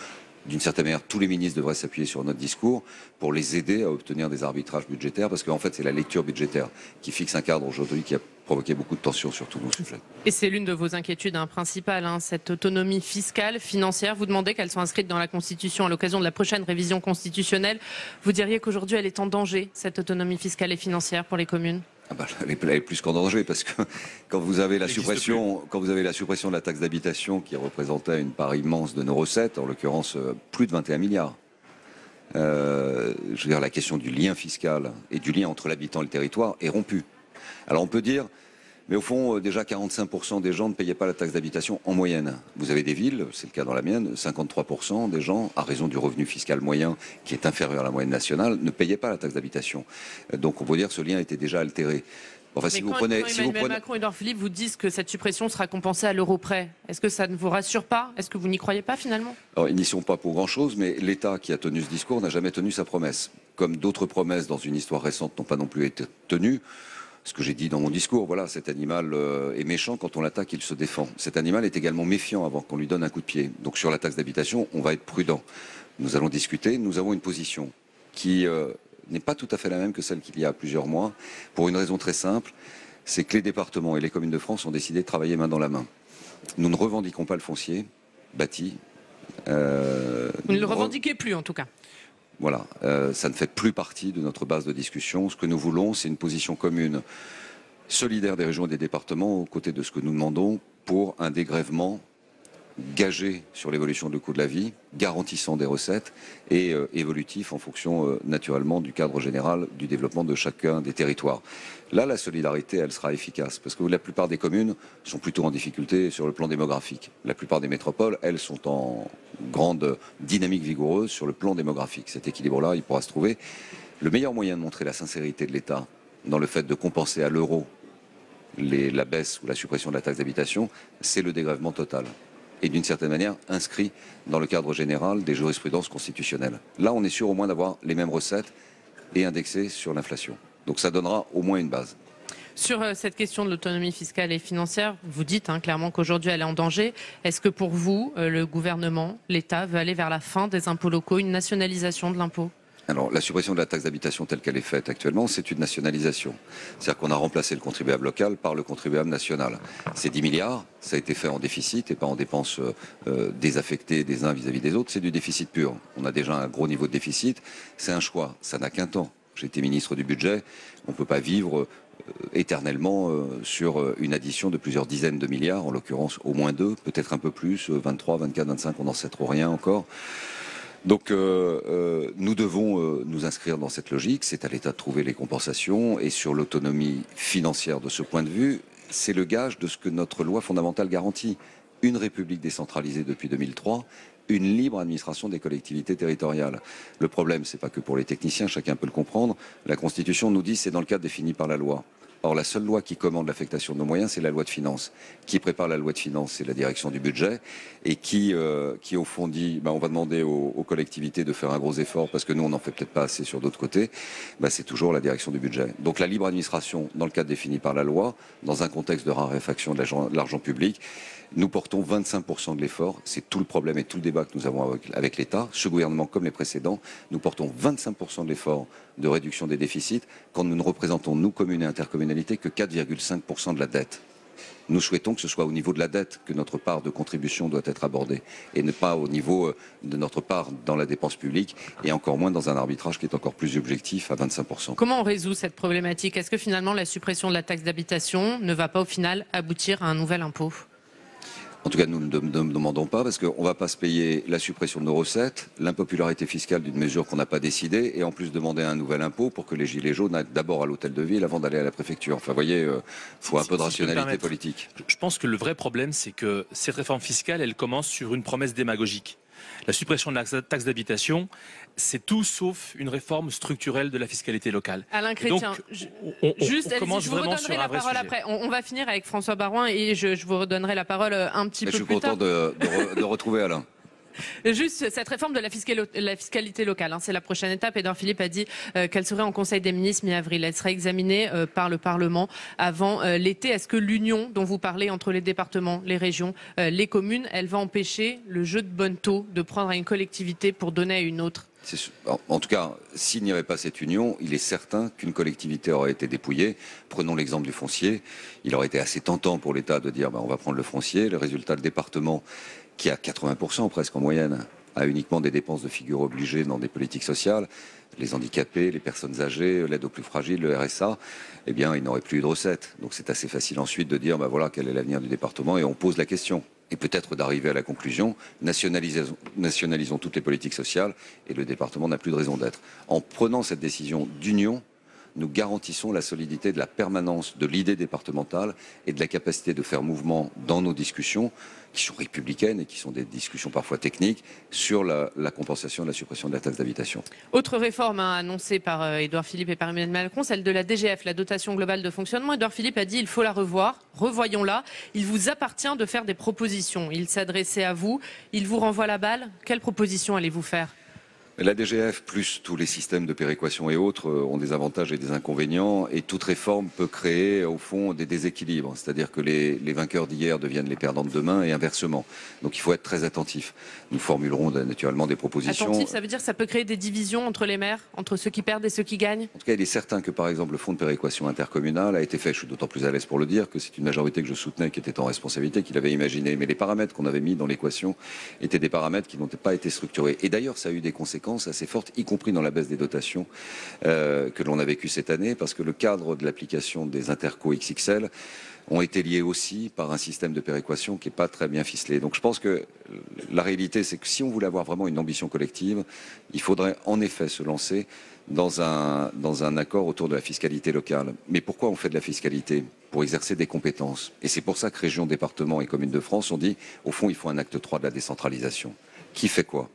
d'une certaine manière, tous les ministres devraient s'appuyer sur notre discours pour les aider à obtenir des arbitrages budgétaires, parce qu'en fait, c'est la lecture budgétaire qui fixe un cadre aujourd'hui qui a provoqué beaucoup de tensions sur tous nos sujets. Et c'est l'une de vos inquiétudes principales, cette autonomie fiscale, financière. Vous demandez qu'elle soit inscrite dans la Constitution à l'occasion de la prochaine révision constitutionnelle. Vous diriez qu'aujourd'hui, elle est en danger, cette autonomie fiscale et financière pour les communes ? Elle est plus qu'en danger, parce que quand vous avez la suppression de la taxe d'habitation qui représentait une part immense de nos recettes, en l'occurrence plus de 21 milliards, je veux dire, la question du lien fiscal et du lien entre l'habitant et le territoire est rompue. Alors on peut dire, mais au fond, déjà 45% des gens ne payaient pas la taxe d'habitation en moyenne. Vous avez des villes, c'est le cas dans la mienne, 53% des gens, à raison du revenu fiscal moyen qui est inférieur à la moyenne nationale, ne payaient pas la taxe d'habitation. Donc on peut dire que ce lien était déjà altéré. Enfin, si vous prenez, Macron et Édouard Philippe vous disent que cette suppression sera compensée à l'euro près, est-ce que ça ne vous rassure pas? Est-ce que vous n'y croyez pas finalement? Alors, ils n'y sont pas pour grand-chose, mais l'État qui a tenu ce discours n'a jamais tenu sa promesse. Comme d'autres promesses dans une histoire récente n'ont pas non plus été tenues. Ce que j'ai dit dans mon discours, voilà, cet animal est méchant, quand on l'attaque, il se défend. Cet animal est également méfiant avant qu'on lui donne un coup de pied. Donc sur la taxe d'habitation, on va être prudent. Nous allons discuter, nous avons une position qui n'est pas tout à fait la même que celle qu'il y a plusieurs mois, pour une raison très simple, c'est que les départements et les communes de France ont décidé de travailler main dans la main. Nous ne revendiquons pas le foncier bâti. Vous ne le revendiquez plus en tout cas. Voilà, ça ne fait plus partie de notre base de discussion. Ce que nous voulons, c'est une position commune, solidaire des régions et des départements, aux côtés de ce que nous demandons pour un dégrèvement gagé sur l'évolution du coût de la vie, garantissant des recettes et évolutif en fonction naturellement du cadre général du développement de chacun des territoires. Là, la solidarité, elle sera efficace, parce que la plupart des communes sont plutôt en difficulté sur le plan démographique. La plupart des métropoles, elles, sont en grande dynamique vigoureuse sur le plan démographique. Cet équilibre-là, il pourra se trouver. Le meilleur moyen de montrer la sincérité de l'État dans le fait de compenser à l'euro la baisse ou la suppression de la taxe d'habitation, c'est le dégrèvement total. Et d'une certaine manière inscrit dans le cadre général des jurisprudences constitutionnelles. Là, on est sûr au moins d'avoir les mêmes recettes et indexées sur l'inflation. Donc ça donnera au moins une base. Sur cette question de l'autonomie fiscale et financière, vous dites clairement qu'aujourd'hui elle est en danger. Est-ce que pour vous, le gouvernement, l'État veut aller vers la fin des impôts locaux, une nationalisation de l'impôt ? Alors, la suppression de la taxe d'habitation telle qu'elle est faite actuellement, c'est une nationalisation. C'est-à-dire qu'on a remplacé le contribuable local par le contribuable national. C'est 10 milliards, ça a été fait en déficit et pas en dépenses désaffectées des uns vis-à-vis des autres. C'est du déficit pur. On a déjà un gros niveau de déficit. C'est un choix. Ça n'a qu'un temps. J'ai été ministre du budget. On ne peut pas vivre éternellement sur une addition de plusieurs dizaines de milliards, en l'occurrence au moins 2, peut-être un peu plus, 23, 24, 25, on n'en sait trop rien encore. Donc nous devons nous inscrire dans cette logique, c'est à l'État de trouver les compensations et sur l'autonomie financière de ce point de vue, c'est le gage de ce que notre loi fondamentale garantit. Une République décentralisée depuis 2003, une libre administration des collectivités territoriales. Le problème, c'est pas que pour les techniciens, chacun peut le comprendre, la Constitution nous dit c'est dans le cadre défini par la loi. Or, la seule loi qui commande l'affectation de nos moyens, c'est la loi de finances. Qui prépare la loi de finances, c'est la direction du budget, et qui au fond dit, on va demander aux collectivités de faire un gros effort, parce que nous, on n'en fait peut-être pas assez sur d'autres côtés, c'est toujours la direction du budget. Donc la libre administration, dans le cadre défini par la loi, dans un contexte de raréfaction de l'argent public, nous portons 25% de l'effort. C'est tout le problème et tout le débat que nous avons avec l'État. Ce gouvernement, comme les précédents, nous portons 25% de l'effort de réduction des déficits quand nous ne représentons, nous, communes et intercommunalités, que 4,5% de la dette. Nous souhaitons que ce soit au niveau de la dette que notre part de contribution doit être abordée et ne pas au niveau de notre part dans la dépense publique et encore moins dans un arbitrage qui est encore plus objectif à 25%. Comment on résout cette problématique? Est-ce que finalement la suppression de la taxe d'habitation ne va pas au final aboutir à un nouvel impôt? En tout cas, nous ne demandons pas, parce qu'on ne va pas se payer la suppression de nos recettes, l'impopularité fiscale d'une mesure qu'on n'a pas décidée, et en plus demander un nouvel impôt pour que les gilets jaunes aillent d'abord à l'hôtel de ville avant d'aller à la préfecture. Enfin, vous voyez, il faut un peu de rationalité politique. Je pense que le vrai problème, c'est que cette réforme fiscale, elle commence sur une promesse démagogique. La suppression de la taxe d'habitation, c'est tout sauf une réforme structurelle de la fiscalité locale. Alain Chrétien, juste, je vous redonnerai la parole après. On va finir avec François Baroin et je vous redonnerai la parole un petit peu plus tard. Je suis content de retrouver Alain. Juste cette réforme de la fiscalité locale, c'est la prochaine étape. Édouard Philippe a dit qu'elle serait en Conseil des ministres mi-avril. Elle serait examinée par le Parlement avant l'été. Est-ce que l'union dont vous parlez entre les départements, les régions, les communes, elle va empêcher le jeu de bonneteau de prendre à une collectivité pour donner à une autre? En tout cas, s'il n'y avait pas cette union, il est certain qu'une collectivité aurait été dépouillée. Prenons l'exemple du foncier. Il aurait été assez tentant pour l'État de dire on va prendre le foncier. Le résultat, le département, qui a 80% presque en moyenne, a uniquement des dépenses de figure obligées dans des politiques sociales, les handicapés, les personnes âgées, l'aide aux plus fragiles, le RSA, eh bien, il n'aurait plus eu de recettes. Donc c'est assez facile ensuite de dire voilà quel est l'avenir du département et on pose la question. Et peut-être d'arriver à la conclusion, nationalisons toutes les politiques sociales et le département n'a plus de raison d'être. En prenant cette décision d'union, nous garantissons la solidité de la permanence de l'idée départementale et de la capacité de faire mouvement dans nos discussions, qui sont républicaines et qui sont des discussions parfois techniques, sur la compensation de la suppression de la taxe d'habitation. Autre réforme annoncée par Édouard Philippe et par Emmanuel Macron, celle de la DGF, la dotation globale de fonctionnement. Édouard Philippe a dit il faut la revoir, revoyons-la. Il vous appartient de faire des propositions. Il s'adressait à vous, il vous renvoie la balle. Quelles propositions allez-vous faire ? La DGF, plus tous les systèmes de péréquation et autres, ont des avantages et des inconvénients. Et toute réforme peut créer, au fond, des déséquilibres. C'est-à-dire que les vainqueurs d'hier deviennent les perdants de demain et inversement. Donc il faut être très attentif. Nous formulerons naturellement des propositions. Attentif, ça veut dire que ça peut créer des divisions entre les maires, entre ceux qui perdent et ceux qui gagnent? En tout cas, il est certain que, par exemple, le fonds de péréquation intercommunale a été fait. Je suis d'autant plus à l'aise pour le dire que c'est une majorité que je soutenais qui était en responsabilité, qui l'avait imaginé. Mais les paramètres qu'on avait mis dans l'équation étaient des paramètres qui n'ont pas été structurés. Et d'ailleurs, ça a eu des conséquences assez forte, y compris dans la baisse des dotations que l'on a vécu cette année, parce que le cadre de l'application des interco XXL ont été liés aussi par un système de péréquation qui n'est pas très bien ficelé. Donc je pense que la réalité, c'est que si on voulait avoir vraiment une ambition collective, il faudrait en effet se lancer dans un accord autour de la fiscalité locale. Mais pourquoi on fait de la fiscalité? Pour exercer des compétences. Et c'est pour ça que régions, départements et communes de France ont dit, au fond, il faut un acte 3 de la décentralisation. Qui fait quoi?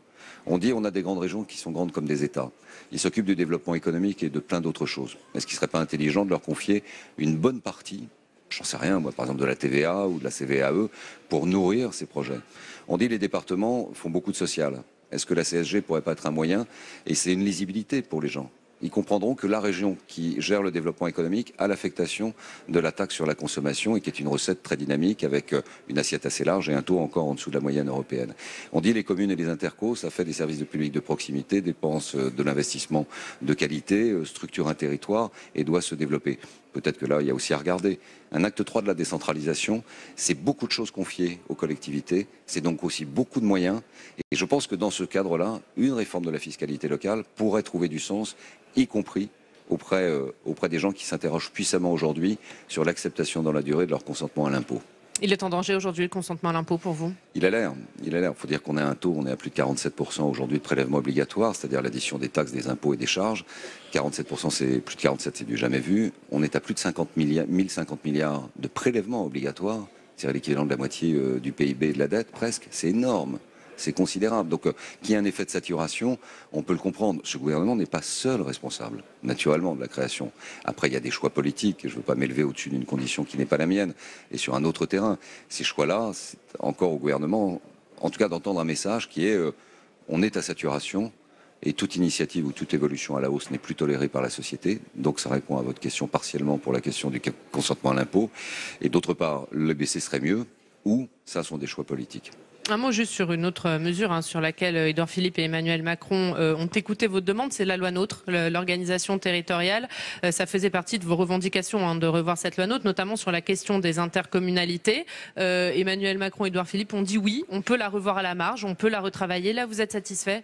On dit on a des grandes régions qui sont grandes comme des États. Ils s'occupent du développement économique et de plein d'autres choses. Est-ce qu'il ne serait pas intelligent de leur confier une bonne partie, j'en sais rien, moi, par exemple de la TVA ou de la CVAE, pour nourrir ces projets? On dit les départements font beaucoup de social. Est-ce que la CSG pourrait pas être un moyen? Et c'est une lisibilité pour les gens. ils comprendront que la région qui gère le développement économique a l'affectation de la taxe sur la consommation et qui est une recette très dynamique avec une assiette assez large et un taux encore en dessous de la moyenne européenne. On dit les communes et les intercos, ça fait des services de public de proximité, dépense de l'investissement de qualité, structure un territoire et doit se développer. Peut-être que là, il y a aussi à regarder. Un acte 3 de la décentralisation, c'est beaucoup de choses confiées aux collectivités, c'est donc aussi beaucoup de moyens. Et je pense que dans ce cadre-là, une réforme de la fiscalité locale pourrait trouver du sens, y compris auprès des gens qui s'interrogent puissamment aujourd'hui sur l'acceptation dans la durée de leur consentement à l'impôt. Il est en danger aujourd'hui, le consentement à l'impôt pour vous? Il a l'air. Il faut dire qu'on a un taux, on est à plus de 47% aujourd'hui de prélèvement obligatoire, c'est-à-dire l'addition des taxes, des impôts et des charges. 47%, c'est plus de 47, c'est du jamais vu. On est à plus de 1050 milliards de prélèvements obligatoires, c'est-à-dire l'équivalent de la moitié du PIB et de la dette, presque. C'est énorme. C'est considérable. Donc, qu'il y ait un effet de saturation, on peut le comprendre. Ce gouvernement n'est pas seul responsable, naturellement, de la création. Après, il y a des choix politiques, et je ne veux pas m'élever au-dessus d'une condition qui n'est pas la mienne, et sur un autre terrain. Ces choix-là, c'est encore au gouvernement, en tout cas, d'entendre un message qui est on est à saturation, et toute initiative ou toute évolution à la hausse n'est plus tolérée par la société. Donc, ça répond à votre question partiellement pour la question du consentement à l'impôt. Et d'autre part, le baisser serait mieux, ou ça sont des choix politiques. Un mot juste sur une autre mesure sur laquelle Édouard Philippe et Emmanuel Macron ont écouté votre demande, c'est la loi NOTRe, l'organisation territoriale. Ça faisait partie de vos revendications de revoir cette loi NOTRe, notamment sur la question des intercommunalités. Emmanuel Macron et Édouard Philippe ont dit oui, on peut la revoir à la marge, on peut la retravailler. Là, vous êtes satisfait?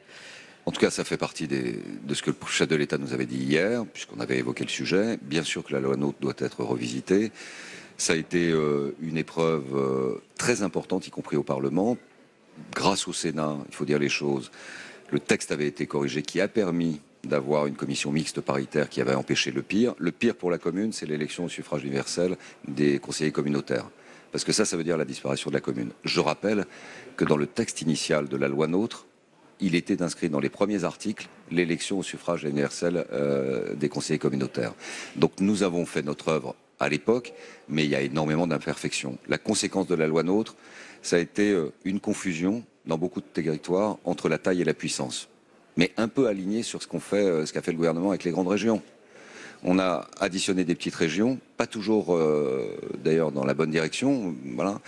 En tout cas, ça fait partie de ce que le chef de l'État nous avait dit hier, puisqu'on avait évoqué le sujet. Bien sûr que la loi NOTRe doit être revisitée. Ça a été une épreuve très importante, y compris au Parlement. Grâce au Sénat, il faut dire les choses, le texte avait été corrigé, qui a permis d'avoir une commission mixte paritaire qui avait empêché le pire. Le pire pour la commune, c'est l'élection au suffrage universel des conseillers communautaires. Parce que ça veut dire la disparition de la commune. Je rappelle que dans le texte initial de la loi NOTRe, il était inscrit dans les premiers articles l'élection au suffrage universel des conseillers communautaires. Donc nous avons fait notre œuvre à l'époque, mais il y a énormément d'imperfections. La conséquence de la loi NOTRe, ça a été une confusion dans beaucoup de territoires entre la taille et la puissance, mais un peu aligné sur ce qu'a fait le gouvernement avec les grandes régions. On a additionné des petites régions, pas toujours d'ailleurs dans la bonne direction, voilà.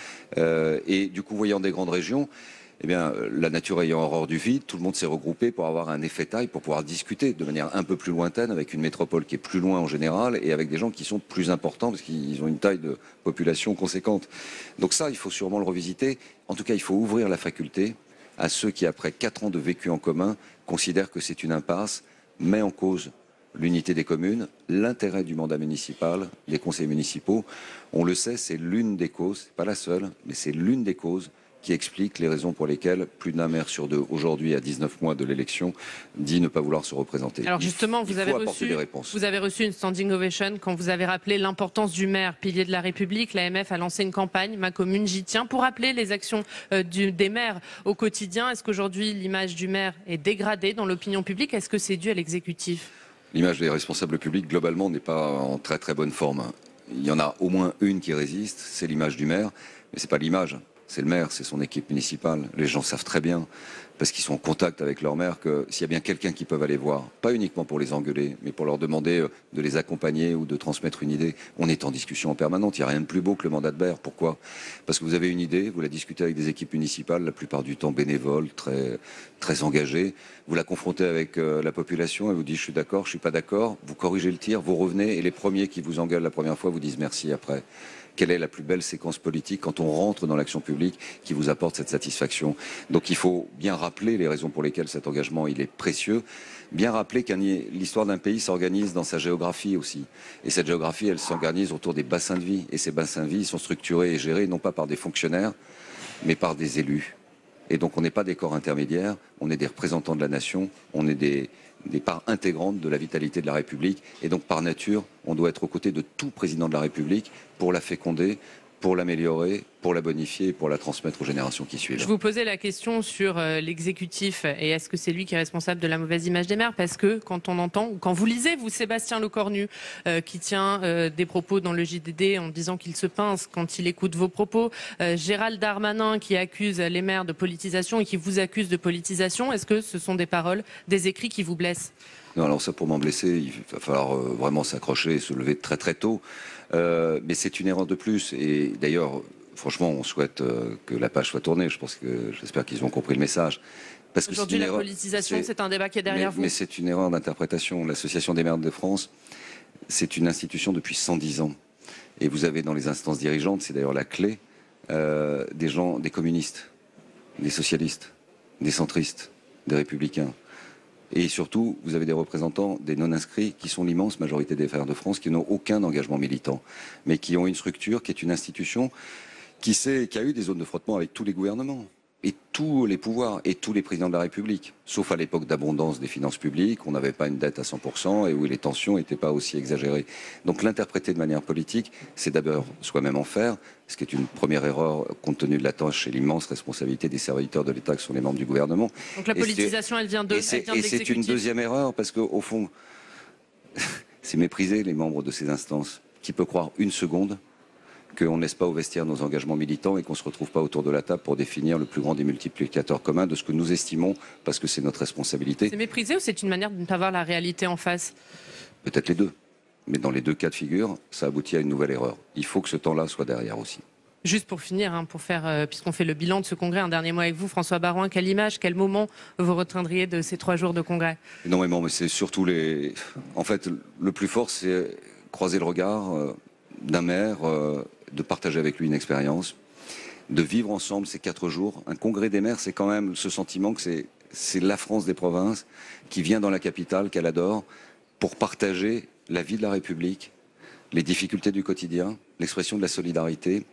Et du coup, voyant des grandes régions, eh bien, la nature ayant horreur du vide, tout le monde s'est regroupé pour avoir un effet taille, pour pouvoir discuter de manière un peu plus lointaine avec une métropole qui est plus loin en général et avec des gens qui sont plus importants parce qu'ils ont une taille de population conséquente. Donc ça, il faut sûrement le revisiter. En tout cas, il faut ouvrir la faculté à ceux qui, après 4 ans de vécu en commun, considèrent que c'est une impasse, met en cause l'unité des communes, l'intérêt du mandat municipal, des conseils municipaux. On le sait, c'est l'une des causes, c'est pas la seule, mais c'est l'une des causes qui explique les raisons pour lesquelles plus d'un maire sur 2, aujourd'hui à 19 mois de l'élection, dit ne pas vouloir se représenter. Alors justement, vous avez reçu une standing ovation quand vous avez rappelé l'importance du maire, pilier de la République. L'AMF a lancé une campagne, Ma commune, j'y tiens, pour rappeler les actions des maires au quotidien. Est-ce qu'aujourd'hui l'image du maire est dégradée dans l'opinion publique? Est-ce que c'est dû à l'exécutif? L'image des responsables publics, globalement, n'est pas en très très bonne forme. Il y en a au moins une qui résiste, c'est l'image du maire, mais c'est pas l'image. C'est le maire, c'est son équipe municipale. Les gens savent très bien, parce qu'ils sont en contact avec leur maire, que s'il y a bien quelqu'un qu'ils peuvent aller voir, pas uniquement pour les engueuler, mais pour leur demander de les accompagner ou de transmettre une idée, on est en discussion en permanence. Il n'y a rien de plus beau que le mandat de maire. Pourquoi? Parce que vous avez une idée, vous la discutez avec des équipes municipales, la plupart du temps bénévoles, très, très engagées. Vous la confrontez avec la population et vous dites je suis d'accord, je suis pas d'accord. Vous corrigez le tir, vous revenez et les premiers qui vous engueulent la première fois vous disent merci après. Quelle est la plus belle séquence politique quand on rentre dans l'action publique qui vous apporte cette satisfaction? Donc il faut bien rappeler les raisons pour lesquelles cet engagement il est précieux, bien rappeler que l'histoire d'un pays s'organise dans sa géographie aussi. Et cette géographie, elle s'organise autour des bassins de vie. Et ces bassins de vie sont structurés et gérés non pas par des fonctionnaires, mais par des élus. Et donc on n'est pas des corps intermédiaires, on est des représentants de la nation, on est des parts intégrantes de la vitalité de la République. Et donc par nature, on doit être aux côtés de tout président de la République pour la féconder, pour l'améliorer, pour la bonifier et pour la transmettre aux générations qui suivent. Je vous posais la question sur l'exécutif et est-ce que c'est lui qui est responsable de la mauvaise image des maires? Parce que quand on entend, ou quand vous lisez, vous, Sébastien Lecornu, qui tient des propos dans le JDD en disant qu'il se pince quand il écoute vos propos, Gérald Darmanin qui accuse les maires de politisation et qui vous accuse de politisation, est-ce que ce sont des paroles, des écrits qui vous blessent? Non, alors ça, pour m'en blesser, il va falloir vraiment s'accrocher et se lever très très tôt. Mais c'est une erreur de plus. Et d'ailleurs, franchement, on souhaite que la page soit tournée. J'espère qu'ils ont compris le message. Aujourd'hui, la politisation, c'est un débat qui est derrière vous. Mais c'est une erreur d'interprétation. L'Association des maires de France, c'est une institution depuis 110 ans. Et vous avez dans les instances dirigeantes, c'est d'ailleurs la clé, des gens, des communistes, des socialistes, des centristes, des républicains. Et surtout, vous avez des représentants des non-inscrits qui sont l'immense majorité des maires de France, qui n'ont aucun engagement militant, mais qui ont une structure qui est une institution qui a eu des zones de frottement avec tous les gouvernements, et tous les pouvoirs, et tous les présidents de la République. Sauf à l'époque d'abondance des finances publiques, on n'avait pas une dette à 100% et où les tensions n'étaient pas aussi exagérées. Donc l'interpréter de manière politique, c'est d'abord soi-même en faire, ce qui est une première erreur compte tenu de la tâche et l'immense responsabilité des serviteurs de l'État qui sont les membres du gouvernement. Donc la politisation, elle vient de l'exécutif. Et c'est une deuxième erreur, parce qu'au fond, c'est mépriser les membres de ces instances. Qui peut croire une seconde qu'on ne laisse pas au vestiaire nos engagements militants et qu'on ne se retrouve pas autour de la table pour définir le plus grand des multiplicateurs communs de ce que nous estimons, parce que c'est notre responsabilité. C'est mépriser ou c'est une manière de ne pas voir la réalité en face? Peut-être les deux. Mais dans les deux cas de figure, ça aboutit à une nouvelle erreur. Il faut que ce temps-là soit derrière aussi. Juste pour finir, puisqu'on fait le bilan de ce congrès, un dernier mot avec vous, François Baroin. Quelle image, quel moment vous retiendriez de ces 3 jours de congrès? Énormément, mais c'est surtout En fait, le plus fort, c'est croiser le regard d'un maire, de partager avec lui une expérience, de vivre ensemble ces 4 jours. Un congrès des maires, c'est quand même ce sentiment que c'est la France des provinces qui vient dans la capitale, qu'elle adore, pour partager la vie de la République, les difficultés du quotidien, l'expression de la solidarité,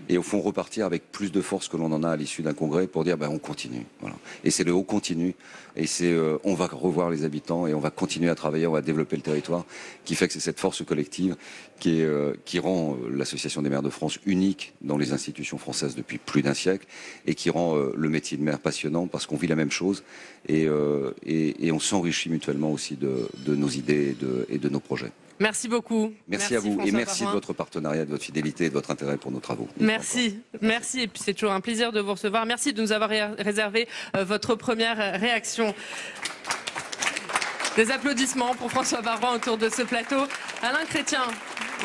et au fond repartir avec plus de force que l'on en a à l'issue d'un congrès pour dire on continue. Voilà. Et c'est le haut continu, et c'est on va revoir les habitants et on va continuer à travailler, on va développer le territoire, qui fait que c'est cette force collective qui rend l'Association des maires de France unique dans les institutions françaises depuis plus d'un siècle, et qui rend le métier de maire passionnant parce qu'on vit la même chose et on s'enrichit mutuellement aussi de nos idées et de nos projets. Merci beaucoup. Merci à vous, François et merci Baroin de votre partenariat, de votre fidélité et de votre intérêt pour nos travaux. Merci, et puis c'est toujours un plaisir de vous recevoir. Merci de nous avoir réservé votre première réaction. Des applaudissements pour François Baroin autour de ce plateau. Alain Chrétien,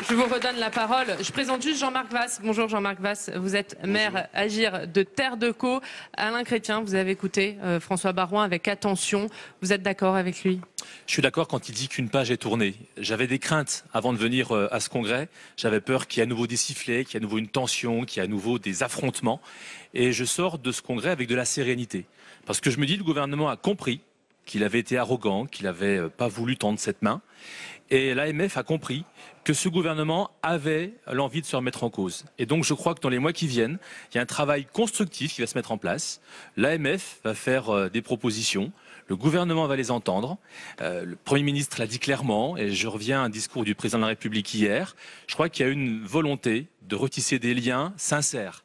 je vous redonne la parole. Je présente juste Jean-Marc Vasse. Bonjour Jean-Marc Vasse, vous êtes maire Agir de Terre de Caux. Alain Chrétien, vous avez écouté François Baroin avec attention. Vous êtes d'accord avec lui? Je suis d'accord quand il dit qu'une page est tournée. J'avais des craintes avant de venir à ce congrès. J'avais peur qu'il y ait à nouveau des sifflets, qu'il y ait à nouveau une tension, qu'il y ait à nouveau des affrontements. Et je sors de ce congrès avec de la sérénité. Parce que je me dis que le gouvernement a compris qu'il avait été arrogant, qu'il n'avait pas voulu tendre cette main. Et l'AMF a compris que ce gouvernement avait l'envie de se remettre en cause. Et donc je crois que dans les mois qui viennent, il y a un travail constructif qui va se mettre en place. L'AMF va faire des propositions. Le gouvernement va les entendre. Le Premier ministre l'a dit clairement, et je reviens à un discours du président de la République hier. Je crois qu'il y a une volonté de retisser des liens sincères.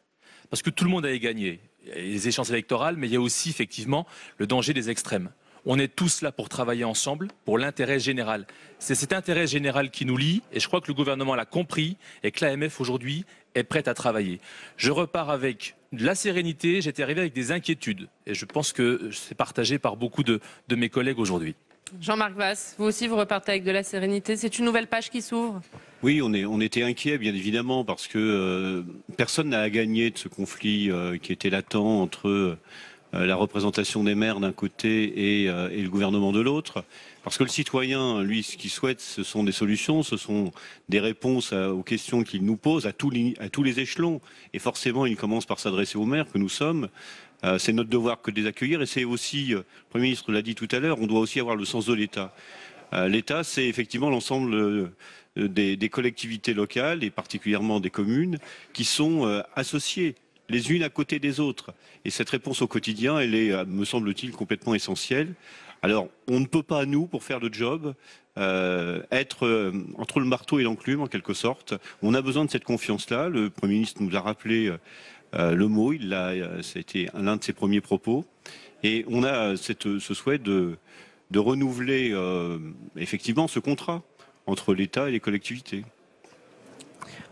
Parce que tout le monde a gagné. Il y a les échéances électorales, mais il y a aussi effectivement le danger des extrêmes. On est tous là pour travailler ensemble, pour l'intérêt général. C'est cet intérêt général qui nous lie, et je crois que le gouvernement l'a compris, et que l'AMF aujourd'hui est prête à travailler. Je repars avec de la sérénité, j'étais arrivé avec des inquiétudes, et je pense que c'est partagé par beaucoup de mes collègues aujourd'hui. Jean-Marc Vasse, vous aussi vous repartez avec de la sérénité. C'est une nouvelle page qui s'ouvre? Oui, on était inquiets, bien évidemment, parce que personne n'a à gagner de ce conflit qui était latent entre la représentation des maires d'un côté et le gouvernement de l'autre. Parce que le citoyen, lui, ce qu'il souhaite, ce sont des solutions, ce sont des réponses aux questions qu'il nous pose à tous les échelons. Et forcément, il commence par s'adresser aux maires que nous sommes. C'est notre devoir que de les accueillir. Et c'est aussi, le Premier ministre l'a dit tout à l'heure, on doit aussi avoir le sens de l'État. L'État, c'est effectivement l'ensemble des collectivités locales, et particulièrement des communes, qui sont associées les unes à côté des autres. Et cette réponse au quotidien, elle est, me semble-t-il, complètement essentielle. Alors, on ne peut pas, nous, pour faire le job, être entre le marteau et l'enclume, en quelque sorte. On a besoin de cette confiance-là. Le Premier ministre nous a rappelé le mot, c'était l'un de ses premiers propos. Et on a ce souhait de renouveler effectivement ce contrat entre l'État et les collectivités.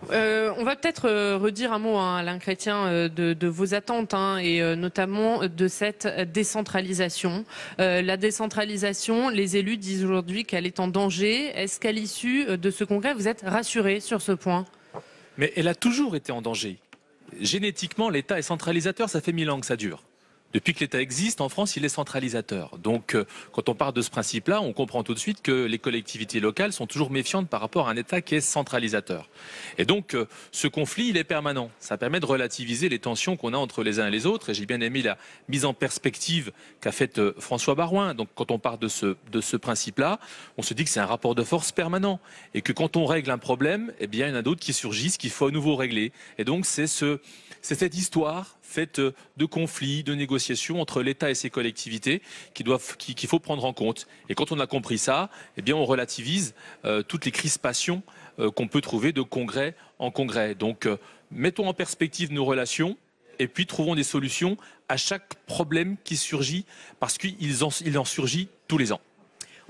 On va peut-être redire un mot, Alain Chrétien, de vos attentes et notamment de cette décentralisation. La décentralisation, les élus disent aujourd'hui qu'elle est en danger. Est-ce qu'à l'issue de ce congrès, vous êtes rassurés sur ce point? Mais elle a toujours été en danger. Génétiquement, l'État est centralisateur, ça fait 1000 ans que ça dure. Depuis que l'État existe, en France, il est centralisateur. Donc, quand on part de ce principe-là, on comprend tout de suite que les collectivités locales sont toujours méfiantes par rapport à un État qui est centralisateur. Et donc, ce conflit, il est permanent. Ça permet de relativiser les tensions qu'on a entre les uns et les autres. Et j'ai bien aimé la mise en perspective qu'a faite François Baroin. Donc, quand on part de ce principe-là, on se dit que c'est un rapport de force permanent. Et que quand on règle un problème, eh bien, il y en a d'autres qui surgissent, qu'il faut à nouveau régler. Et donc, c'est cette histoire faite de conflits, de négociations entre l'État et ses collectivités qu'il faut prendre en compte. Et quand on a compris ça, eh bien on relativise toutes les crispations qu'on peut trouver de congrès en congrès. Donc mettons en perspective nos relations et puis trouvons des solutions à chaque problème qui surgit parce qu'il en surgit tous les ans.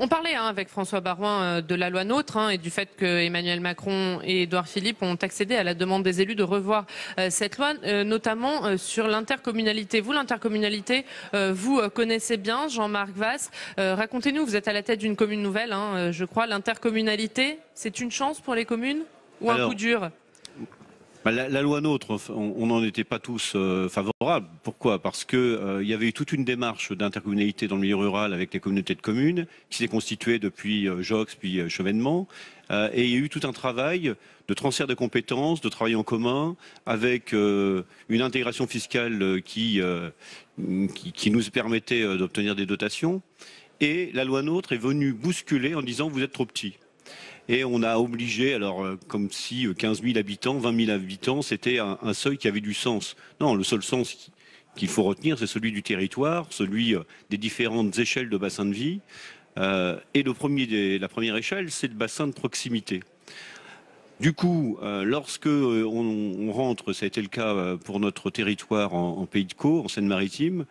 On parlait avec François Baroin de la loi NOTRe et du fait que Emmanuel Macron et Édouard Philippe ont accédé à la demande des élus de revoir cette loi, notamment sur l'intercommunalité. Vous, l'intercommunalité, vous connaissez bien, Jean-Marc Vasse. Racontez-nous, vous êtes à la tête d'une commune nouvelle, je crois. L'intercommunalité, c'est une chance pour les communes ou un coup dur? La loi NOTRe, on n'en était pas tous favorables. Pourquoi? Parce que y avait eu toute une démarche d'intercommunalité dans le milieu rural avec les communautés de communes qui s'est constituée depuis Jox puis Chevènement. Et il y a eu tout un travail de transfert de compétences, de travail en commun, avec une intégration fiscale qui nous permettait d'obtenir des dotations. Et la loi NOTRe est venue bousculer en disant vous êtes trop petits. Et on a obligé, alors comme si 15 000 habitants, 20 000 habitants, c'était un seuil qui avait du sens. Non, le seul sens qu'il faut retenir, c'est celui du territoire, celui des différentes échelles de bassin de vie. Et la première échelle, c'est le bassin de proximité. Du coup, lorsque on rentre, ça a été le cas pour notre territoire en Pays de Caux, en Seine-Maritime,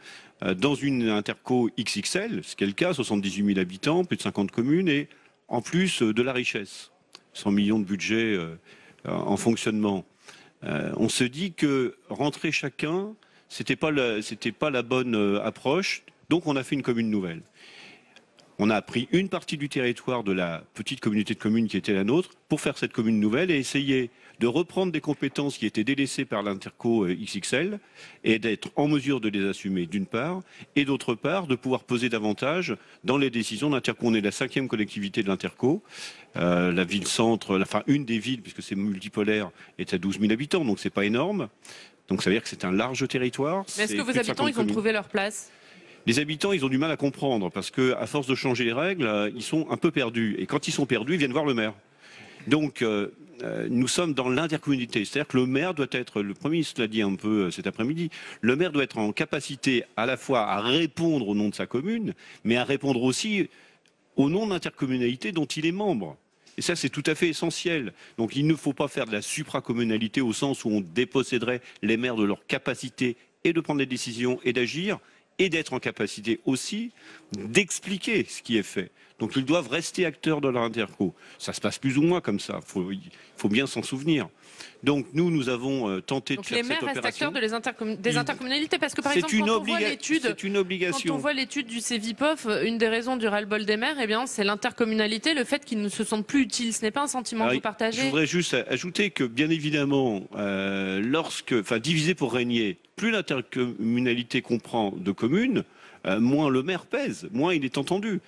dans une interco XXL, ce qui est le cas, 78 000 habitants, plus de 50 communes, et en plus de la richesse, 100 millions de budget en fonctionnement. On se dit que rentrer chacun, c'était pas la bonne approche, donc on a fait une commune nouvelle. On a pris une partie du territoire de la petite communauté de communes qui était la nôtre pour faire cette commune nouvelle et essayer de reprendre des compétences qui étaient délaissées par l'interco XXL et d'être en mesure de les assumer d'une part et d'autre part de pouvoir peser davantage dans les décisions d'interco. On est la 5e collectivité de l'interco. La ville-centre, enfin une des villes, puisque c'est multipolaire, est à 12 000 habitants, donc c'est pas énorme. Donc ça veut dire que c'est un large territoire. Mais est-ce que vos habitants, ils ont trouvé leur place ? Les habitants, ils ont du mal à comprendre parce qu'à force de changer les règles, ils sont un peu perdus. Et quand ils sont perdus, ils viennent voir le maire. Donc, nous sommes dans l'intercommunalité. C'est-à-dire que le maire doit être, le Premier ministre l'a dit un peu cet après-midi, le maire doit être en capacité à la fois à répondre au nom de sa commune, mais à répondre aussi au nom de l'intercommunalité dont il est membre. Et ça, c'est tout à fait essentiel. Donc, il ne faut pas faire de la supracommunalité au sens où on déposséderait les maires de leur capacité et de prendre des décisions et d'agir, et d'être en capacité aussi d'expliquer ce qui est fait. Donc ils doivent rester acteurs de leur interco. Ça se passe plus ou moins comme ça, il faut bien s'en souvenir. Donc nous avons tenté de faire cette opération. Donc les maires restent acteurs des intercommunalités, parce que par exemple, quand on voit l'étude du CEVIPOF, une des raisons du ras-le-bol des maires, eh bien, c'est l'intercommunalité, le fait qu'ils ne se sentent plus utiles. Ce n'est pas un sentiment que vous partagez? Je voudrais juste ajouter que, bien évidemment, diviser pour régner, plus l'intercommunalité comprend de communes, moins le maire pèse, moins il est entendu.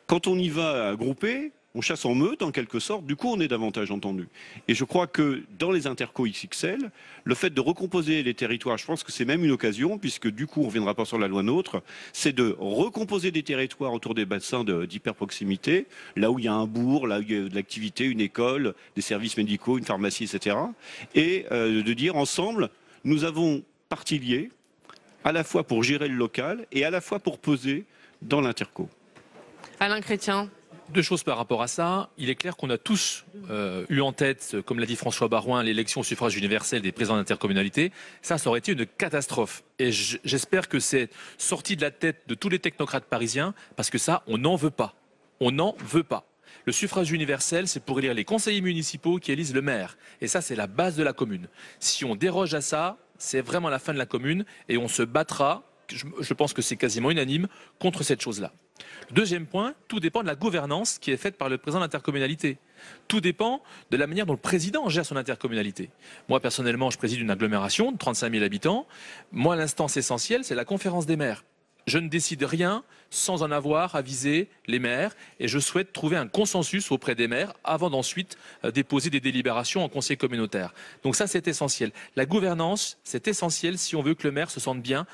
Quand on y va à grouper, on chasse en meute en quelque sorte, du coup on est davantage entendu. Et je crois que dans les interco XXL, le fait de recomposer les territoires, je pense que c'est même une occasion, puisque du coup on ne reviendra pas sur la loi NOTRe, c'est de recomposer des territoires autour des bassins d'hyperproximité, là où il y a un bourg, là où il y a de l'activité, une école, des services médicaux, une pharmacie, etc. Et de dire ensemble, nous avons partie liée, à la fois pour gérer le local et à la fois pour peser dans l'interco. Alain Chrétien, 2 choses par rapport à ça. Il est clair qu'on a tous eu en tête, comme l'a dit François Baroin, l'élection au suffrage universel des présidents d'intercommunalité. Ça aurait été une catastrophe. Et j'espère que c'est sorti de la tête de tous les technocrates parisiens, parce que ça, on n'en veut pas. On n'en veut pas. Le suffrage universel, c'est pour élire les conseillers municipaux qui élisent le maire. Et ça, c'est la base de la commune. Si on déroge à ça, c'est vraiment la fin de la commune et on se battra, je pense que c'est quasiment unanime, contre cette chose-là. Deuxième point, tout dépend de la gouvernance qui est faite par le président de l'intercommunalité. Tout dépend de la manière dont le président gère son intercommunalité. Moi, personnellement, je préside une agglomération de 35 000 habitants. Moi, l'instance essentielle, c'est la conférence des maires. Je ne décide rien sans en avoir avisé les maires et je souhaite trouver un consensus auprès des maires avant d'ensuite déposer des délibérations en conseil communautaire. Donc ça, c'est essentiel. La gouvernance, c'est essentiel si on veut que le maire se sente bien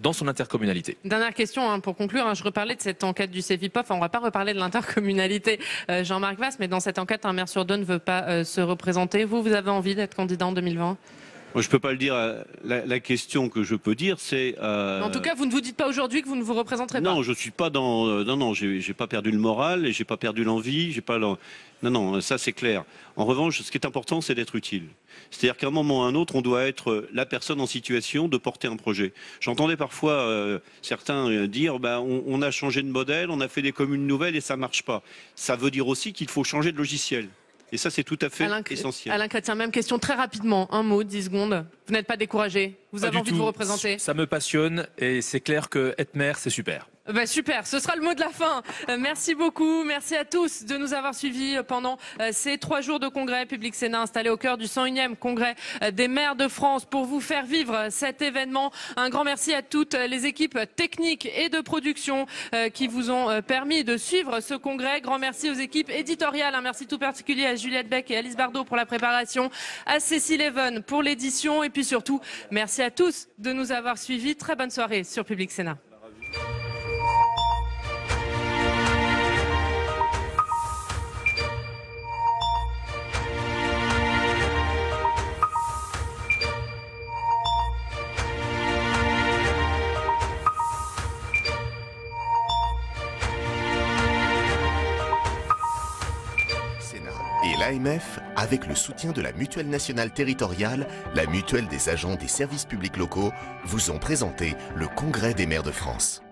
dans son intercommunalité. Dernière question pour conclure. Je reparlais de cette enquête du CEVIPOF. On ne va pas reparler de l'intercommunalité, Jean-Marc Vasse, mais dans cette enquête, un maire sur 2 ne veut pas se représenter. Vous avez envie d'être candidat en 2020 ? Moi, je ne peux pas le dire. La question que je peux dire, c'est... En tout cas, vous ne vous dites pas aujourd'hui que vous ne vous représenterez pas. Non, je suis pas dans... non, j'ai pas perdu le moral et j'ai pas perdu l'envie. Non, ça c'est clair. En revanche, ce qui est important, c'est d'être utile. C'est-à-dire qu'à un moment ou à un autre, on doit être la personne en situation de porter un projet. J'entendais parfois certains dire on a changé de modèle, on a fait des communes nouvelles et ça marche pas. Ça veut dire aussi qu'il faut changer de logiciel. Et ça, c'est tout à fait essentiel. Alain Chrétien, même question très rapidement, un mot, 10 secondes. Vous n'êtes pas découragé? Vous avez envie de vous représenter? Ça me passionne et c'est clair que être maire, c'est super. Super, ce sera le mot de la fin. Merci beaucoup, merci à tous de nous avoir suivis pendant ces 3 jours de congrès Public Sénat installé au cœur du 101e congrès des maires de France pour vous faire vivre cet événement. Un grand merci à toutes les équipes techniques et de production qui vous ont permis de suivre ce congrès. Grand merci aux équipes éditoriales, un merci tout particulier à Juliette Beck et Alice Bardot pour la préparation, à Cécile Even pour l'édition et puis surtout merci à tous de nous avoir suivis. Très bonne soirée sur Public Sénat. Et l'AMF, avec le soutien de la Mutuelle Nationale Territoriale, la mutuelle des agents des services publics locaux, vous ont présenté le Congrès des maires de France.